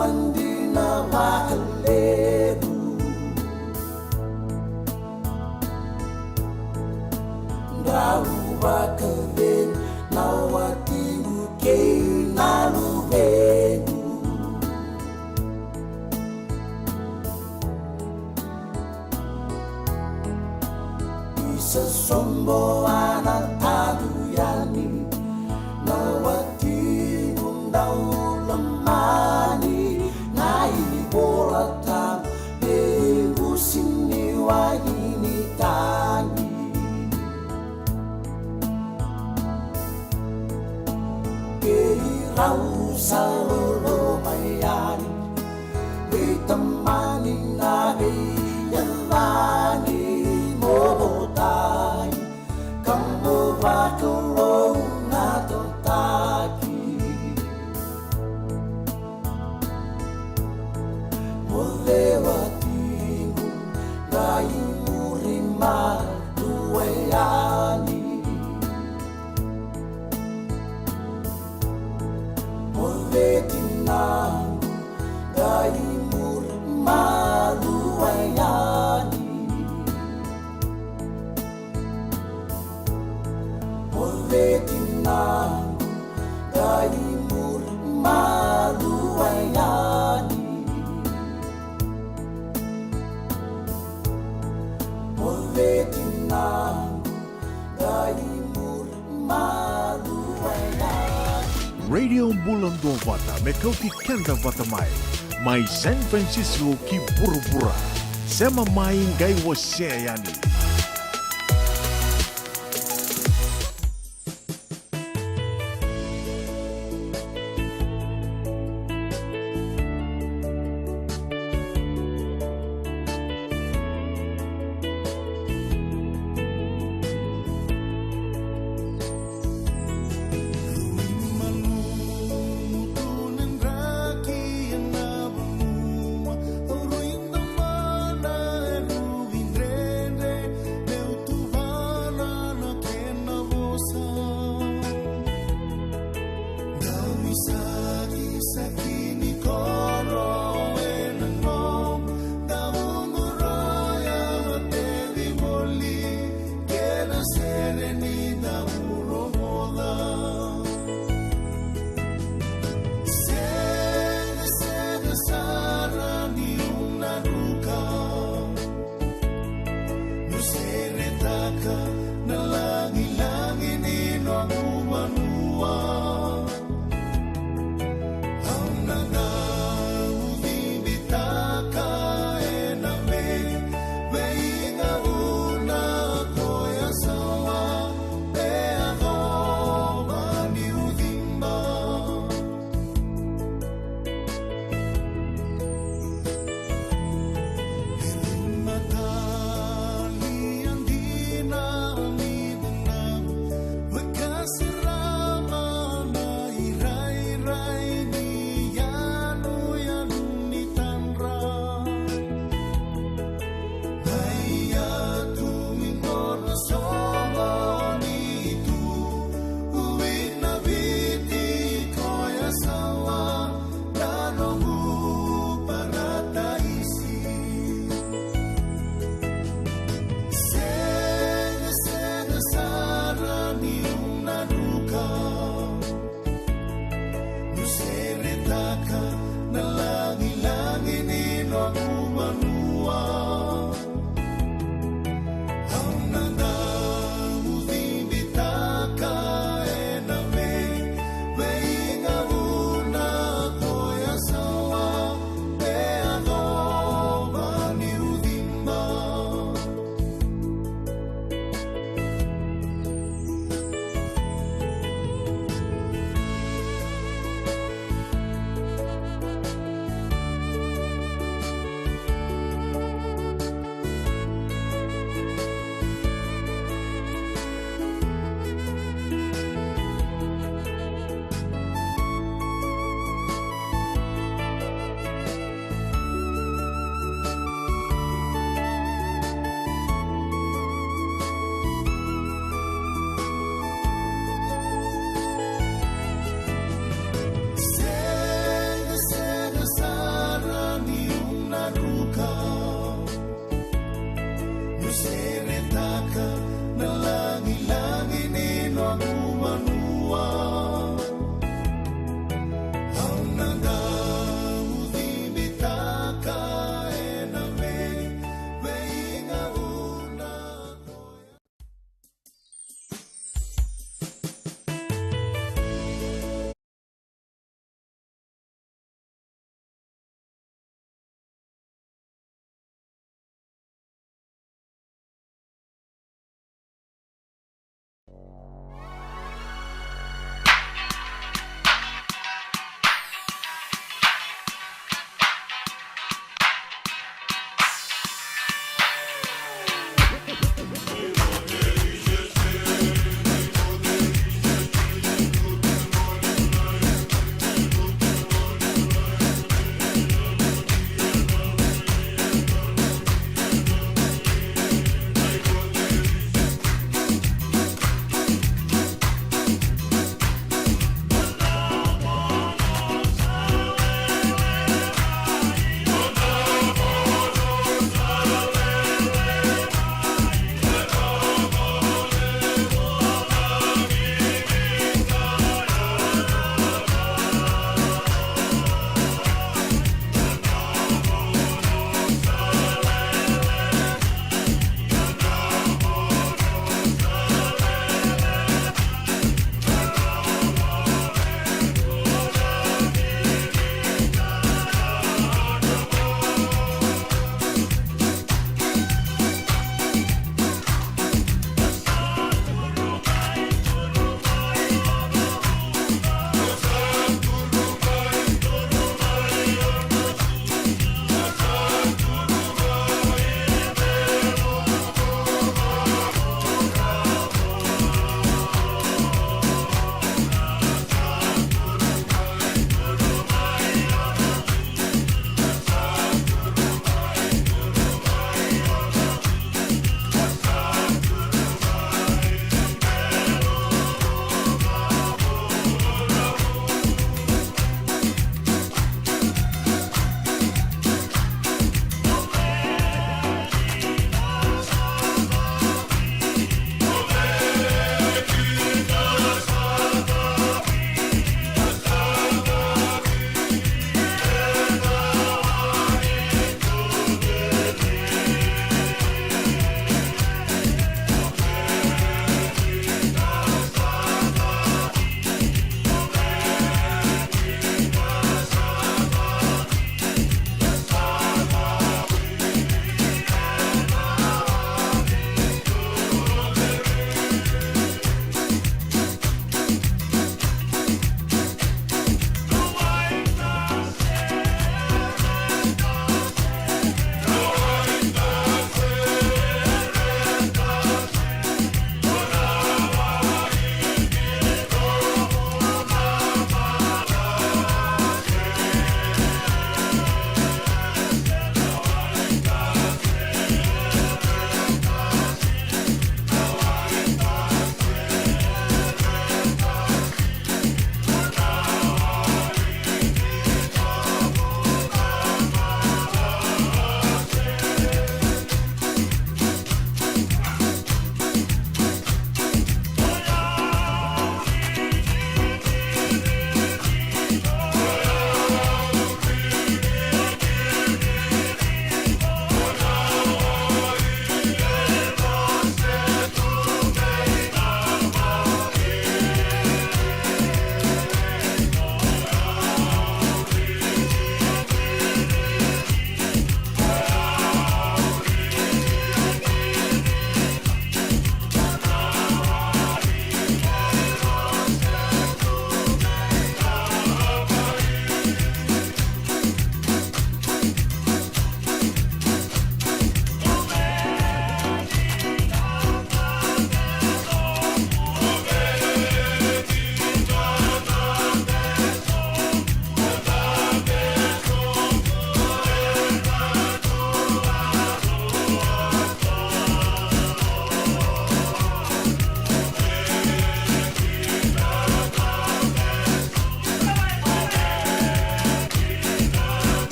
Mandina Radio Bula Duavata me Kauti Keda Vata mai San Francisco ki Burubura sema mai ngai wase yani. Ruin the mana, ruin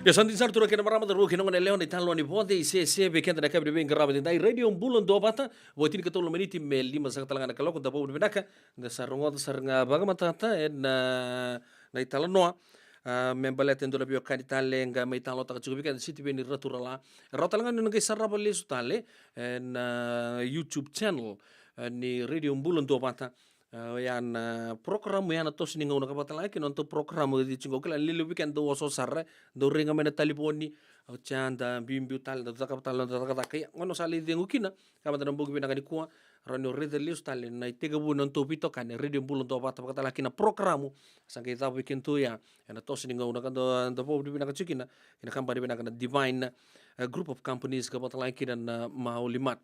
Ya santi sar tura kena marama terus kena ngone leon itan loni bonde se bekenda na kabri ben grava dai radio Bula Duavata votin ke tolo meniti me 5 sa talanga kala ko tapo benaka nda sarongo sarnga baga matata na itala noa membalet endo labio kanitale nga mai talo ta chubi kan siti beni raturala rotalanga no ngai saraba le sutale na YouTube channel ni radio Bula Duavata yan program yan tos ni ngona kapatala ke nonto program di chingo kala lilu weekend do so sarre do ringa mena taliponi chanda bimbi tal do kapatala do kaya ngono sali di ngukina kamata nambugi bina kani kuwa rano rede lius tale na itega bu nonto pito kan radio Bula Duavata kapatala kina programu sangke ta weekend to ya yan tos ni ngona kan do po bina kachikina ina kambari bina kana divine group of companies kapatala kina na maulimat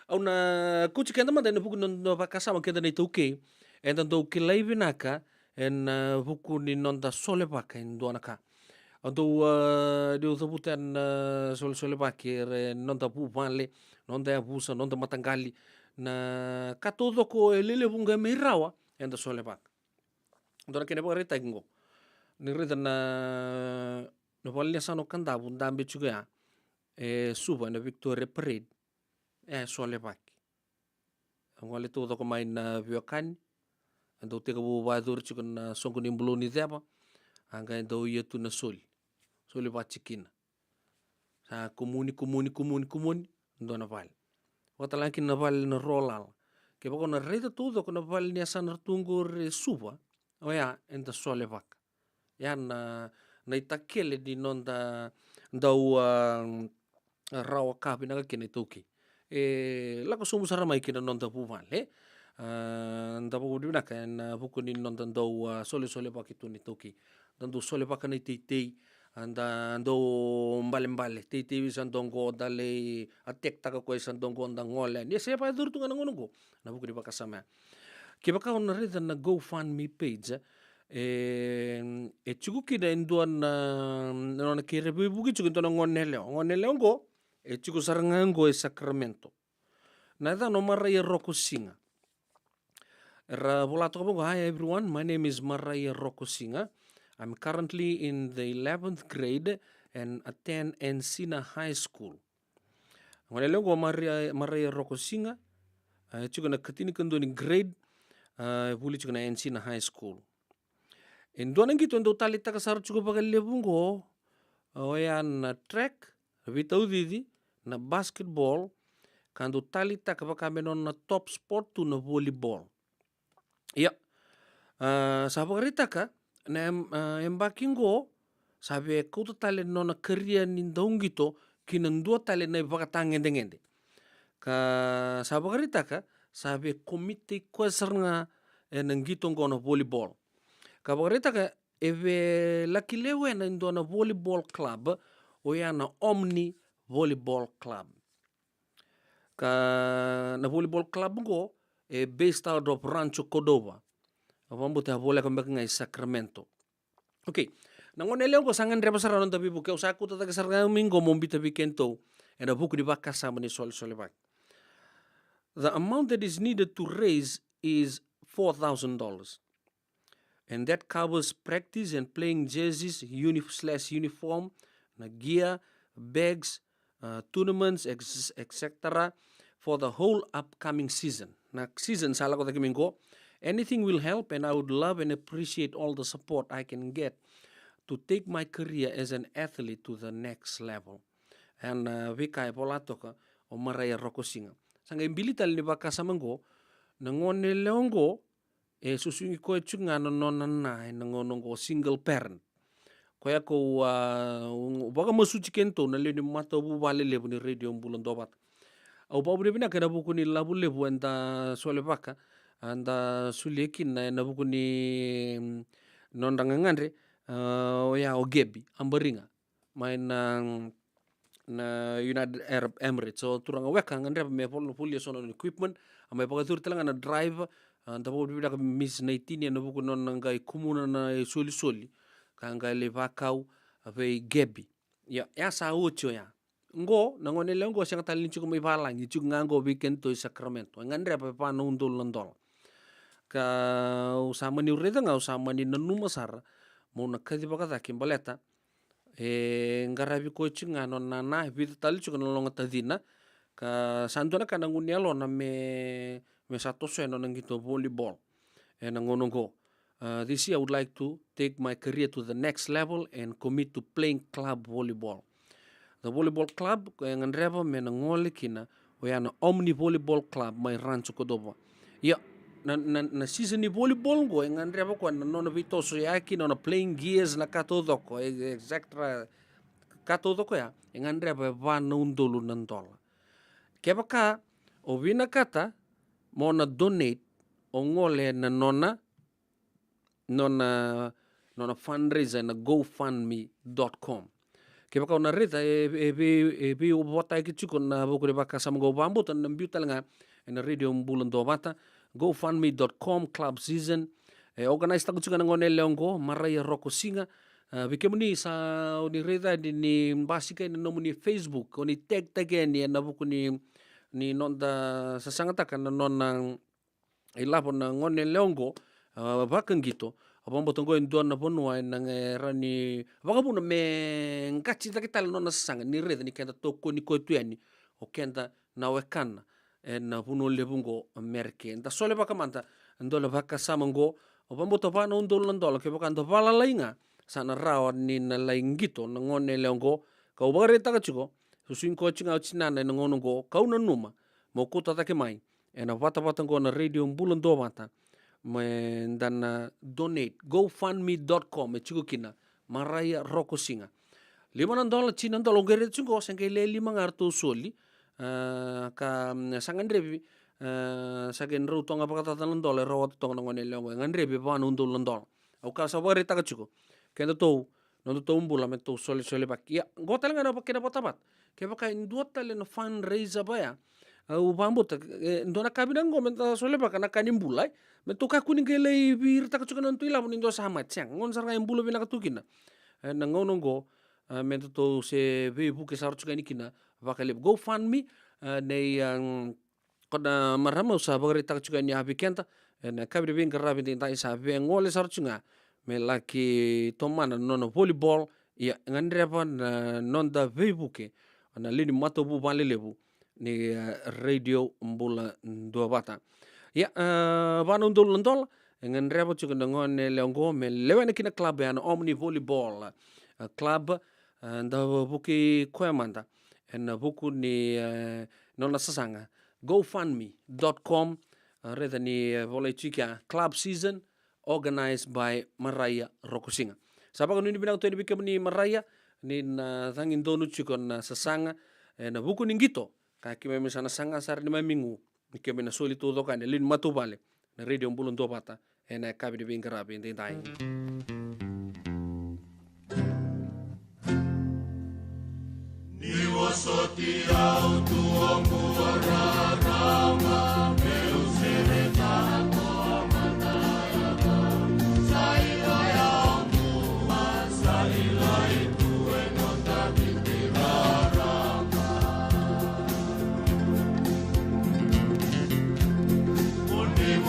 au na kuchi kenda manda na buku no vakasama kenda na itauke enda do ke live naka en buku ni nonda sole baka ndo naka ando dio tabutan sole baka re nonda bu vale nonda abusa nonda matangali na katodo ko lele bunga mirawa enda sole baka ndo na kene ba reta ngo ni reta na no valia sano kanda bunda ambe chuga suba na Victoria Parade sole baki ngole to ko mai na viokan ando te ko ba dur chikon na songo ni mbuloni deba anga ndo yetu na sole ba chikina sa komuni ndo na val wata lankin na val na rolal ke bako na reta to ko na val ni asan tungur suba oya enda sole bak yan na itakele di nonda ndau rawa kapi na kene toki lako sumu sara mai kina nonda puvale nda po dina kan buku ni nonda do sole pakitu ni toki ndu sole pakana tei anda ndo mbale tei sandongo dale atek taka ko sandongo ndangole ni sepa dur tunga ngongo na buku di pakasama ke baka on reda na GoFundMe page chuku kida induan na kere buku chuku to ngonele ngo chuku sarangango Sacramento na da no Maria Rocco Singa ra volato ko hi everyone, my name is Maria Rocco Singa. I'm currently in the 11th grade and attend Encina High School. Ngone lengo Maria Rocco Singa chuku na katini kando ni grade vuli chuku na Encina High School. Endo nangi to ndo tali taka sar chuku bagal lebungo na track vitau didi na basketball kando tali taka bakame non na top sport tu na volleyball. Ya, sabi karita ka na embakingo sabi kau tali non na career nindaung gito kinandua tali na ibakatang ngende. Ka sabi karita ka sabi komite kwasar nga nanggito ngo na volleyball. Kabakarita ka eve lakilewe na indo na volleyball club o na Omni Volleyball Club. Ka na volleyball club ngo based out of Rancho Cordova. Pambuti bola kambak ngai Sacramento. Okay. Nangone leo ko sangan reba saranon tapi buke usaku tata sarga mingo mombita bikento and a book di baka sama ni sol bak. The amount that is needed to raise is $4,000. And that covers practice and playing jerseys, uniform, na gear, bags, tournaments, etc. for the whole upcoming season. Na season sala ko takimingo, anything will help and I would love and appreciate all the support I can get to take my career as an athlete to the next level. And vika polato ka o Maria Rocco Singa. Sanga imbilital ni baka samango, nangone leongo, susungi ko chunga no nonana nangonongo single parent. Kaya ko baka masuchi kento na leni mata bu vale lebu ni radio Bula Duavata. Au pa bune bina kana buku ni labu lebu anda sole baka anda sulekin na buku ni nondangangandre o gebi ambaringa main na United Arab Emirates so turanga weka ngandre me polo sono equipment amai pagatur telanga na drive anda po bina miss 19 na buku non ngai kumuna na soli kanga le vakau ave gebi ya sa ucho ya ngo nangone lengo siang talin chuku mai balang chuku ngango weekend to Sacramento ngandre pa no undul ndol ka usama ni ureda nga usama ni nanu masar mo nakadi baka kimbaleta ngarabi coaching nona na vita tali chuka longa tadina ka sandona kana nguni alona me satoso eno nangito volleyball nangonongo. This year I would like to take my career to the next level and commit to playing club volleyball. The volleyball club ngan reba me ngole kina oyana Omni Volleyball Club mai rancho Kodoba. Ya na season ni volleyball go ngan reba ko nona vitoso yaki nona playing gears na katodoko exactra katodoko ya ngan reba va nundulu nandola. Kebaka o vina kata mona donate o ngole na nona fundraiser na gofundme.com. Kebaka ona reta e o bota ki chuko na bokure baka samgo bambo tan nambiutalanga na radio Bula Duavata gofundme.com club season organize ta chuka ngone leongo maraya roko singa bikemuni sa oni reta ni basika ni nomuni Facebook oni tag ni na bukuni ni nonda sasangata kana nona ilapo na ngone leongo bakang gitu abang tongo indon na bonua nang rani bakabu me ngachi takita nona sanga ni reda ni kenda toko ni koituani o kenda na wekana na puno lebungo merke nda sole bakamanta ndola baka samango obambo topana undol ndola ke bakanda bala lainga sana rawa ni na laingito na ngone leongo ka ubare takachiko susin coaching out sinana na ngonongo kauna numa mo kota take mai na vata ngo na radio Bula Duavata dan donate gofundme.com chico kina maraya roko singa $5 $10 ngere chungo sangele $5 soli ka sangandrebi sagen rutonga pakata $1 rawat tong ngone leongo ngandrebi ban undul $1 au ka sabare taka chico kenda to no to umbula me to soli bak ya gotal ngana bakena botabat ke baka induotale no fundraiser baya au bambut ndona kabina ngomenta sole baka na kanimbulai me to ka kuning gele bir taka chuka non tuila mun ndo sama chang ngon sarga embulo bina katukina na ngonongo me to se be buke sar chuka nikina bakale go fund me nei kona marama usa bagari taka chuka ni abikenta na kabri bin garabi din tai sa be ngole sar chunga me laki tomana nono volleyball ya ngandrepa nonda veibuke na lini mato bu balelebu ni radio Bula Duavata ya banu ndol ngandrepa chuka ngone leongo me lewena kina club ya Omni Volleyball club nda buki kwemanda en buku ni nona sasanga gofundme.com reda ni vole chika club season organized by Maraya Rokosinga. Sapa kanu ni binang to ni bikam ni Maraya ni na thangin donu chikon na sasanga na buku ningito ka kime misana sanga sar ni mamingu ni keme na soli todo kan lin matubale na radio Bula Duavata na kabi de bingarabi ndai. Ni wasoti au tuongo rarama meu sereta Ni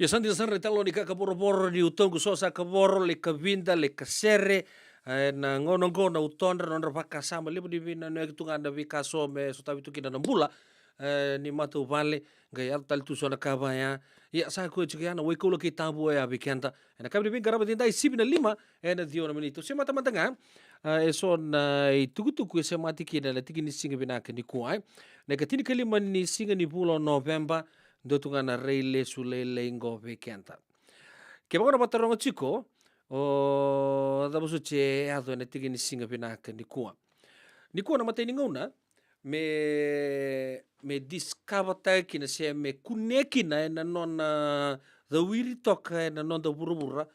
Ia santi san retalo ni kakaporo-poro ni utongu sosa kaporo le kavinda le kasere na ngono-ngono utondra nondra pakasama lipo di vina no kitunganda vika some so tabi tukina na Bula ni matu vale ngai al tal tu sona kavaya ia sa ko chikiana we kulo kitabu ya vikenda na kabri bin garaba tinda isibina lima na diona menito se mata matanga e son i tukutuku se mati kina la tikini singa binaka ni kuai na katini kalima ni singa ni Bula November dotungana reile sulele ingo vikenda ke bagona bataronga chiko o dabusu che ado na tikini singa binaka ni kuai na mateni ngona me discover kina se me kunekina na nona the wiri toka na nona burubura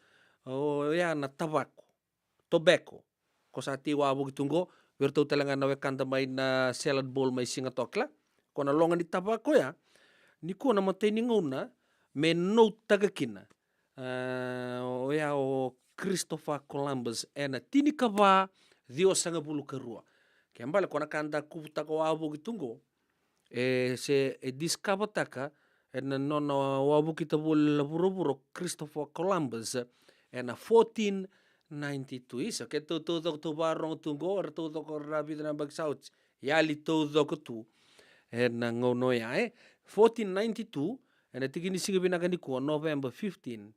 o ya na tobacco ko sa tiwa abo gitungo verto talanga na wekanda mai na salad bowl mai singa tokla ko na longa ni tabako ya ni ko na mateni ngona me no taga kina oia o Christopher Columbus ena tini kava dio sanga bulu karua. Kembali kona kanda kuputaka wabu kitungo se discover taka ena nona wabu kita bulu buru Christopher Columbus ena 1492 isa ke tu barong tungo or tu ko rabi na bagsauts yali tu tu ena ngono ya 1492 ena tigini sige binagani ko November 15th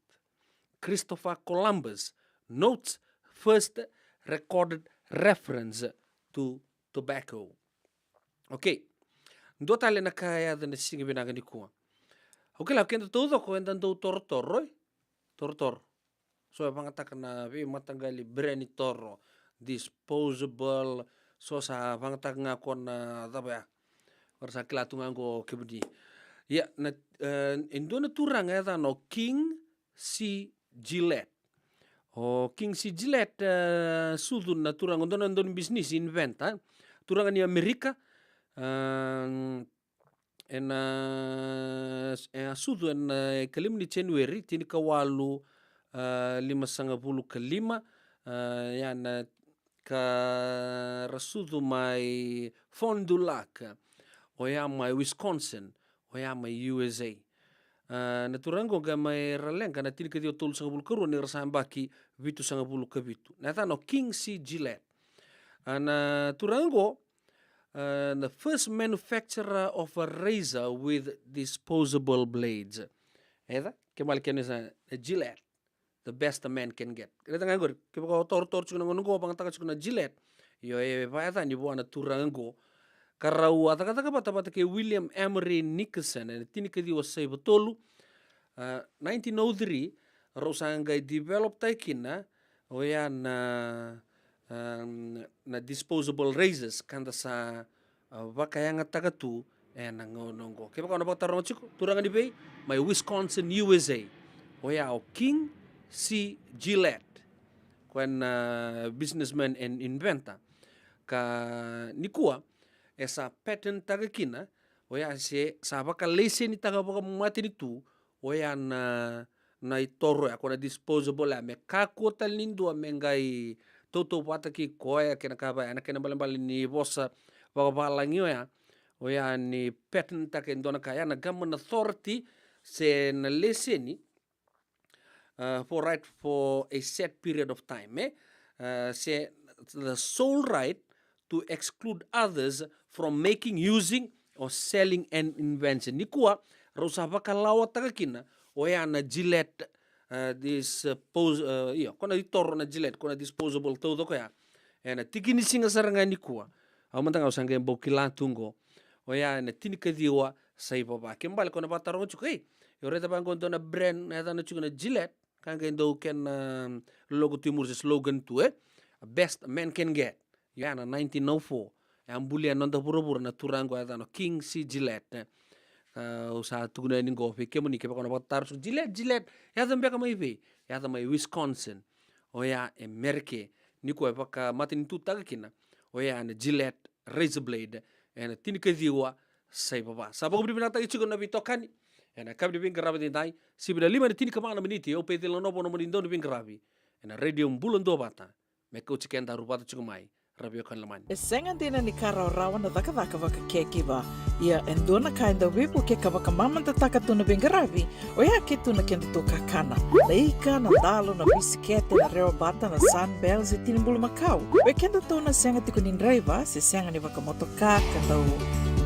Christopher Columbus notes first recorded reference to tobacco. Okay. Ndo tale na kaya da sige binagani ko. Okay, la kendo todo ko endan do tortor. So pangata na vi matanggali brand toro disposable so sa pangata nga kon daba or sa klatungan ko kebudi. Ya na indo na turang ya no King C. Gillette. O King C. Gillette sudun na turang ndon business inventa. Turangan ni Amerika sudu kalim ni January tini kawalu 5 yan ka rasudu mai Fond du Lac o ya mai Wisconsin o ya mai USA na turango ga mai ralenga na tini kadio tolu sanga bulu karu ni rasambaki vitu sanga bulu kabitu na tano King C. Gillette na turango the first manufacturer of a razor with disposable blades. Eda, kemal kenesa Gillette, the best a man can get. Kaya ngangor, kaya ko tor chukuna ngongo bang taka chukuna Gillette. Yo eda ni buana turango. Karau ataka bata ke William Emery Nicholson and tinika di wasay botolu 1903 rosanga developed taikina oya na disposable razors kanda sa wakayanga tagatu nongo. Kaya na pagtarong chiko turangan di bay may Wisconsin USA oya o King C. Gillette kwen businessman and inventor ka nikua esa patent tagakina oya se sa baka lesen ni taga baka mati ni tu oya na itoro ya kona disposable ya me kakota lindu mengai toto pata ki koya kena kaba ana kena balambali ni bosa babalangyo ya oya ni patent ta ken dona kaya na government authority se na leseni for a set period of time se the sole right to exclude others from making, using or selling an invention nikua rosa bakalawa tagakina oya na Gillette kona itoro na Gillette kona disposable todo kaya na tikini singa sarangani kuwa au mantanga usanga mbokila tungo oya na tinika diwa sai baba kembal kona batarong chukai yoreta bangon dona brand na na chukuna Gillette kanga ndo ken logo timur slogan tu best man can get ya na 1904 ambulia nonda pura na turango no King C. Gillette usaha tuguna ni gofe kemuni ke bakona batar su Gillette ya zambe kama hivi ya zama Wisconsin oya Amerike ni ko baka matin tu tagakina oya na Gillette razor blade ena tinika diwa sai baba sabako binata ichigo na bitokani ena kabdi bin grabe dai sibida 5 tinika mana miniti o pete lo nobo no monindo bin grabe ena radio Bula Duavata me ko chikenda rupata chigumai rabio kan lamani Esenga dina ni kara rawa na daka waka kekiva ia endona kainda wipu ke kawaka mamanta taka tuna bengarabi o ia ke tuna kenda to kakana leika na dalo na bisikete na reo bata na sunbells e tinimbulu makau we kenda tona senga tikunin driver se senga ni waka motoka kanda u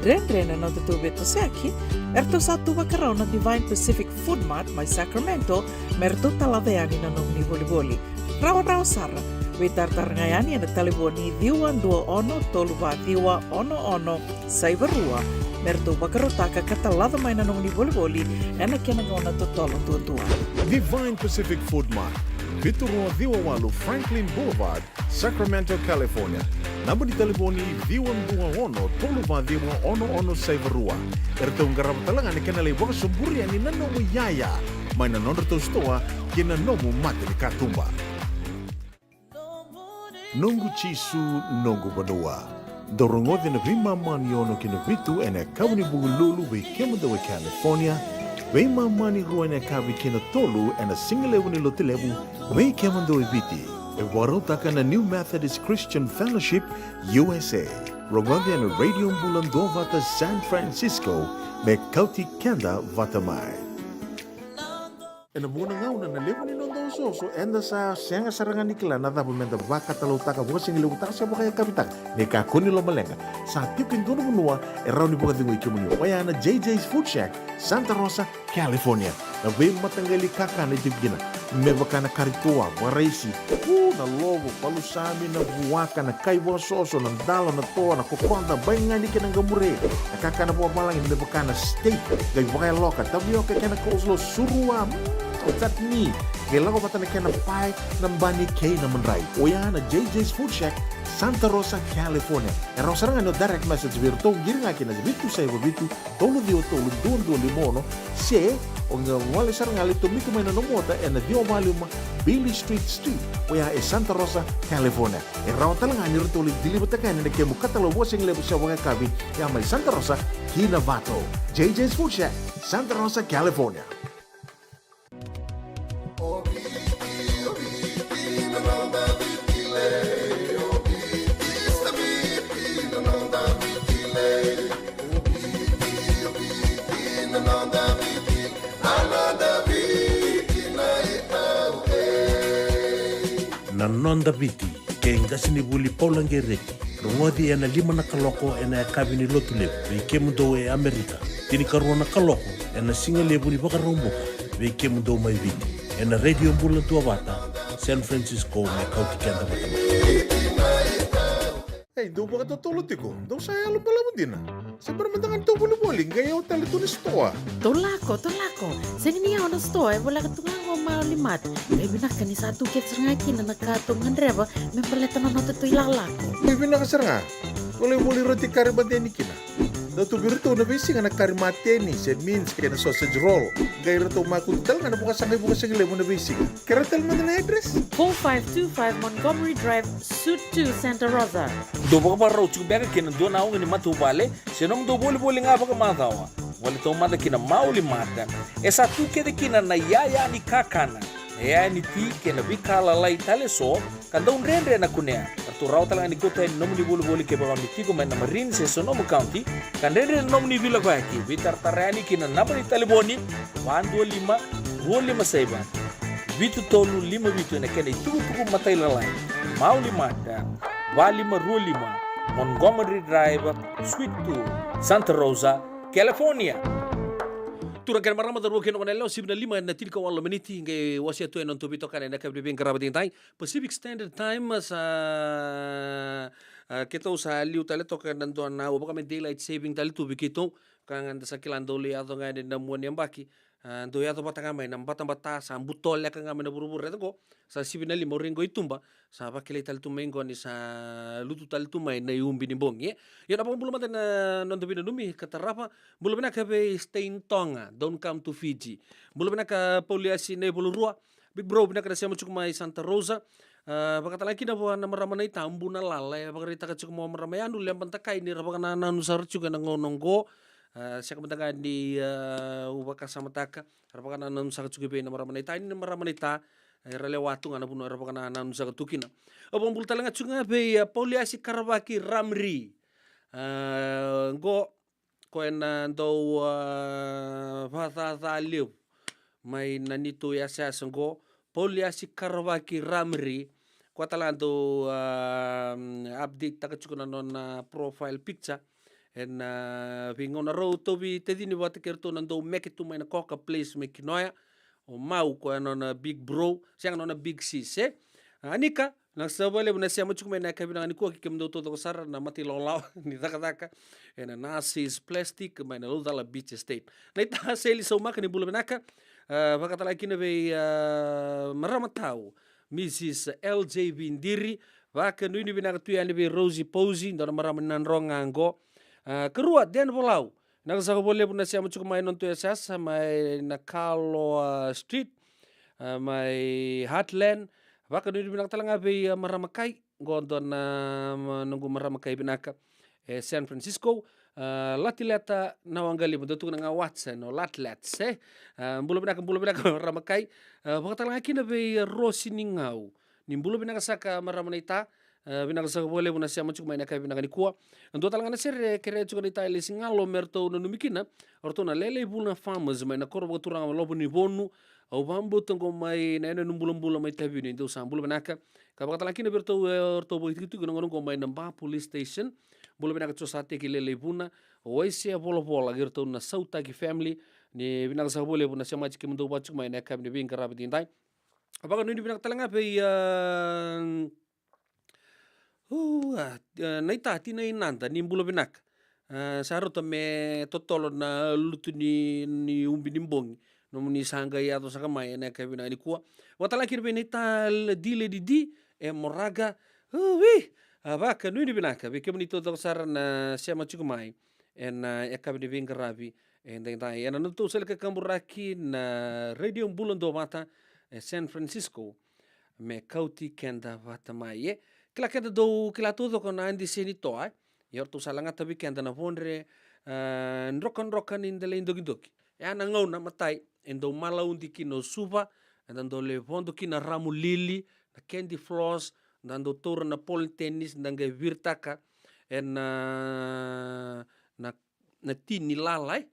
dren na to beto seki erto satu waka na Divine Pacific Food Mart my Sacramento merto talaveani na nong ni boli rawa sara we tartarngayani na telefoni diwan 21 saibarua merto bakarotaka katalada may nanong ni boli ena kenangona totolo tutua Divine Pacific Food Mart Viturua Diwawalu Franklin Boulevard Sacramento, California. Number di telefoni diwan 21 saibarua erto ngarabatalangan ikanale waka sumburi ani nanomu yaya may nanonro to stoa kina nomu mate ni katumba Nungu chisu nungu badua. Dorongo de na vima maniono kina vitu ene kauni bugululu we kemadawe California. Vei mamani ruane kavi kina tolu and a single ewu ni lotilevu, vei kemando eviti. E warotaka na New Methodist Christian Fellowship, USA. Rongondi and Radio Bula Duavata, San Francisco, me Kauti, Keda, Vata mai. Ena muna ngau na nalevu ni nondo so enda sa senga sarangan nikla na dabu menda vaka talau taka buka singi lewu taka siapa kaya kapitak ne ka kuni lo malenga sa tipin dono munua e rauni buka dingo ikimuni waya na JJ's Food Shack Santa Rosa, California na vei matangali kaka na tipgina me baka na karitoa waraisi na logo palusami na buwaka na kaiwa soso na dala na toa na kokonda bayangani ka ng gamure na kaka na buwa malangin me baka na steak gay baka loka tabi ka kena kuslo surua Otat ni, kailangan ko bata na kaya ng pie ng bani kay na manray. O yan na JJ's Food Shack, Santa Rosa, California. E raw sarang ano direct message virto, giri nga kina bitu sa iba bitu, tolo dio tolo do limono, se, o nga wali sarang alito mito may nanumota, e na dio maluma Billy Street. O yan e Santa Rosa, California. E raw talang nga nirito ulit dilibot na kaya na kaya mukatalo wasing lebo siya waka kabi, yan may Santa Rosa, Kinavato. JJ's Food Shack, Santa Rosa, California. Nanonda viti, ke ngasini buli paulangereki. Rongodi ena 5 na kaloko ena kabini lotule, ve kemudo e Amerika. Tini karona kaloko ena singale buli bakarombo, ve kemudo mai viti. Ena Radio Bula Duavata, San Francisco me Kauti Keda Vata. Hey, do ba ka tolo tiko? Do saya alam pala mo din Sebenarnya mantangan to buli-buli, gaya hotel itu ni stoa. Tolako. Sige niya ako na store, wala ka tunga ko malimat. Kaya binaka ni satu kit sangaki na nakatungan reba, may paleta na nato ito ilalako. May binakasar nga. Boleh roti kari bateni kina. Dato birito na bisi nga nakari mateni, said means kaya na sausage roll. Gaya rito makuntal nga nabukas sagay mo na bisi. Karatal mo na address? 4525 Montgomery Drive, Suite 2, Santa Rosa. Do ba ka raw chubega kina do na ni matubale, senong do boli nga ba ka matawa. Wala to mata kina mauli mata. Esa tu kede kina na yaya ni kakana. Yaya ni ti kina bikala lai tale so, kanda unrendre na kunea. Atu raw talaga ni kota ni nomu ni boli ke ba ni tigo man na Marine se Sonoma County, kandendre nomu ni vila baki. Vitar tarani kina napa ni taliboni, 125 saiba. Vitu tolu 5 vitu na kena itu matay lalai. Mauli mata. 525 Montgomery Drive, Suite 2, Santa Rosa, California. Turakan marama da ruwa keno kanelo 75 na tilka wala miniti ngai wasia tu enon tubito kana na kabri ben karabatin tai Pacific Standard Time sa kita usa liu tale to kan do na wa kami daylight saving tale tu bikito kan anda sakilan dole ato ngai na muani ambaki do ya to batanga mai nam batambata sa butol ya kan ngai na buru ko sa 75 ringo itumba sa bakile tal tumengo ni sa lutu tal tumai na yumbi ni bong ye ya na bulu mata na nondo bina numi katarapa bulu bina ka be stay in Tonga, don't come to Fiji bulu bina ka poliasi ne bulu rua big bro bina ka siamo chuk mai Santa Rosa bakata lagi na buwan na marama na itambu na lalay bakarita ka chuk mo marama yan uliang pantakay ni rabaka na nanusar chuk na ngononggo siya kamantakan di ubaka sa mataka rabaka na nanusar chuk ibe na marama na ita ni marama na ita rale watu nga na puno rabaka na nanusar tukina obang bulta lang at chuk nga be poliasi karabaki ramri go koena do Vata liu may nanito ya siya sanggo poliasi karabaki ramri ko talando update taka chukuna non profile picture and vingo na ro to bi tedini wata kerto nando make it to my coca place me kinoya o mau ko non big bro siang non big sis anika nagsabale na siya mo chukuma na kabina ni ko kikimdo to ko sara na mati lolaw ni taka and nasis plastic may na dala beach state na ita seli so makani bulabenaka bakatala kinabe maramatao Mrs. LJ Vindiri baka nui ni binaka tuya ni be Rosie Posey ndona maraman nanrong ango kerua den bolau nagsa boleh pun siya mo chukuma non tuya sa may Nakalo Street may Heartland baka nui ni binaka talanga be maramakai gondon nunggu maramakai binaka San Francisco latileta nawangali bentuk nga watsa no latlets mbulo binaka ramakai bakatala kina be rosini ngau ni mbulo binaka saka maramanita binaka saka bole buna sia macuk maina kai binaka ni kuwa ndo talanga ser kere chuka ita ile singalo merto no numikina orto na lele buna famous maina korbo turanga lobo ni bonu au bambo tango mai na ene numbula mai tabi ni ndo sambulo binaka ka bakatala kina berto orto bo itu ngono mai namba police station bula binaka tsosate ki lele buna oisia bola gerto na sauta ki family ni binaka sa bole buna sia macik mendo bacuk mai na kam ni bin karab dindai abaga ni binaka talanga pe naita tina inanda ni bula binaka saroto me totolo na lutu ni umbi nimbongi no ni sanga ya to saka mai na kam ni kuwa watala kirbe naita dile di moraga abaka nuni binaka be kemni to sara na sia macuk mai en ekab ni bin karabi en dai en no to sel ka kamburaki na Radio Bula Duavata San Francisco me Kauti Keda Vata mai kila kenda do kila todo con andi seni to yor to salanga tabi kenda na vonre ndrokan indele indogidoki na ngau na matai endo malaundi kino suva endo le vondo kina ramu lili na candy floss dando tour na pole tennis nanga virtaka en na tini lalai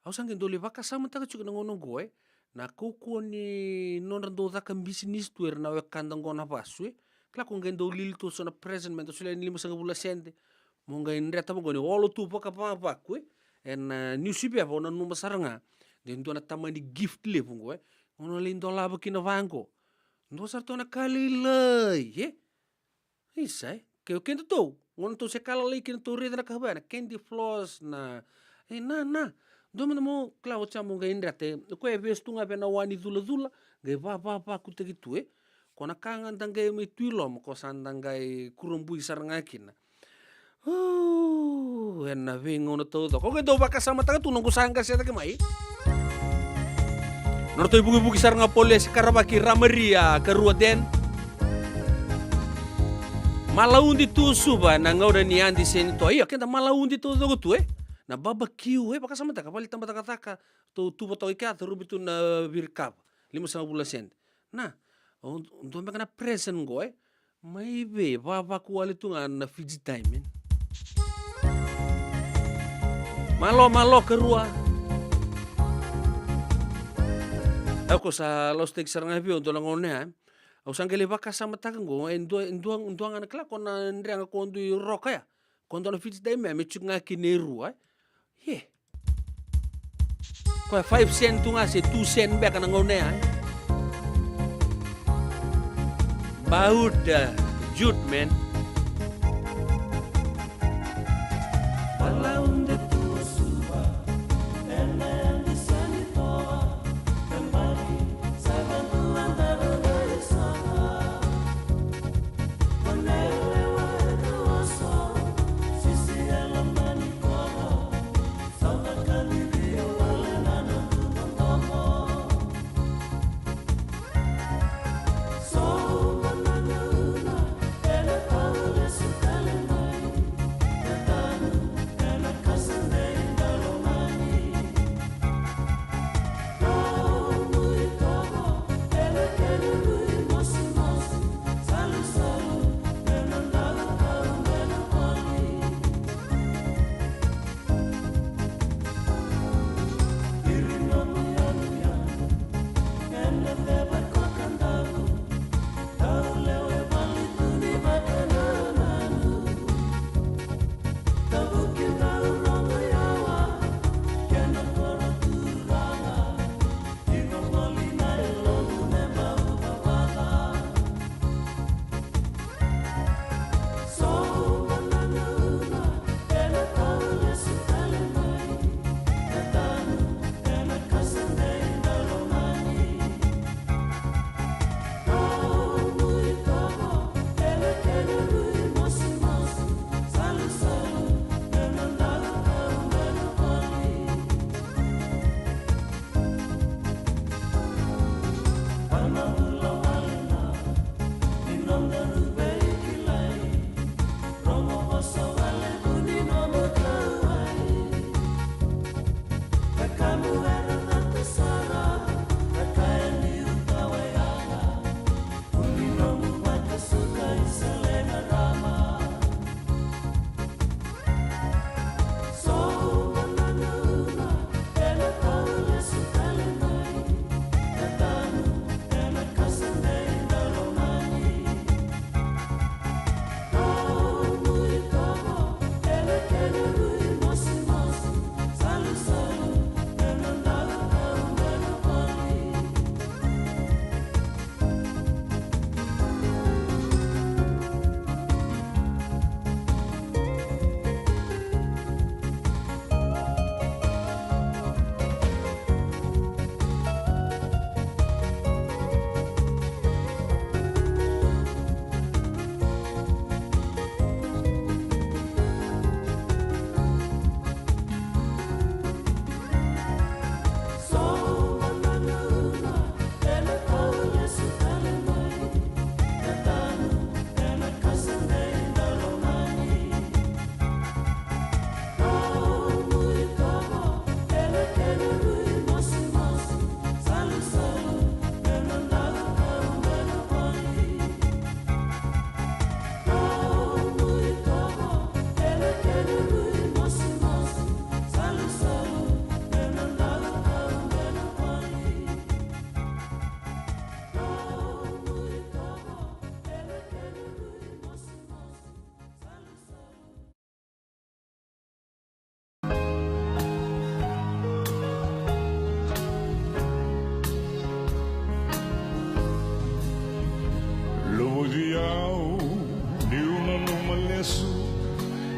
au sange dole vaka sama taka chuka ngono goe na koko ni nonrando daka business tuer na wekanda ngona pasue kla ko ngendo lil to sona present mento sule ni 5 sente monga indreta mo goni olo tu paka pa kue en new sipia vona numa saranga den dona tamani gift le pungo ngono lindo laba kina vango ndo sartona kalilai isai ke o kento to ngono to se kala le kento reda na kabana candy floss na na do mo klau chamo ga indrate ko e vestunga bena wani dula ge va ku te gitu kona kanga ndangai me tuilo mo ko sandangai kurumbui saranga kina na vengo no todo ko do baka sama tanga tu nunggu sangga sia ke mai norto buki saranga polis karabaki ramaria karua den malaundi tu suba na ngau ni andi seni to iya kenda malaundi tu do tu na barbecue baka sama taka pali tamba taka tu botoi ka rubitu na virkap 5 sent na untuk makana present goe mai be baba kuali tu na Fiji time malo kerua aku sa los tek saranga bio to ngone au sangele baka sama taka go enduang anak la kona ndrenga kondu roka ya kondo na Fiji time me chunga kineru ko 5 cent tu ngase 2 cent be kana ngone Bauda jut men Thank you.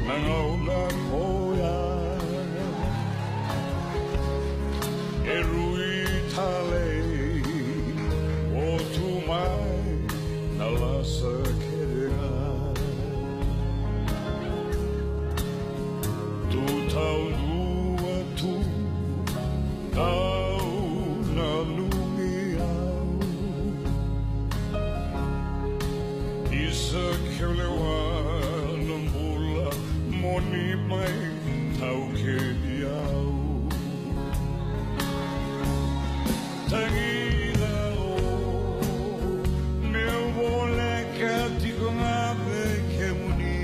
nangauna koia e rui tale o tu mai na lasa kerea tu tau lua tu tau na lungi au isa keulewa na mbula moni mai tau ke diau tangina o meu vole ka tiko ngabe ke muni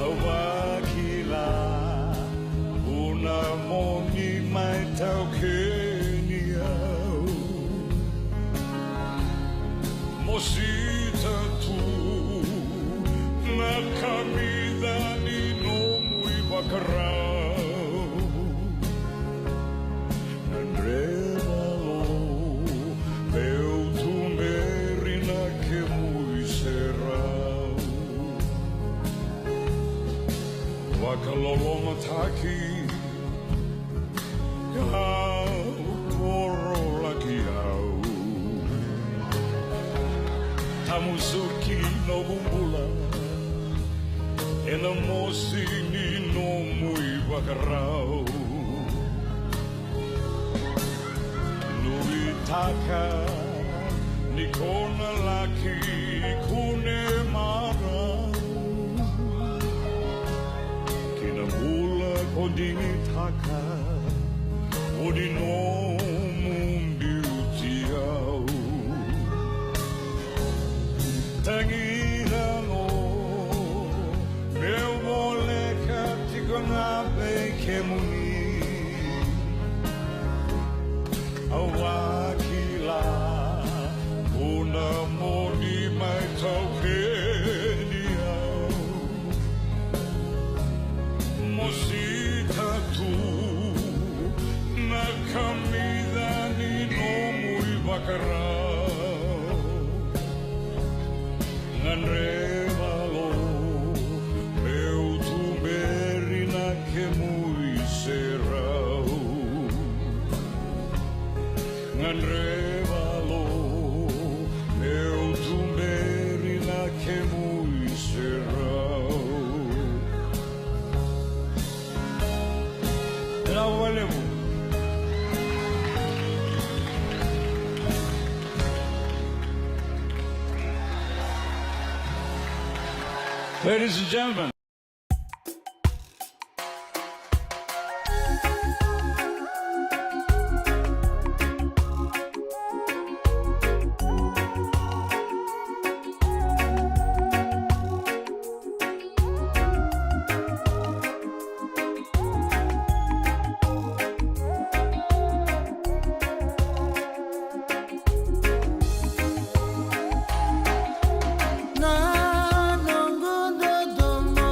au wakila una moni mai tau ke diau mosita tu na kamida ni no mui bakarau Andrevalo meu tu merina que mui serau Wakaloloma taki Kau korola ki au Tamusuki no bumbula E na mosi ni no mui wakarau Nui taka ni kona laki kune mara Kina mula kodini taka Odi no mumbiuti au Tangina no Meu vole ka tiko ngabe ke muni Awakila Una moni mai tau ke diau Mosita tu Na kamida ni no mui bakarau Nganrevalo Meu tu merina ke mui serau Nganrevalo Meu tu merina ke mui serau La valemu Ladies and gentlemen Na nongo do domo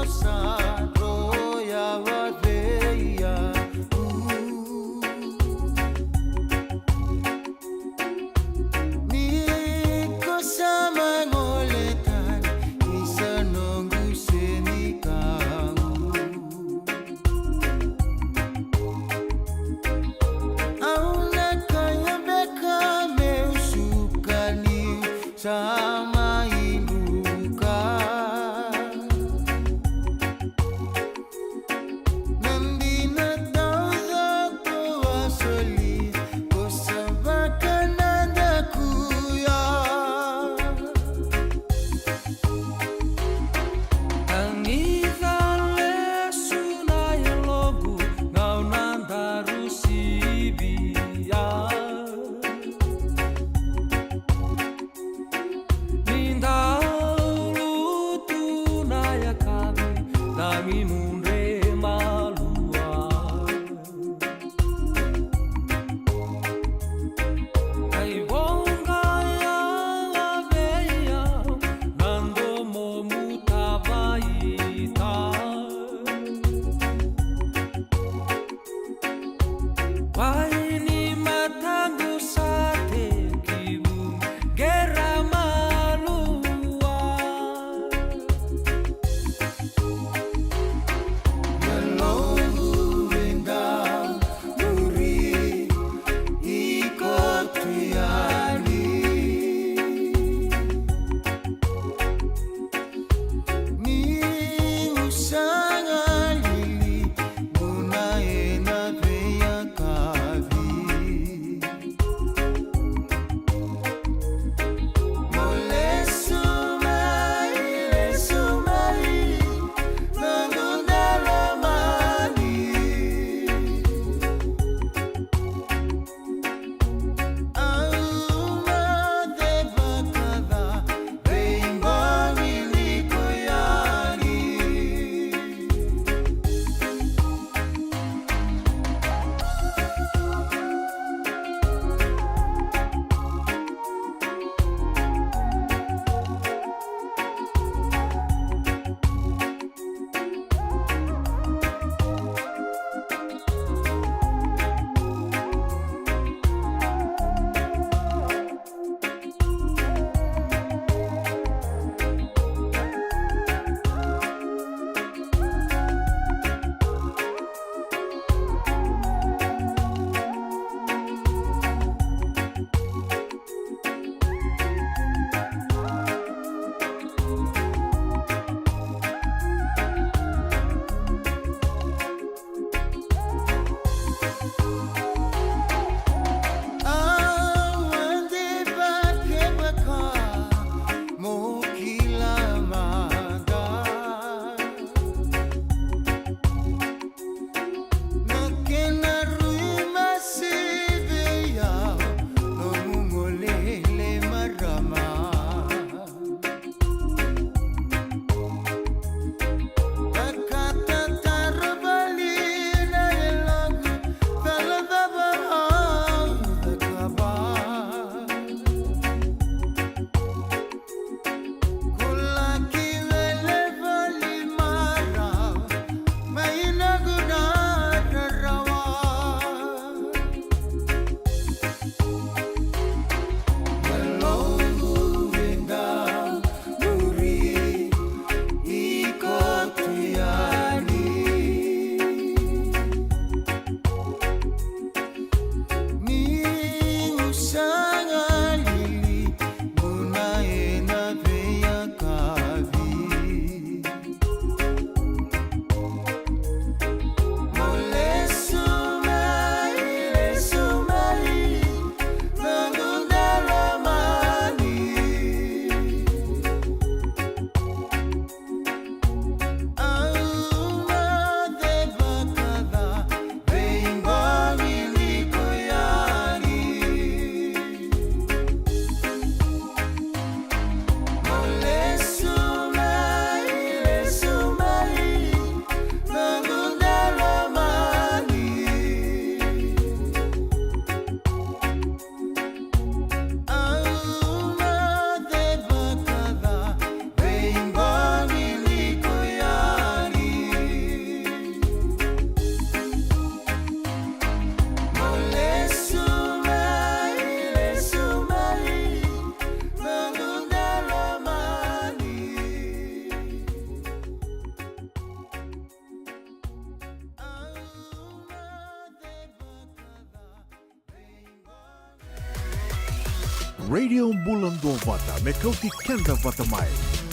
Radio Bula Duavata me Kauti Keda Vata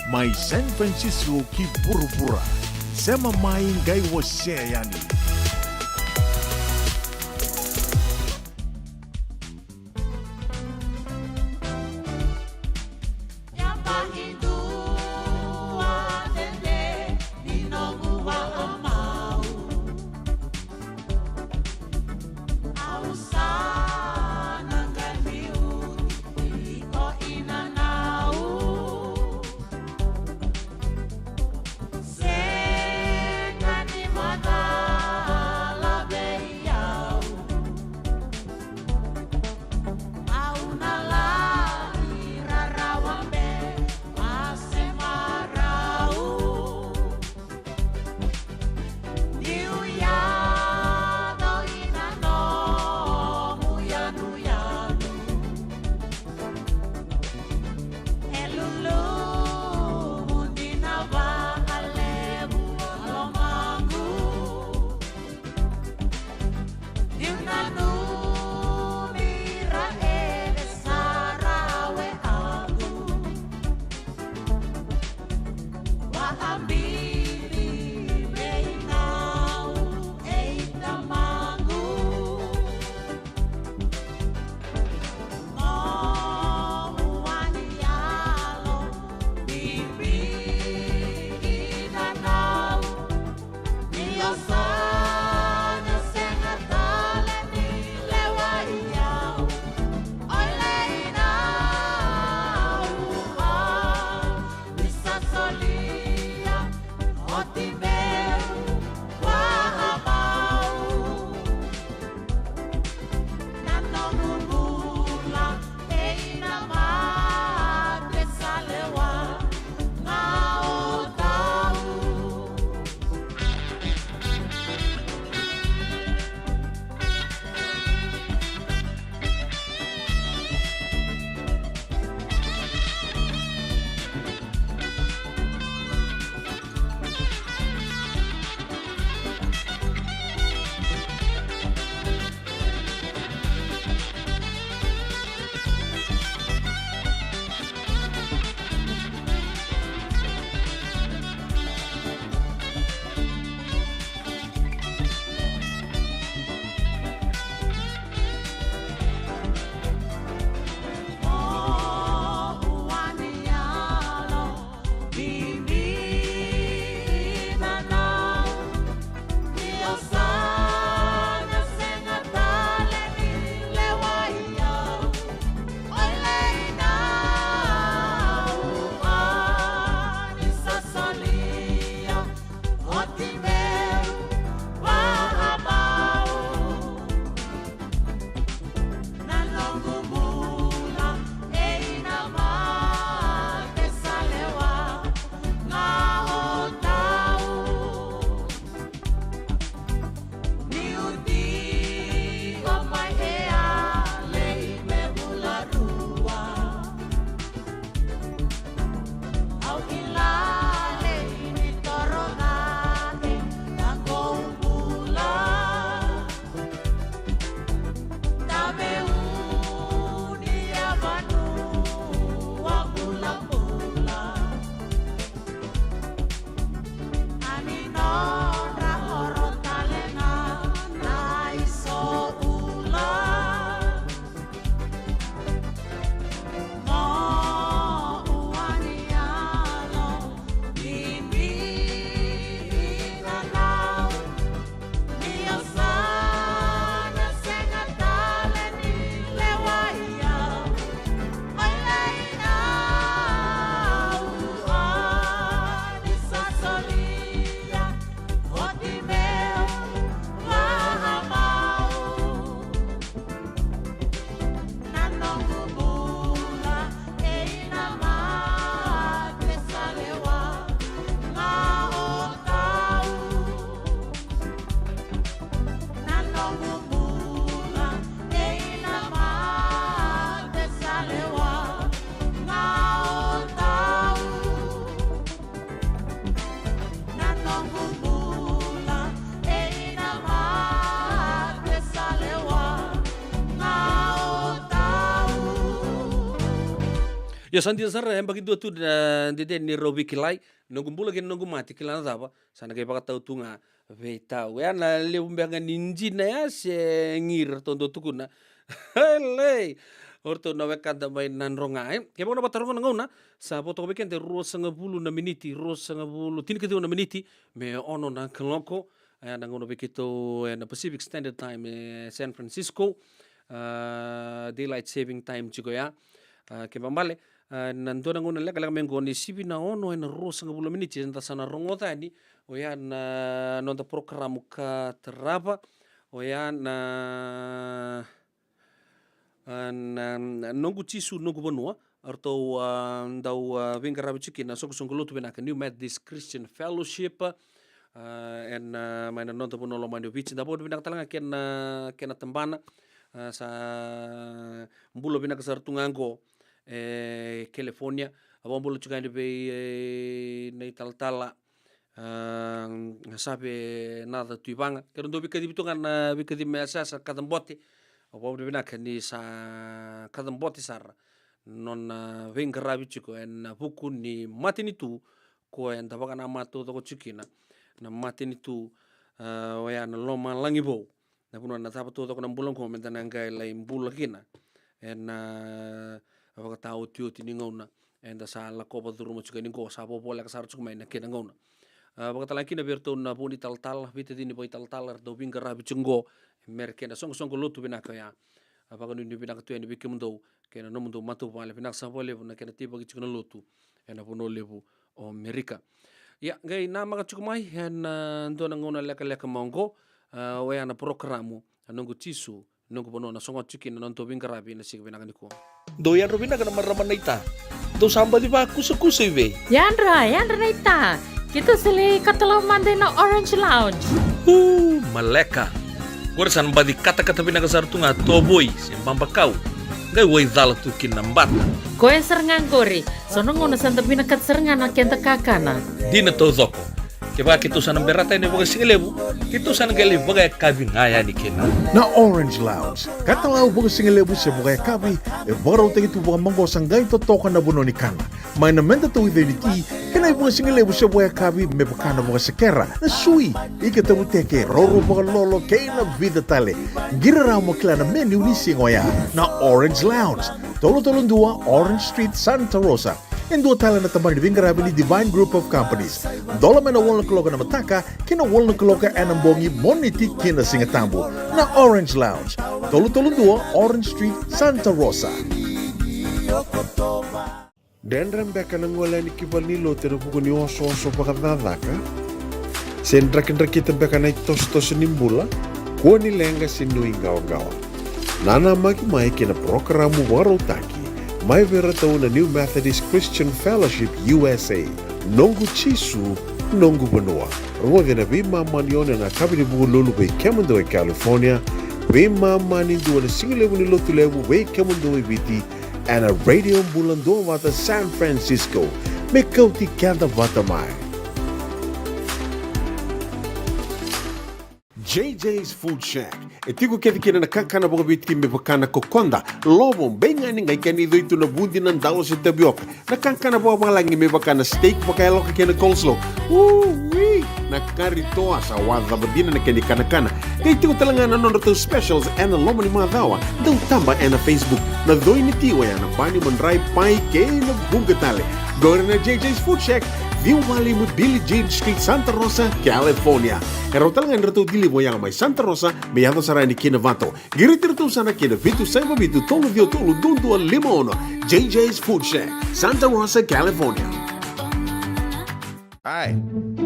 mai San Francisco ki Burubura. Sema mai ngai wase yani. Senga ni mata Ya sandia sara yang bagi dua tu dede ni robi kilai nunggu bula kin nunggu mati kilana tapa sana kaya baka tau tunga veta ya na le umbenga ninji na ya se ngir tondo tukuna hele orto na wekanda mai nan rongai kaya baka bata ronga ngona sa poto ko bekente rosanga bulu na miniti tini ketu na miniti me ono na keloko na ngono bekito na Pacific Standard Time San Francisco daylight saving time juga ya kaya bambale nandona ngona leka mengo ni sibi na ono na rosanga bulu miniti nta sana rongota ni o ya na nonta programu ka terapa o ya na nongu tisu nongu banua arto ndau vingarabi chiki na soko lotu benaka New Methodist Christian Fellowship en maina nonta bonolo mandio bichi da bodo benaka talanga kena tembana sa mbulo benaka sartungango California abang bolo juga di nei tal-tala sabe nada tuibanga kero ndo bikadi bitungan bikadi mesa sa kadambote abang bolo benaka ni sa kadambote sar non vengarabi chiko en buku ni matini tu ko en tabaka na mato to chikina na matini tu waya na loma langibo na puno na tapato to na bulang ko mentana ngai lai bulakina en abaka tau tio tini ngona en da sala ko pa duru mo chika ni ko sa popo la kasar chuk mai na kena ngona abaka talaki na berto na boni tal bite dini boy tal do vingarabi chungo merkena song ko lotu binaka ya abaka ni binaka tu en bikimundo kena no mundo matu vale binaka sa vole na kena tiba ki chukna lotu en apuno lebu o Amerika ya ngai na maka chuk mai en ndona ngona leka mongo waya na programu nongo tisu nongo bono na songo chiki na nonto vingarabi na sig binaka ni ko do yan robina kana maraman naita do samba di ba kusa iwe Yandra naita kita sele katalo mande na Orange Lounge maleka gorsan badi kata-kata binaka sartunga toboy sembamba kau ngai wai dala tu kinambata koe serengan kori sono ngono santa binaka serengan na kenta kakana dina to zoko keba kitu sana berata ini bagai singelebu kitu sana gele bagai kabi ngaya ni kena na Orange Lounge katalau bagai singelebu se bagai kabi barau te itu bagai manggo sanggai to toka na bunoni kana mai na menta to ide ti kena bagai singelebu se bagai kabi me bakana bagai sekera na sui ike te buteke roro bagai lolo keina vida tale gira ramo klana menu ni singoya na Orange Lounge tolo dua Orange Street Santa Rosa en dua tala na tambari vingarabi ni Divine Group of Companies. Dola mena wolna kaloka na mataka, kina wolna kaloka anambongi moniti kina singatambo na Orange Lounge. Tolo dua Orange Street, Santa Rosa. Den rembeka na ngola ni kibal ni lote na buko ni oso pakadadaka. Sen drakin-drakin beka na itos-tos nimbula, kuwa ni lenga sinui gawa-gawa. Nana maki kina programu warotaki. Mai vera tau na New Methodist Christian Fellowship USA. Nongu chisu, nongu banua. Ruwa gana bima manione na kabini bugu lulu bei kemundo e California. Bima mani dua na singilebu ni lotu lebu bei kemundo e biti. And a radio Bula Duavata San Francisco. Me Kauti Keda Vata mai. JJ's Food Shack. E tiku kete kina na kakana boka biti me bakana kokonda. Lobo benga ni ngai kani itu na bundi nan dalo se tabioka. Na kakana boka malangi me bakana steak baka loka kena coleslaw. Wee! Na kari toa sa wadha badina na kani kana. Kaya tiku talanga na nono specials and na lomo ni madawa. Dau tamba na Facebook. Na doi ni tiwa ya na bani manray pai kaya na bungatale. Gore na JJ's Food Shack. View Valley mo Billie Jean Street, Santa Rosa, California. Pero talagang rito dili mo yang may Santa Rosa, may yato saray ni kina Vato. Giritir to sana kina Vitu Saiba Vitu Tolo Dio Tolo Dundu Limono. JJ's Food Shack, Santa Rosa, California. Ai,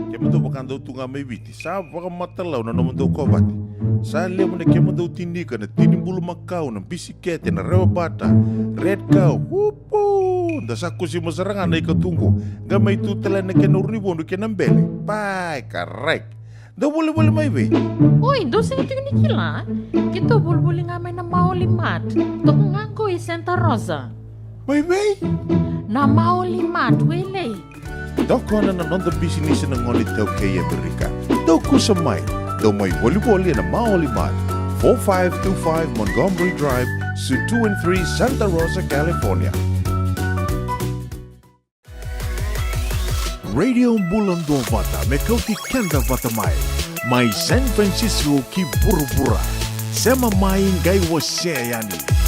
kemo to bakando tunga may biti. Sa baka matalaw na naman daw ko bati. Sa lemo na kemo daw tinika na tinimbulu Macau ng bisikete na rewa bata. Red cow, whoopoo! Dasa ko si masarangan na ikatungo. Gamay tutala na kinurnibono kinambele. Pai, correct. Daw buli-buli may be. Uy, doon sa ito ni kila. Kito bulbuli nga may na maulimat. Toko nga ko Santa Rosa. May be? Na maulimat, wele. Daw ko na nanon da business ng ngonit daw kay Amerika. Daw ko sa may. Daw may buli-buli na maulimat. 4525 Montgomery Drive, Suite 2 and 3, Santa Rosa, California. Radio Bula Duavata me Kauti Keda Vata mai San Francisco ki Bura sema mai ngai wase yani.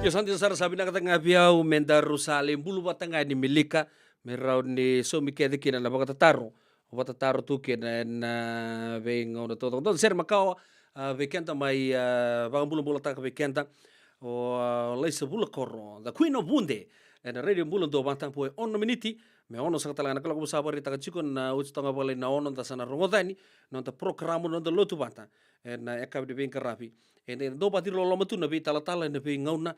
Ia santi sara sabi nakatanga biau mendaru sale bulu batanga ni milika merau ni so mikede kina na batataro tu kina na venga ona todo ser makao vekenta mai bang bulu taka vekenta o leisa bulu korro the queen of bunde and radio bulu do bantang poe on miniti me ono sakatala na kala ko sabari taka chiko na utstanga bale na ono ta sana rongodani no ta programo no the lotu bata and eka de venga rapi and do pati lo matu na vi tala na vi ngauna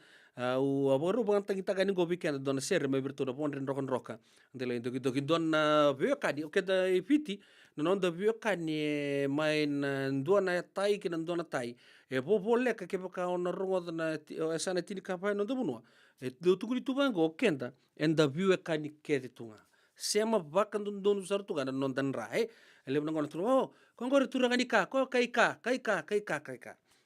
o aboru bantang ita ni go weekend don ser me virtu do pondre rokan roka ndele ndo kido don vekadi o keda ipiti non da vekani mai ndo na tai ki ndo na tai e bobo leka ke baka ona rongo na sana tini kapa no do bunwa e do tukuri tubango kenda and da vekani kede tunga sema baka don usar tu kana non dan rae ele ngona tu oh kongore turangani ka ko kai ka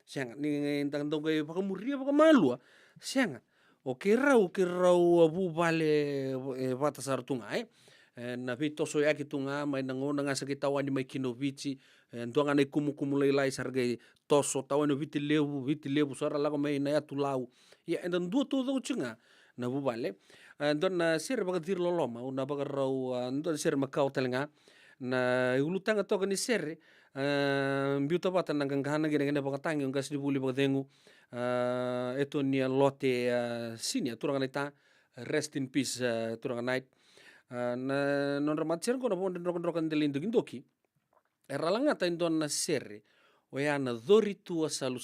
sianga ni ndang dongai baka muria baka malua sianga o kirau abu vale vata sartunga na vito so yaki tunga mai nangona nga sakita wani mai kinovici ndoanga nei kumu lai sargai toso tawani viti lebu sara lago mai na atu lau ya endan dua to do chinga na bu vale ndon na ser baka dir loloma una baka rau ndon ser makau telenga na ulutanga toka ni ser biuta bata nangangana gene baka tangi ngas dibuli baka dengu eto ni lote sini turanga neta rest in peace turanga night na non ramatser ko na bon rokan delindo gindoki eralanga ta indon na serre o yana dori tua salu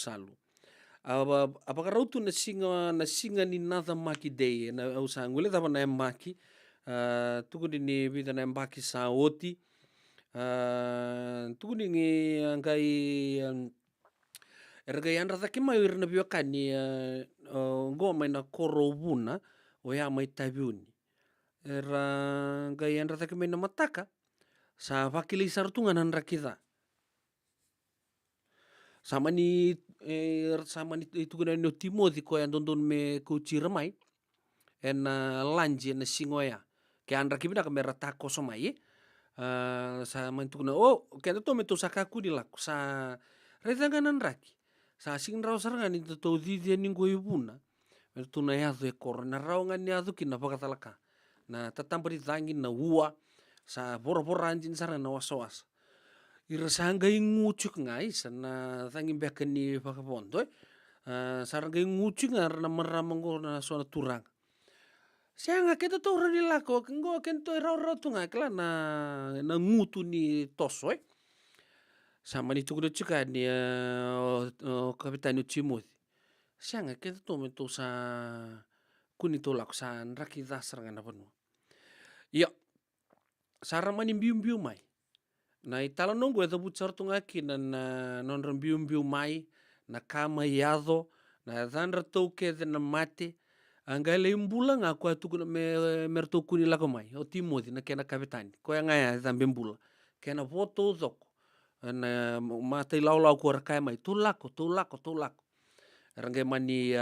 apaka rautu na singa ni nada maki day na usangule tava na maki tukuni ni vida na mbaki sa oti tukuni ngi angai ergai andra taki mai irna biokani go mai na korobuna o ya mai tabiuni era gai andra taki mai na mataka sa vakili sartunga nan rakita samani itu kuna no Timothy ko yang don me kucira mai en lanji na singoya ke andra kibina kamera tako somai sa mantu kuna oh kena to meto sakaku di laku sa retanganan raki sa sing rau sarangan itu to di ningo ibuna metu na ya de korna raungan ya kina pakatalaka na tatampari tangi na ua sa bor-bor anjin sarana na was-was irasanga ngucuk ngai sana tangi bekani pakapondo saranga ngucuk ngar na meramango na sona turang sianga kita to ro dilako ngo kento rau tunga kala na ngutu ni toso sama ni tukudo chika ni kapitano Timothy sianga kita to meto sa kuni to laksan rakita saranga panu iya saramani bium mai na itala nongo eta butsar tunga kina na non bium mai na kama yado na dhandra touke na mate angale imbula nga kwa tukuna merto kuni lako mai o Timothy na kena kapitani ko nga ya tambe mbula kena voto zoko na mate lau ko rakai mai tulako range mani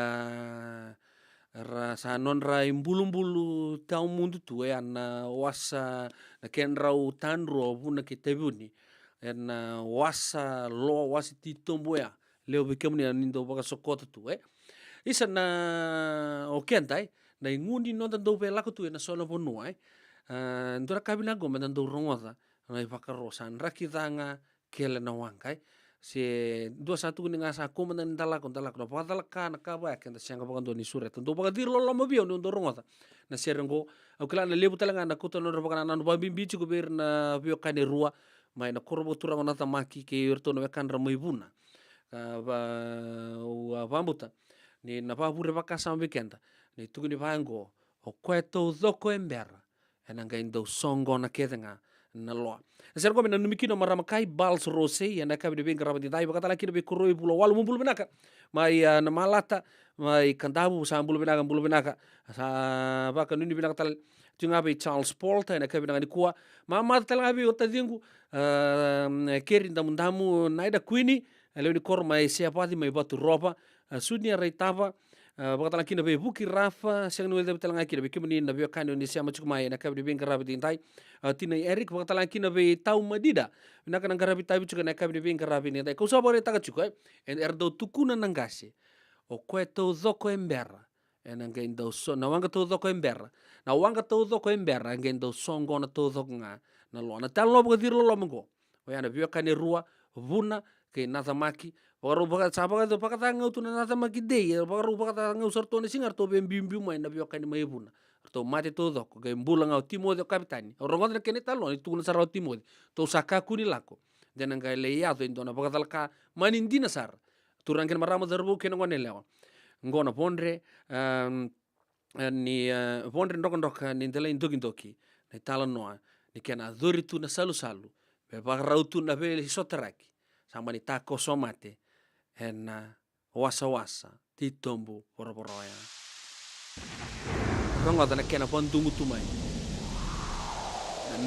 rasa non ra imbulu tau mundu tu na wasa na kenrau tanro buna kitebuni na wasa lo wasi titombo ya leo bikemni nindo baka sokota tu isa na okentai na inguni no tando pe lako tu na solo bonua ndora kabina go mandando rongoda na vakarosan rakitanga kele na wangai se 21 ni ngasa ko mandan dalako na padalaka na kaba kenda sianga baka doni suret ndo baka dir lo mo bio ndo rongoda na serengo au kala na lebu talanga na kuto no baka na no bimbici ko ber na bio kane rua mai na korobo turanga na tamaki ke irto na kan ramai buna o vambuta ni na papure vakasa weekend ni tuku ni vango o koe tau dhoko e mbera e na ngai ndau songo na kethenga na loa. Sera kome na numikino maramakai bals rose e na kabi de benga rabati dai bakatala kino be koroi bula walu mumbulu benaka mai na malata mai kandabu sa bulu benaka sa baka nuni benaka tal tunga be Charles Paul ta na kabi ngani kuwa mama tala be o tadingu keri ndamundamu naida queenie leo ni kor mai siapati mai batu ropa sunia reitava bakatala kina be buki rafa siang no de tala kina be kimani na be kano ni siama chukumai na kabi benga rabati dai tina Eric bakatala kina be tau madida na kana garabi tabi chuka na kabi benga rabati dai ko sabore taka chuka en erdo tukuna nangase o koe tau dhoko e mbera e na ngai ndau so na wanga tau dhoko e mbera na wanga tau dhoko e mbera ngai ndau songo na tau dhoko nga na lo na talo bo dir lo mongo o yana be kane rua vuna ke natamaki pagaru baga sapa ka pakata ngau tu na natamaki dei pagaru pakata ngau sarto ne singar to be bimbi mai na be kane mai vuna to mate to dhoko ke mbula ngau timo de kapitani o rongo kene talo ni tu na sarau timo to saka kuni lako dena ngai le ya to indona pakata ka manindina sar turangken marama darbu kena ngone lewa ngona pondre ni pondre ndok ni ndela indoki ni tala noa ni kena dhuritu na salu be bagrautu na be soteraki sama ni tako somate en wasa titombu poroboroya rongo na kena pontungu tumai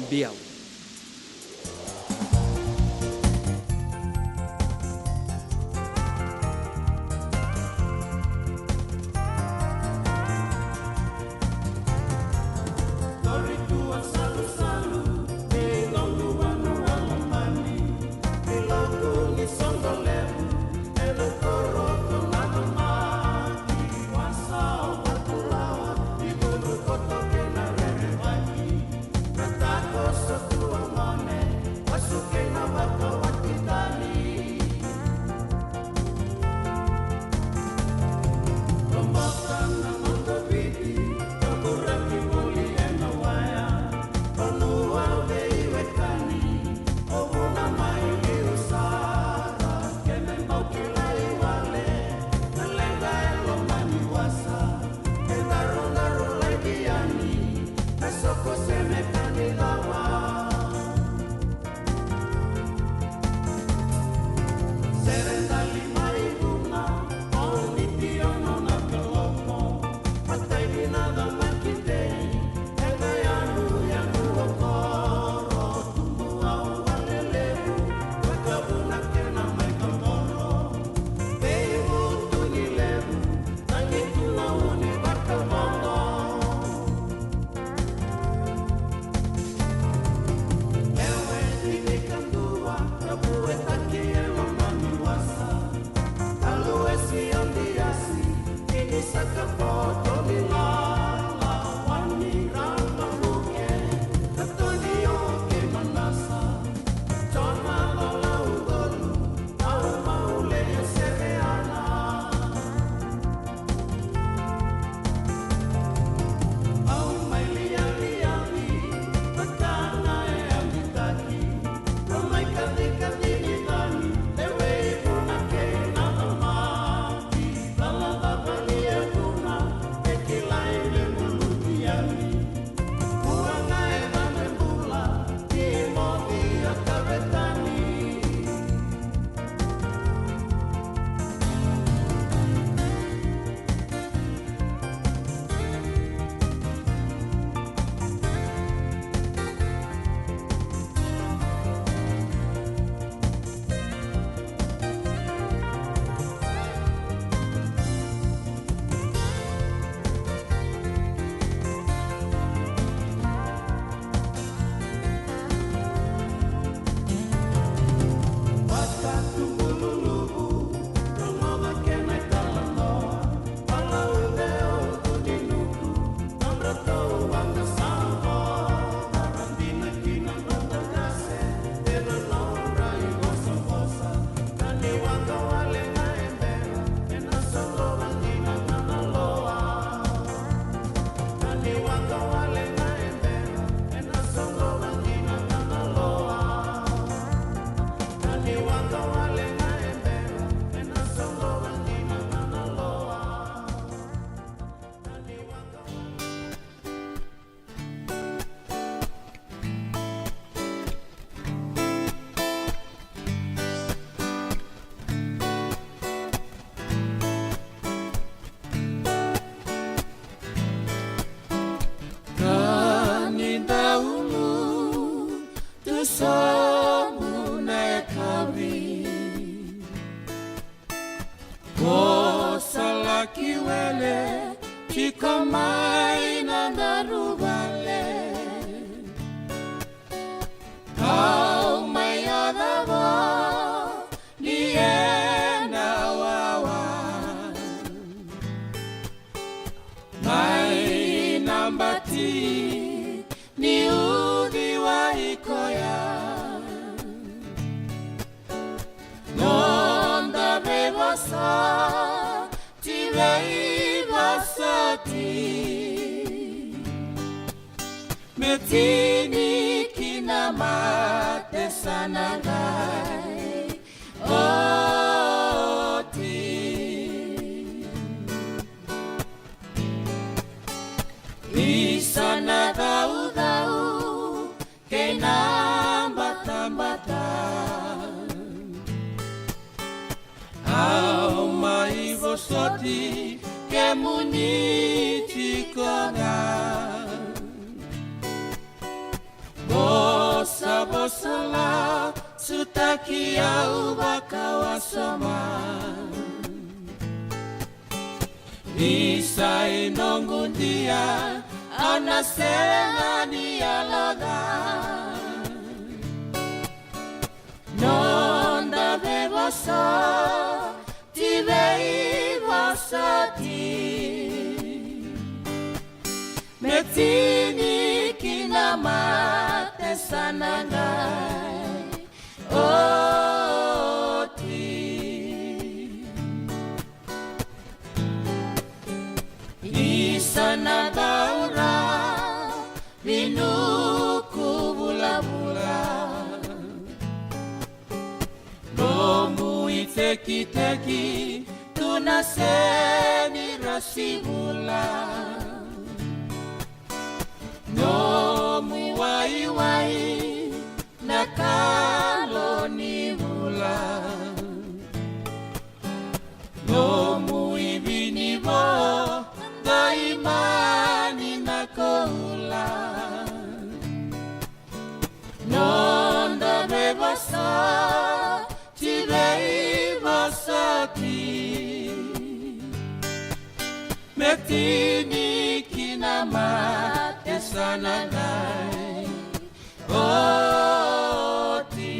biau Costa Metini kinamate sanagai oti Isana dau kenambata Au mai vosoti ke muniti kona Bosa la sutaki au bakawasama Isai nongundia anasema ni aloga Nonda bebosa tivei vasati Metini kinamate sanangai oti Isana daura minuku bula-bula Nomu iteki-teki tunaseni rasibula No muwai-wai nakalo ni bula No muibinibo daimani nakoula Nonda bebasa tirei basati Metini kinamate sanangai oti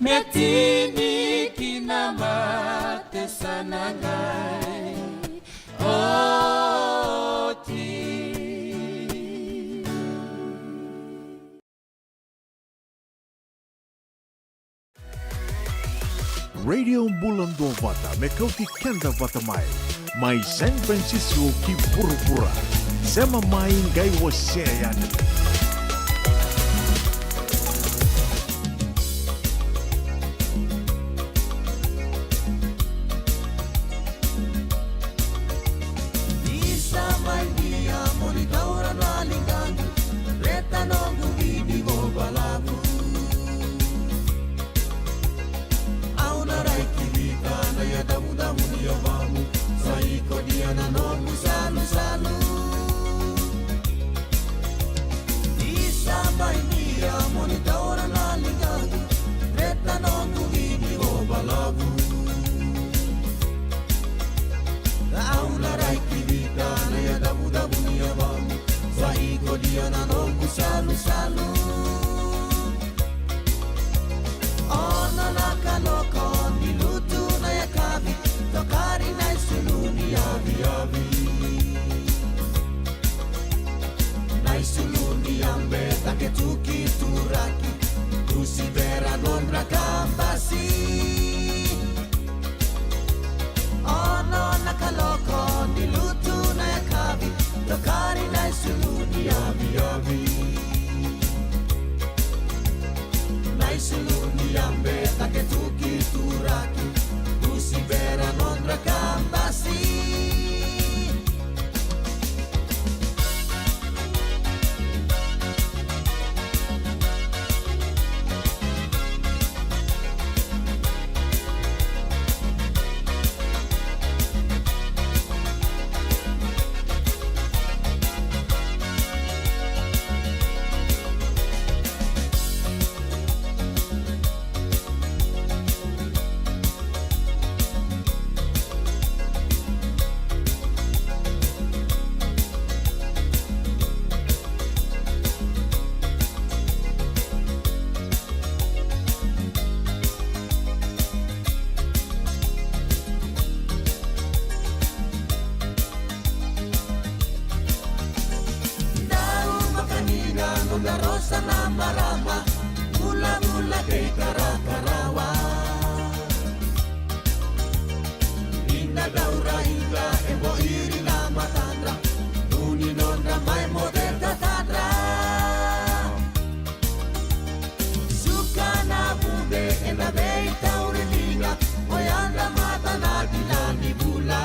Metini kinamate sanangai oti Radio Bula Duavata me Kauti Keda Vata mai San Francisco ki pura-pura sema mai ngai waseyan Isa mai dia monitaura na lingangu reta nongu vidi go balabu na ya damu-damu ni obamu Saiko dia na nomu salu-salu Isamba india monita ora na lingangu Reta nongu vidi o balabu Auna raiki vita na ya damu-damu ni obamu Saiko dia na nomu salu-salu Ona nakaloko nilutu na yakabi Tokari na isuluni yabi-yabi Na isuluni ambe take tuki-turaki Tusibera non rakambasi Ona nakaloko nilutu na yakabi Tokari na isuluni yabi-yabi rosa na marama mula-mula kay Karakarawa Inadaura inda emo iri na matandra Uninon na may model tatandra Suka na bube ena bei taurilinga Oyanda mata na dilani bula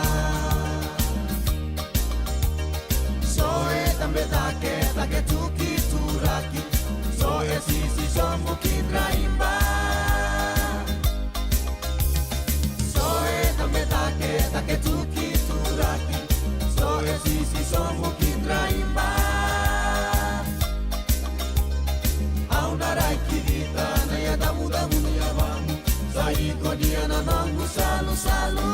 Soe tambe take tuki turaki Soe sisi somu kidra imba Soe tambe take tuki turaki Soe sisi somu kidra imba Auna rai kirita na ya damu damu ni abamu Saiko dia na nongu salu salu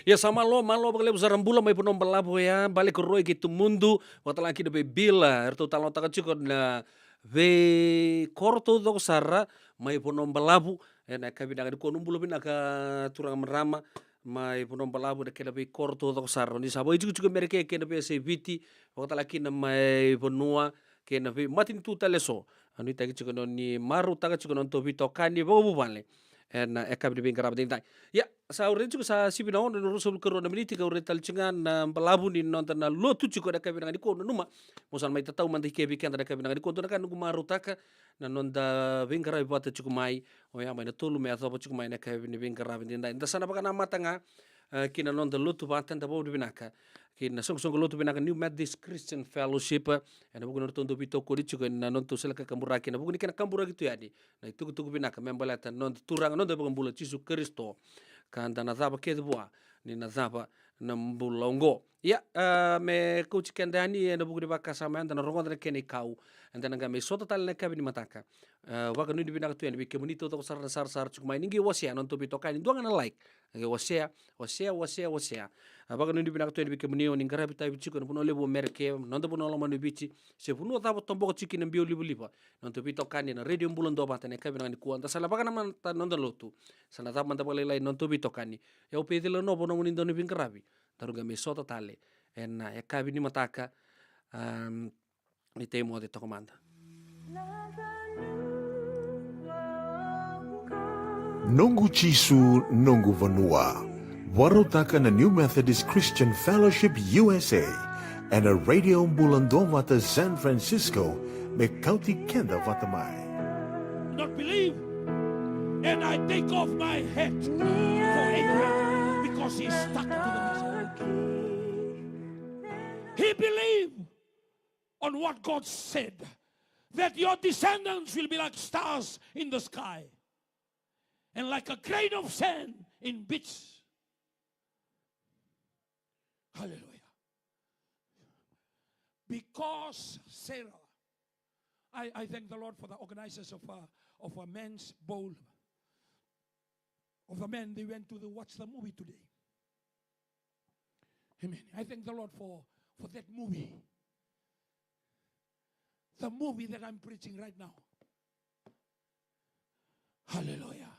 Ya sama lo malo bagale usarambula mai punom balabo ya balik roi gitu mundu watala kida be bila erto talo taka chiko na ve korto do sara mai punom balabu ena kabi daga ko numbulo bina ka turang merama mai punom balabu da keda be korto do sara ni sabo itu juga mereka kena be se viti watala kina mai ponua kena be matin tu taleso anu tagi chiko ni maru taka chiko non to vito kani bobu bale ena kabi de bingara beding ya sa ure juga sa sibi naon no rusul kero na miniti ka ure talcingan na balabu ni nonton na lotu juga da kabi nangani ko numa mosan mai tatau man kebi kan da kabi nangani ko to kan ngu marutaka na nonda bingara bata cuku mai o ya mai na tulu me aso cuku mai na kabi ni bingara beding da sana baka na matanga kina nonda lotu bata da bobu binaka kina song lotu binaka New Methodist Christian Fellowship ena buku nonton do bito ko dicu na nonto sela ka kambura kina buku ni kana kambura gitu ya di na itu binaka membalata non turang non da bukan bula Yesus Kristo kanda na zaba ke bua ni na zaba na mbulongo ya me coach kendani na buku di baka sama anda na rongo na kene kau anda na game sota tal na kabi ni mataka waka nudi binaka tu ya bi kemunito to sar cuma ningi wasia non to bito kan duanga na like wasia abaga nudi binaka tu ya bi kemunio ni ngara bitai bichi ko puno lebo merke non to puno lama bichi se puno tabo tombo chiki na bio libu non to bito kan na radio Bula Duavata ne kabi ni kuanta sala baga na man non to lotu sana tap man tapalai non to bito kan ya o pedelo no bono ni doni bingarabi taru game sota tale en ya kabi ni mataka ni temo de tokomanda Nongu Chisu Nongu Vanua. Warotaka na New Methodist Christian Fellowship USA and a Radio Bula Duavata San Francisco me Kauti Keda Vatamai. Not believe, and I take off my hat for Abraham because he stuck to the mission. He believed on what God said, that your descendants will be like stars in the sky and like a grain of sand in beach. Hallelujah. Because Sarah, I thank the Lord for the organizers of a men's bowl. Of the men, they went to watch the movie today. Amen. I thank the Lord for that movie. The movie that I'm preaching right now. Hallelujah.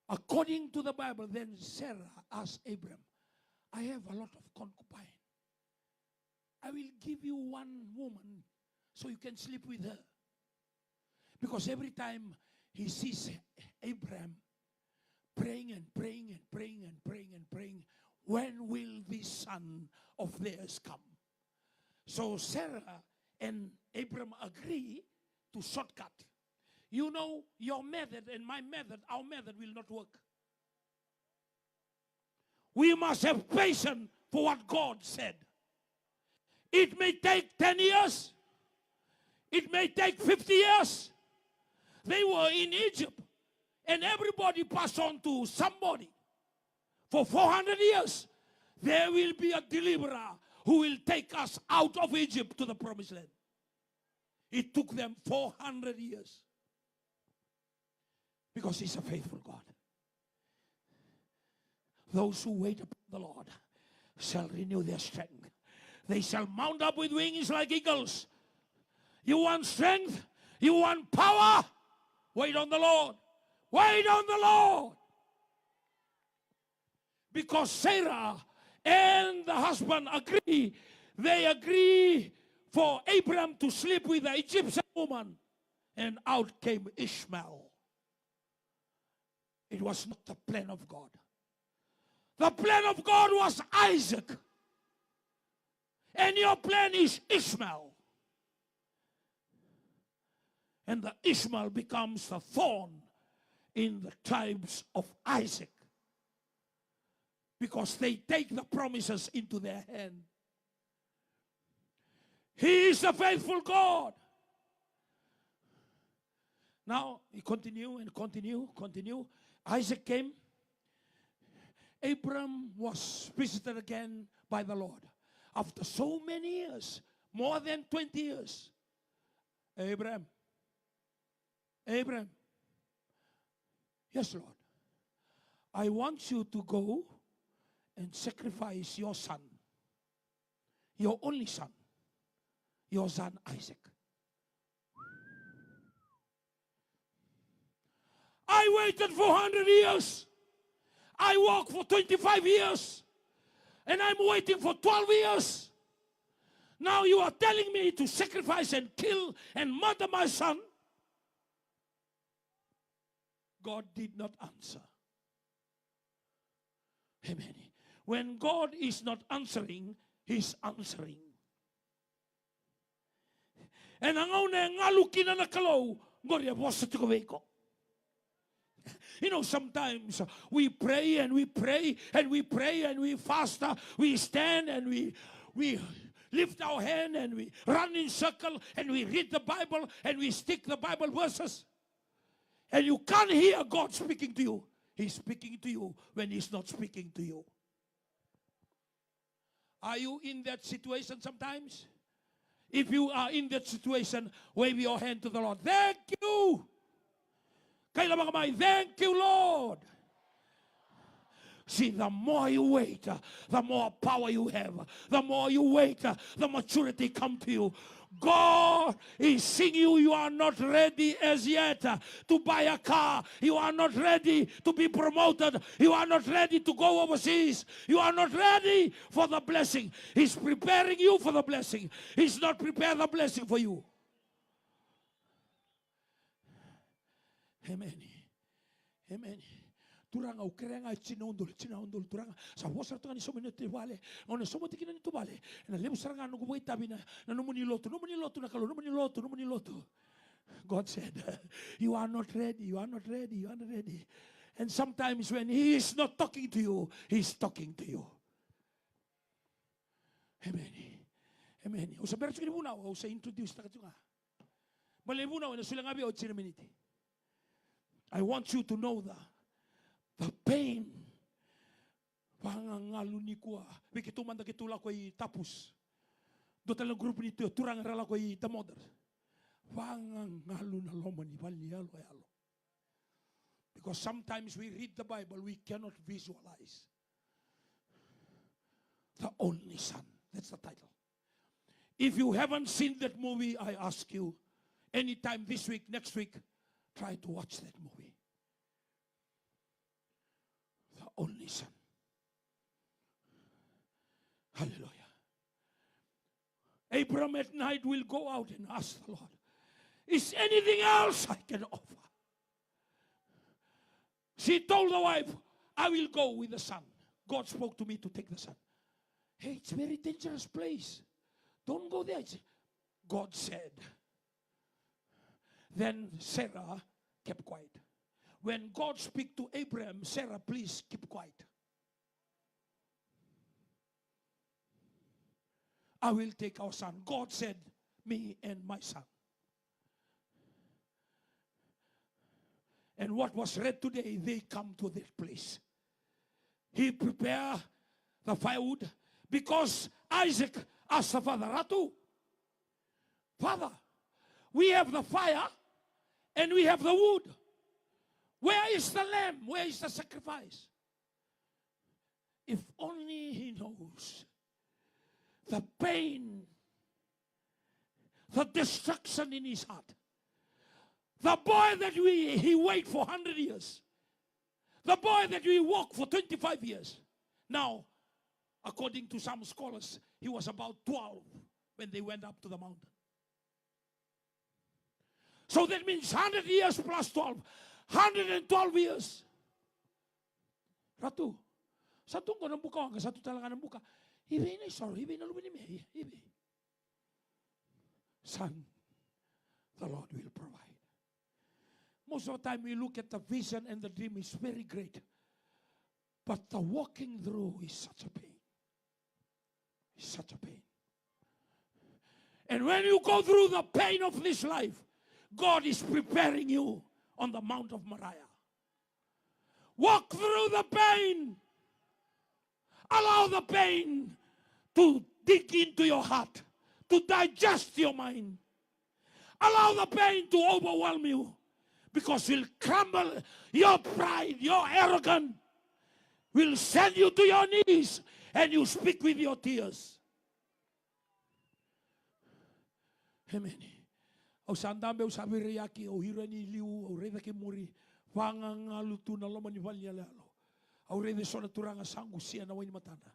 According to the Bible, then Sarah asked Abraham, I have a lot of concubines. I will give you one woman so you can sleep with her. Because every time he sees Abraham praying and praying and praying and praying and praying, when will this son of theirs come? So Sarah and Abraham agree to shortcut. You know, your method and my method, our method will not work. We must have patience for what God said. It may take 10 years. It may take 50 years. They were in Egypt and everybody passed on to somebody. For 400 years, there will be a deliverer who will take us out of Egypt to the promised land. It took them 400 years. Because he's a faithful God. Those who wait upon the Lord shall renew their strength. They shall mount up with wings like eagles. You want strength? You want power? Wait on the Lord. Wait on the Lord. Because Sarah and the husband agree. They agree for Abraham to sleep with the Egyptian woman. And out came Ishmael. It was not the plan of God. The plan of God was Isaac. And your plan is Ishmael. And the Ishmael becomes the thorn in the tribes of Isaac. Because they take the promises into their hand. He is a faithful God. Now, he continue and continue. Isaac came. Abram was visited again by the Lord. After so many years, more than 20 years. Abram. Yes, Lord. I want you to go and sacrifice your son, your only son, your son Isaac. I waited for 100 years. I walked for 25 years. And I'm waiting for 12 years. Now you are telling me to sacrifice and kill and murder my son? God did not answer. Amen. When God is not answering, He's answering. And ang una ngalukin na nakalaw, ngoria wasa to ko. You know, sometimes we pray and we pray and we pray and we fast, we stand and we lift our hand and we run in circle and we read the Bible and we stick the Bible verses. And you can't hear God speaking to you. He's speaking to you when He's not speaking to you. Are you in that situation sometimes? If you are in that situation, wave your hand to the Lord. Thank you. Kailan mga kamay, thank you, Lord. See, the more you wait, the more power you have. The more you wait, the maturity come to you. God is seeing you. You are not ready as yet to buy a car. You are not ready to be promoted. You are not ready to go overseas. You are not ready for the blessing. He's preparing you for the blessing. He's not prepared the blessing for you. Amen. Amen. Turanga ukerenga chinaundul turanga sa wasar tu ni sominete wale ona somoti kina tu wale na lebu saranga no kuwait tabina na no muni lotu na kalo no muni lotu. God said, you are not ready, you are not ready, you are not ready. And sometimes when He is not talking to you, He's talking to you. Amen. Amen. Usa beres kini buna usa introduce ta katunga. Bale buna na sulang abi o chinaminiti. I want you to know the pain. Pangangalo ni kuha. Bikitu man da kitula ko tapos. Do talang grupo nito turang rala ko tamoder. Pangangalo na loman ni balialo ayalo. Because sometimes we read the Bible, we cannot visualize. The only son. That's the title. If you haven't seen that movie, I ask you, anytime this week, next week, try to watch that movie. The only son. Hallelujah. Abraham at night will go out and ask the Lord, is anything else I can offer? She told the wife, I will go with the son. God spoke to me to take the son. Hey, it's a very dangerous place. Don't go there. God said. Then Sarah kept quiet. When God speak to Abraham, Sarah, please keep quiet. I will take our son. God said, me and my son. And what was read today, they come to this place. He prepared the firewood because Isaac asked the father, Ratu, Father, we have the fire and we have the wood. Where is the lamb? Where is the sacrifice? If only he knows the pain, the destruction in his heart. The boy that he waited for 100 years. The boy that we walked for 25 years. Now, according to some scholars, he was about 12 when they went up to the mountain. So that means 100 years plus 12. 112 years. Ratu, satu ko nang buka, satu talaga nang buka. Ibi na sorry, ibi na lumini me, ibi. Son, the Lord will provide. Most of the time we look at the vision and the dream is very great. But the walking through is such a pain. It's such a pain. And when you go through the pain of this life, God is preparing you on the Mount of Moriah. Walk through the pain. Allow the pain to dig into your heart, to digest your mind. Allow the pain to overwhelm you, because you'll crumble your pride, your arrogance. will send you to your knees and you speak with your tears. Amen. O sandambe o sabiri yaki o hirani liu o reda ke muri wanga ngalu tu na loma ni valia lalo. O reda sona turanga sangu sia na wini matana.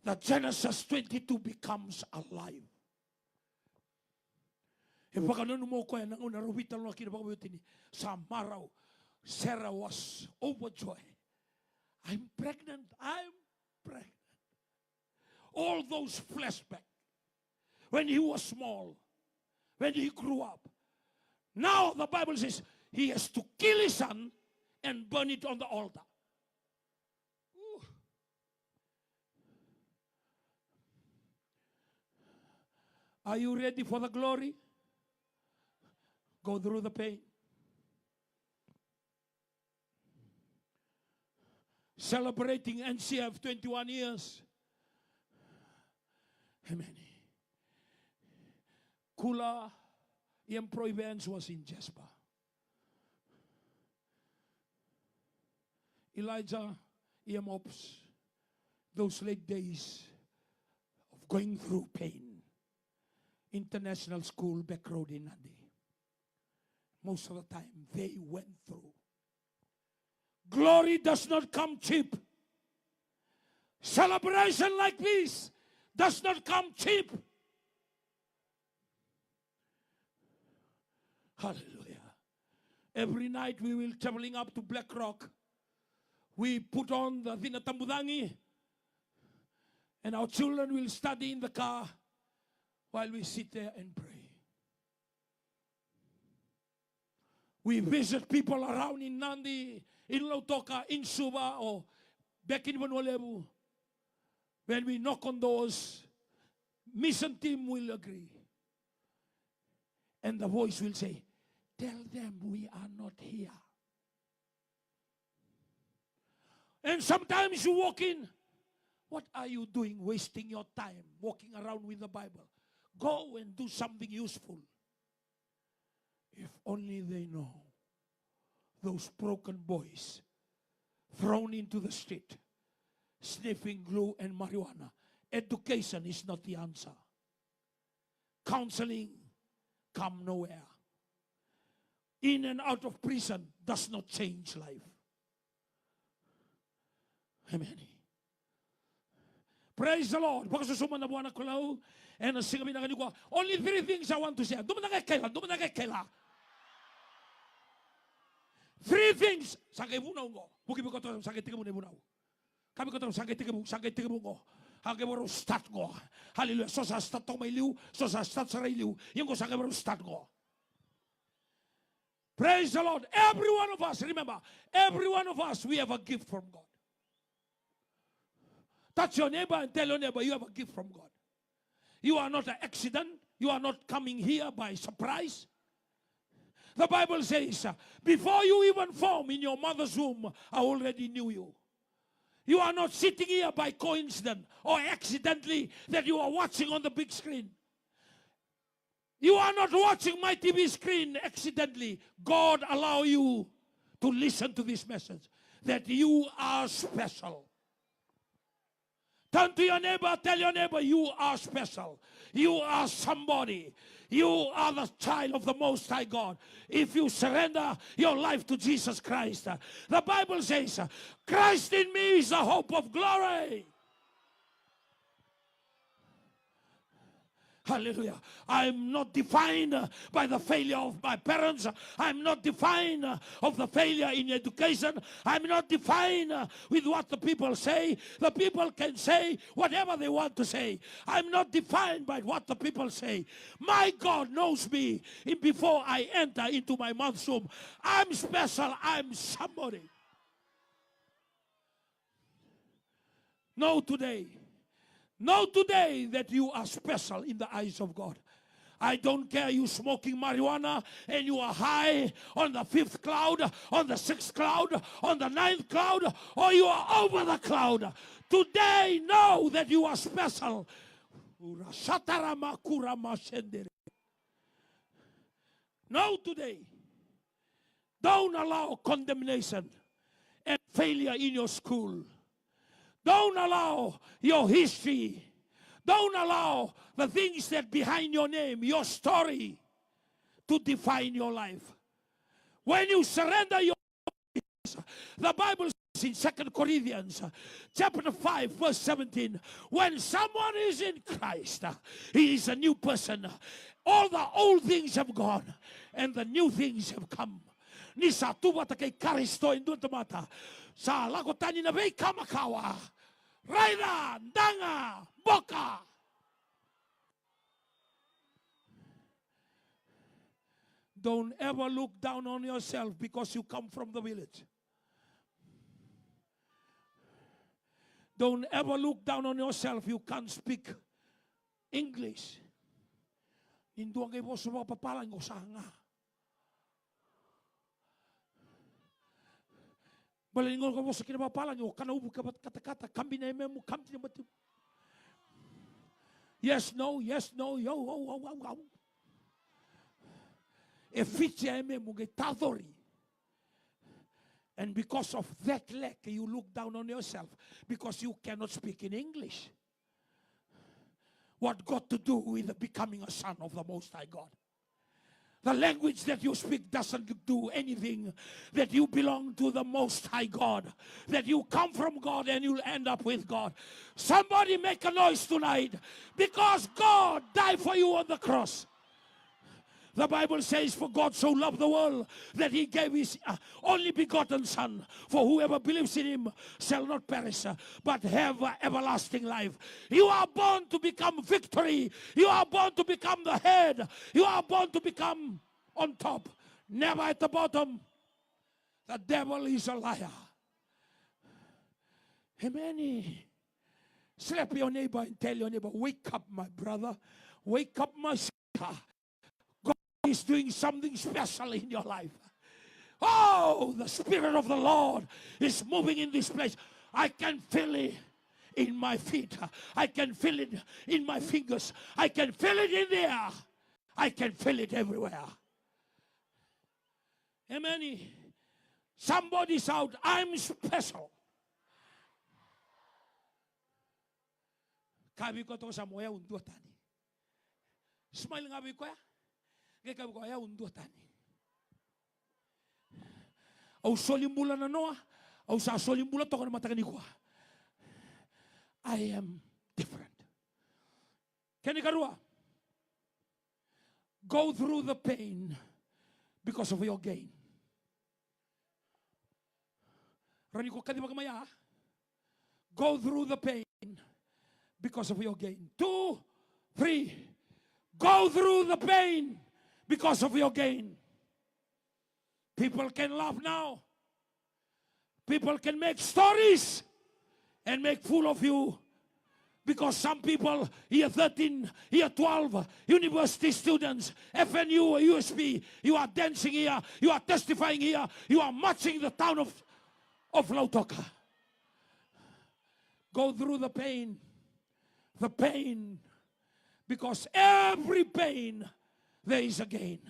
That Genesis 22 becomes alive. E whakanonu mo koe na una rovita loa ki na wakawiotini. Sa marau, Sarah was overjoyed. I'm pregnant. All those flashbacks. When he was small, when he grew up. Now the Bible says he has to kill his son and burn it on the altar. Ooh. Are you ready for the glory? Go through the pain. Celebrating NCF 21 years. Amen. Kula Ian Pro Events was in Jasper. Elijah Ian Ops, those late days of going through pain. International School back road in Nandi. Most of the time they went through. Glory does not come cheap. Celebration like this does not come cheap. Hallelujah. Every night we will traveling up to Black Rock. We put on the Vinatambudangi and our children will study in the car while we sit there and pray. We visit people around in Nandi, in Lautoka, in Suba, or back in Vanuatu. When we knock on doors, mission team will agree. And the voice will say, tell them we are not here. And sometimes you walk in, what are you doing wasting your time walking around with the Bible? Go and do something useful. If only they know, those broken boys thrown into the street, sniffing glue and marijuana. Education is not the answer. Counseling come nowhere. In and out of prison does not change life. Amen. Praise the Lord. Only 3 things I want to say. 3 things. Sakay bunaw ngo. Buki ko to sakay tiga bunaw. Kami ko to sakay tiga ngo. Hanggang mo start ngo. Hallelujah. So sa start to may liu, so sa start sa ray liu. Yung ko sakay mo start ngo. Praise the Lord. Every one of us, remember, every one of us, we have a gift from God. Touch your neighbor and tell your neighbor you have a gift from God. You are not an accident. You are not coming here by surprise. The Bible says, before you even form in your mother's womb, I already knew you. You are not sitting here by coincidence or accidentally that you are watching on the big screen. You are not watching my TV screen accidentally. God allow you to listen to this message that you are special. Turn to your neighbor, tell your neighbor you are special. You are somebody. You are the child of the Most High God. If you surrender your life to Jesus Christ, the Bible says, Christ in me is the hope of glory. Hallelujah. I'm not defined by the failure of my parents. I'm not defined of the failure in education. I'm not defined with what the people say. The people can say whatever they want to say. I'm not defined by what the people say. My God knows me before I enter into my mother's womb. I'm special. I'm somebody. Know today that you are special in the eyes of God. I don't care you smoking marijuana and you are high on the 5th cloud, on the 6th cloud, on the 9th cloud, or you are over the cloud. Today, know that you are special. Know today. Don't allow condemnation and failure in your school. Don't allow your history. Don't allow the things that behind your name, your story, to define your life. When you surrender your life, the Bible says in 2 Corinthians chapter 5 verse 17, when someone is in Christ, he is a new person. All the old things have gone and the new things have come. Ni sa tuwata kay Karisto indun tamata sa lakotani na bay kamakawa raida danga boka. Don't ever look down on yourself because you come from the village. Don't ever look down on yourself. You can't speak English. Ninduang kayo po sa mga papalang ko sa nga. Balingon ka po sa kinapapalang ko, kanaubo ka ba't kata-kata, kambi na mo, kambi na ba't. Yes, no, yo, wow. And because of that lack, you look down on yourself because you cannot speak in English. What got to do with becoming a son of the Most High God? The language that you speak doesn't do anything. That you belong to the Most High God. That you come from God and you'll end up with God. Somebody make a noise tonight because God died for you on the cross. The Bible says, for God so loved the world that he gave his only begotten Son. For whoever believes in him shall not perish, but have everlasting life. You are born to become victory. You are born to become the head. You are born to become on top, never at the bottom. The devil is a liar. Amen. Slap your neighbor and tell your neighbor, wake up, my brother. Wake up, my sister. Is doing something special in your life. Oh, the Spirit of the Lord is moving in this place. I can feel it in my feet. I can feel it in my fingers. I can feel it in the air. I can feel it everywhere. Amen. Somebody shout, I'm special. Kabi ko to sa moya unduat tani. Smile nga bi ko ya. Gaya ko ya unduat tani. Au solimbula na noa, au sa solimbula to ko na matagani ko. I am different. Kani karua? Go through the pain because of your gain. Rani ko kadi magamaya. Go through the pain because of your gain. 2, 3. Go through the pain because of your gain. People can laugh now. People can make stories and make fool of you. Because some people, year 13, year 12, university students, FNU or USB, you are dancing here, you are testifying here, you are marching the town of Lautoka. Go through the pain, because every pain, there is a gain.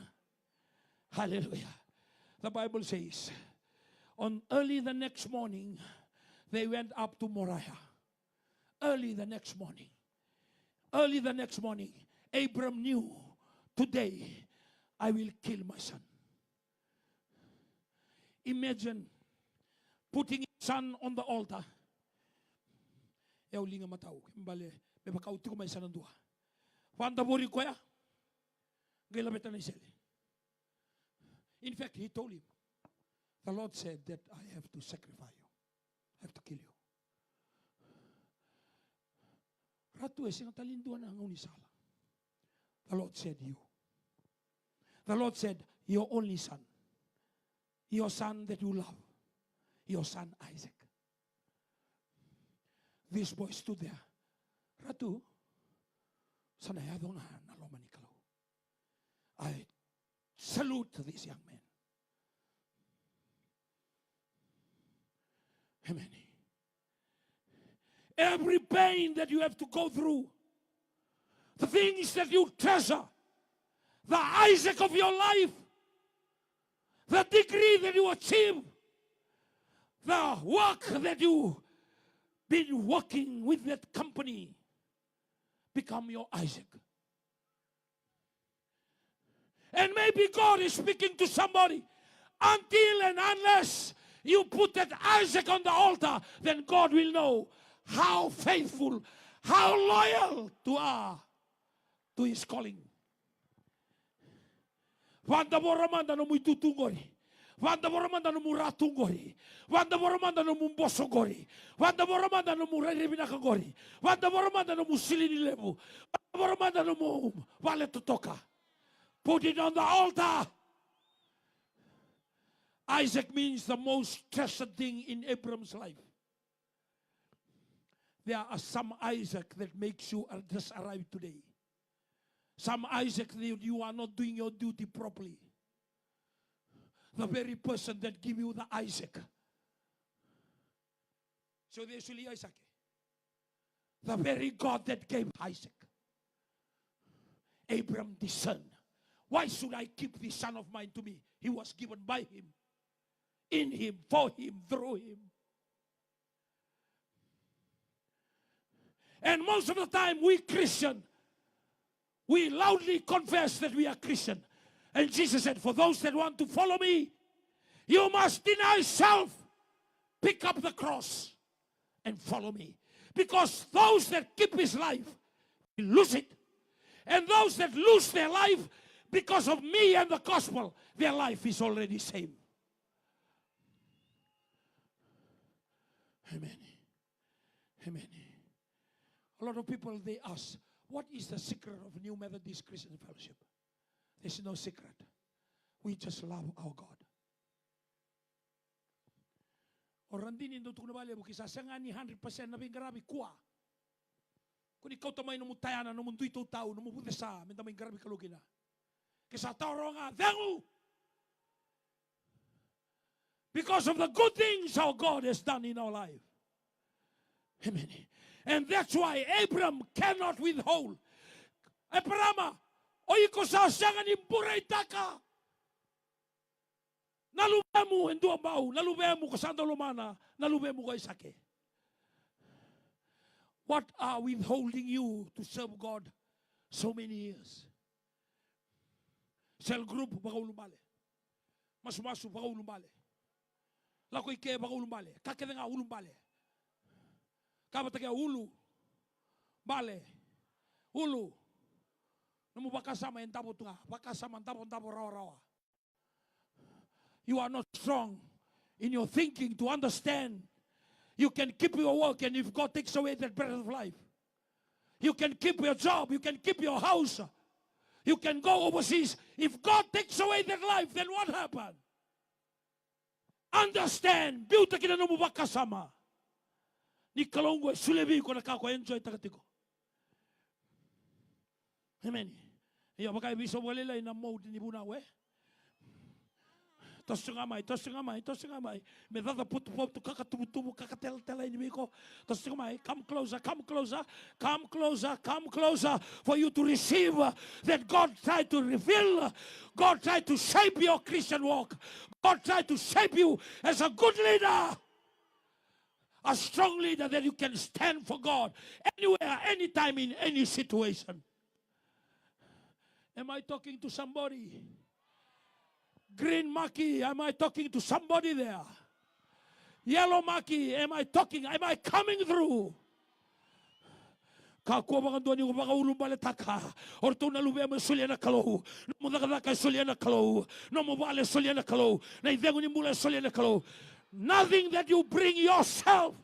Hallelujah. The Bible says, on early the next morning, they went up to Moriah. Early the next morning, Abram knew, today I will kill my son. Imagine putting his son on the altar. In fact, he told him, the Lord said that I have to sacrifice you. I have to kill you. The Lord said you. The Lord said your only son. Your son that you love. Your son Isaac. This boy stood there. Ratu, sanayado nga naloman ikaw. I salute this young man. Amen. Every pain that you have to go through, the things that you treasure, the Isaac of your life, the degree that you achieve, the work that you been working with that company become your Isaac. And maybe God is speaking to somebody. Until and unless you put that Isaac on the altar, then God will know how faithful, how loyal you are to His calling. Vanda boramanda no muitutungori. Vanda boramanda no muratungori. Vanda boramanda no mumbosogori. Vanda boramanda no murerebinakagori. Vanda boramanda no musilini lebu. Vanda boramanda no mu vale totoka. Put it on the altar. Isaac means the most treasured thing in Abraham's life. There are some Isaac that makes you just arrive today. Some Isaac that you are not doing your duty properly. The very person that give you the Isaac. So there's really Isaac. The very God that gave Isaac. Abraham discerned. Why should I keep this son of mine to me? He was given by him, in him, for him, through him. And most of the time we Christian, we loudly confess that we are Christian. And Jesus said, for those that want to follow me, you must deny self, pick up the cross, and follow me. Because those that keep his life, will lose it. And those that lose their life, because of me and the gospel, their life is already saved. Amen. Amen. A lot of people, they ask, what is the secret of New Methodist Christian Fellowship? There's no secret. We just love our God. Orang din indo tukuna bale buki sa sangani 100% na bingarabi kuwa. Kuni kau tamay no mutayana no mundu ito tao no mubudesa menta may garabi kalugina. Kisa tao nga dengu. Because of the good things our God has done in our life. Amen. And that's why Abraham cannot withhold. Abraham, oiko sa sangani buray taka. Nalubemu en dua bau, nalubemu ko sando lumana, nalubemu ko isake. What are withholding you to serve God so many years? Cell group baka ulumbale. Masu baka ulumbale. Lakoy ke baka ulumbale. Kakede nga ulumbale. Kabatake ulu. Bale. Ulu. Namu baka sama entabo tunga. Baka sama entabo rawa. You are not strong in your thinking to understand. You can keep your work, and if God takes away that breath of life, you can keep your job, you can keep your house, you can go overseas. If God takes away that life, then what happened? Understand. Biuta kina no mubaka sama. Ni kalongo sulebi ko nakako enjoy tagatiko. Amen. Iyo baka ibiso walila ina mode ni bunawe. Tosingamai. Me dada putu kakatubutubu kakatela inimiko. Tosingamai, come closer for you to receive that God tried to reveal. God tried to shape your Christian walk. God tried to shape you as a good leader. A strong leader that you can stand for God anywhere, anytime, in any situation. Am I talking to somebody? Green Maki, am I talking to somebody there? Yellow Maki, am I coming through? Kako baka doon yung baka ulumbale taka. Or to nalube mo sulya na kalo. No mo nakadaka sulya na kalo. No mo bale sulya na kalo. Na idengo ni mula sulya na kalo. Nothing that you bring yourself.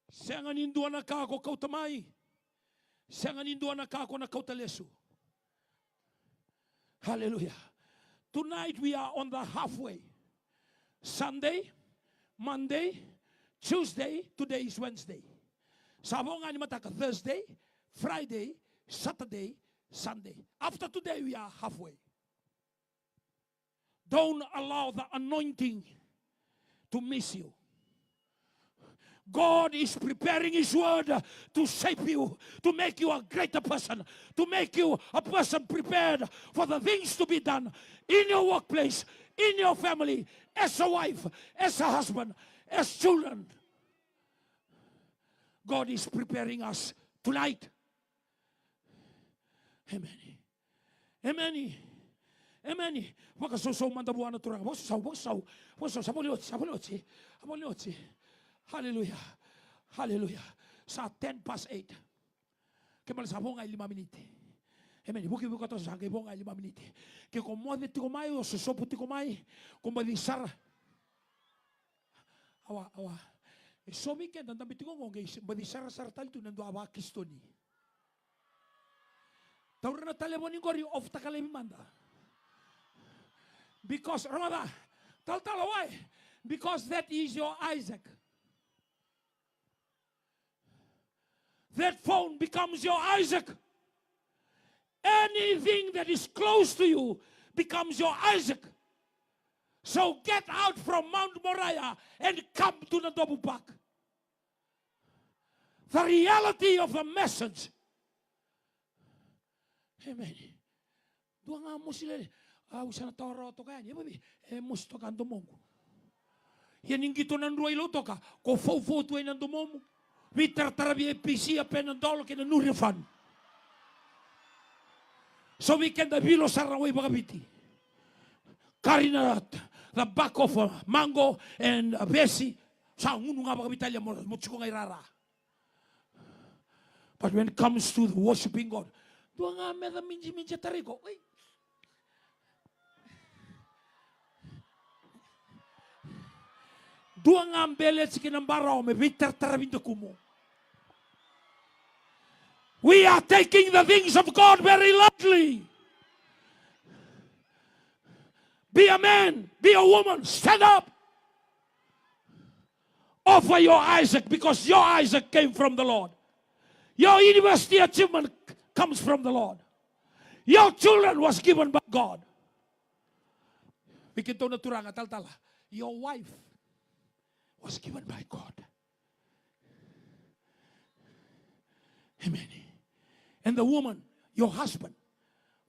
Siya ninduan na kako kautamay. Hallelujah. Tonight we are on the halfway. Sunday, Monday, Tuesday, today is Wednesday. Sabonga ni mataka Thursday, Friday, Saturday, Sunday. After today we are halfway. Don't allow the anointing to miss you. God is preparing His word to shape you, to make you a greater person, to make you a person prepared for the things to be done in your workplace, in your family, as a wife, as a husband, as children. God is preparing us tonight. Amen. Amen. Amen. Hallelujah. Hallelujah. Sa 8:10. Kemal sabong ay 5 minute. Amen. Buki buka to sa kebong ay 5 minute. Ke komode ti komay o sosopo ti komay. Kumbali sar. Awa. E so weekend ang tabi ti ko ngong badi sar tal tu nando awa Kristoni. Taur na teleponin ko ri of takalay manda. Because Ramada, tell why? Because that is your Isaac. That phone becomes your Isaac. Anything that is close to you becomes your Isaac. So get out from Mount Moriah and come to the double park. The reality of the message. Amen. Dua nga mo sila. Usa na toro to kaya. Babi, musto ka domongo. Yan yung gito ng ruay lo to ka. Ko fo tuay ng domongo. Vitar tarabi PC a penandolo kina nurifan. So we can dabilo saraway bagabiti. Karinat, the back of mango and besi. Sa ngunu nga bagabitalya mo chiko ngay rara. But when it comes to the worshiping God, dua nga meda minji tariko. Wait. Dua nga ambelet si kinambaraw me vitar tarabindo kumo. We are taking the things of God very lightly. Be a man, be a woman, stand up. Offer your Isaac because your Isaac came from the Lord. Your university achievement comes from the Lord. Your children was given by God. Bikin to naturang tal-tala. Your wife was given by God. Amen. And the woman, your husband,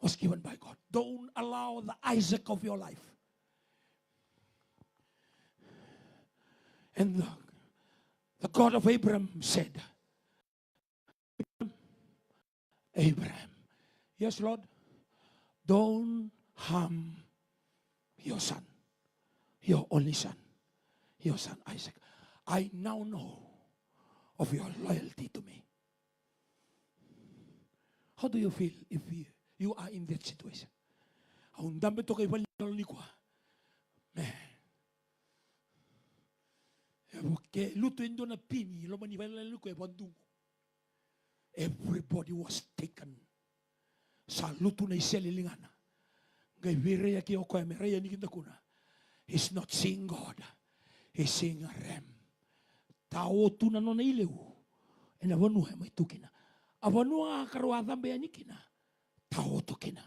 was given by God. Don't allow the Isaac of your life. And the God of Abraham said, Abraham, yes, Lord, don't harm your son, your only son, your son Isaac. I now know of your loyalty to me. How do you feel if you are in that situation? Ang dami to kay Valero ni ko. Okay, luto indo na pini, lo mani Valero ko bandung. Everybody was taken. Sa luto na iselilingana. Gay vireya ki o ko mereya ni kinda kuna. He's not seeing God. He's seeing a ram. Tao tu na no na ileu. Ena wanu may tukina. Avanu ang karuwadan bayani kina. Tao to kina.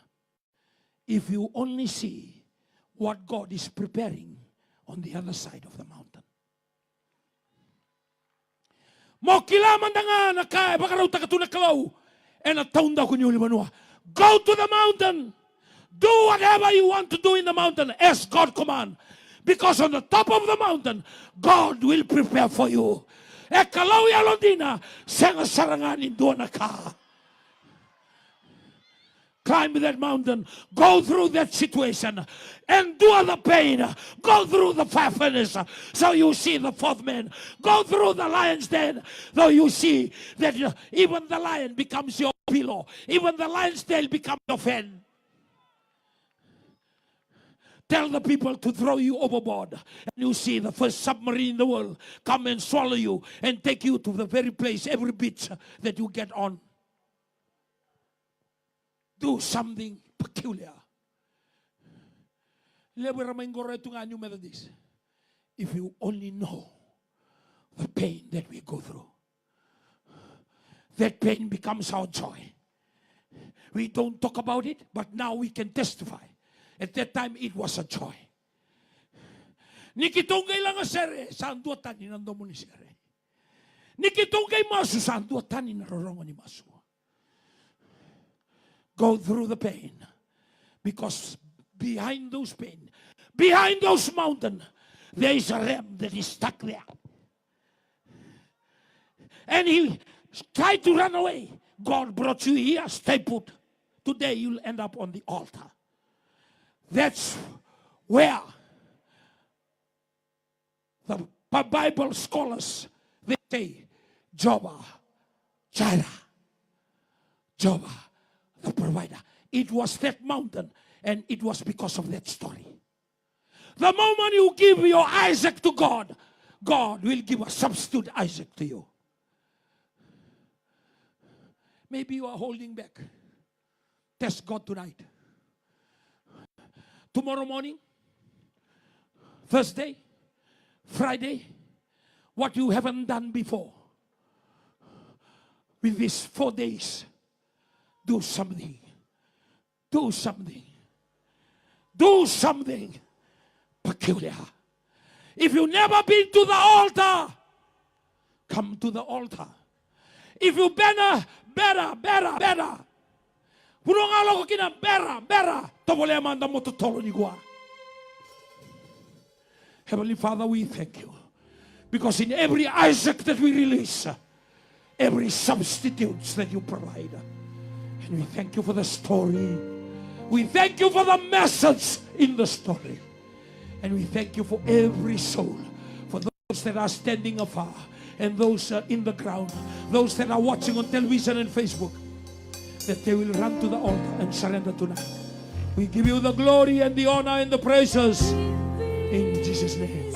If you only see what God is preparing on the other side of the mountain. Mo kilaman da nga nakaya baka raw takatuna kalaw. And at taon daw kunyo limanua. Go to the mountain. Do whatever you want to do in the mountain as God command. Because on the top of the mountain, God will prepare for you. E kalau ya londina, senga saranganin doon na ka. Climb that mountain, go through that situation, endure the pain, go through the fire furnace, so you see the fourth man. Go through the lion's den, so you see that even the lion becomes your pillow, even the lion's tail becomes your fan. Tell the people to throw you overboard. And you see the first submarine in the world come and swallow you and take you to the very place, every beach that you get on. Do something peculiar. If you only know the pain that we go through, that pain becomes our joy. We don't talk about it, but now we can testify. At that time, it was a joy. Nikitungay lang ang sere, saan duwatan, inando mo ni sere. Nikitungay masu santo tani na rorongo ni masu. Go through the pain. Because behind those pain, behind those mountains, there is a ram that is stuck there. And he tried to run away. God brought you here, stay put. Today you'll end up on the altar. That's where the Bible scholars, they say, Jehovah Jireh, Jehovah the provider. It was that mountain, and it was because of that story. The moment you give your Isaac to God, God will give a substitute Isaac to you. Maybe you are holding back. Test God tonight. Tomorrow morning, Thursday, Friday, what you haven't done before. With these 4 days, do something. Do something. Do something peculiar. If you've never been to the altar, come to the altar. If you better. Purong ko kina better. Tobole manda mo tutolo ni gua. Heavenly Father, we thank you. Because in every Isaac that we release, every substitutes that you provide. And we thank you for the story. We thank you for the message in the story. And we thank you for every soul. For those that are standing afar. And those in the ground. Those that are watching on television and Facebook. That they will run to the altar and surrender tonight. We give you the glory and the honor and the praises. In Jesus' name.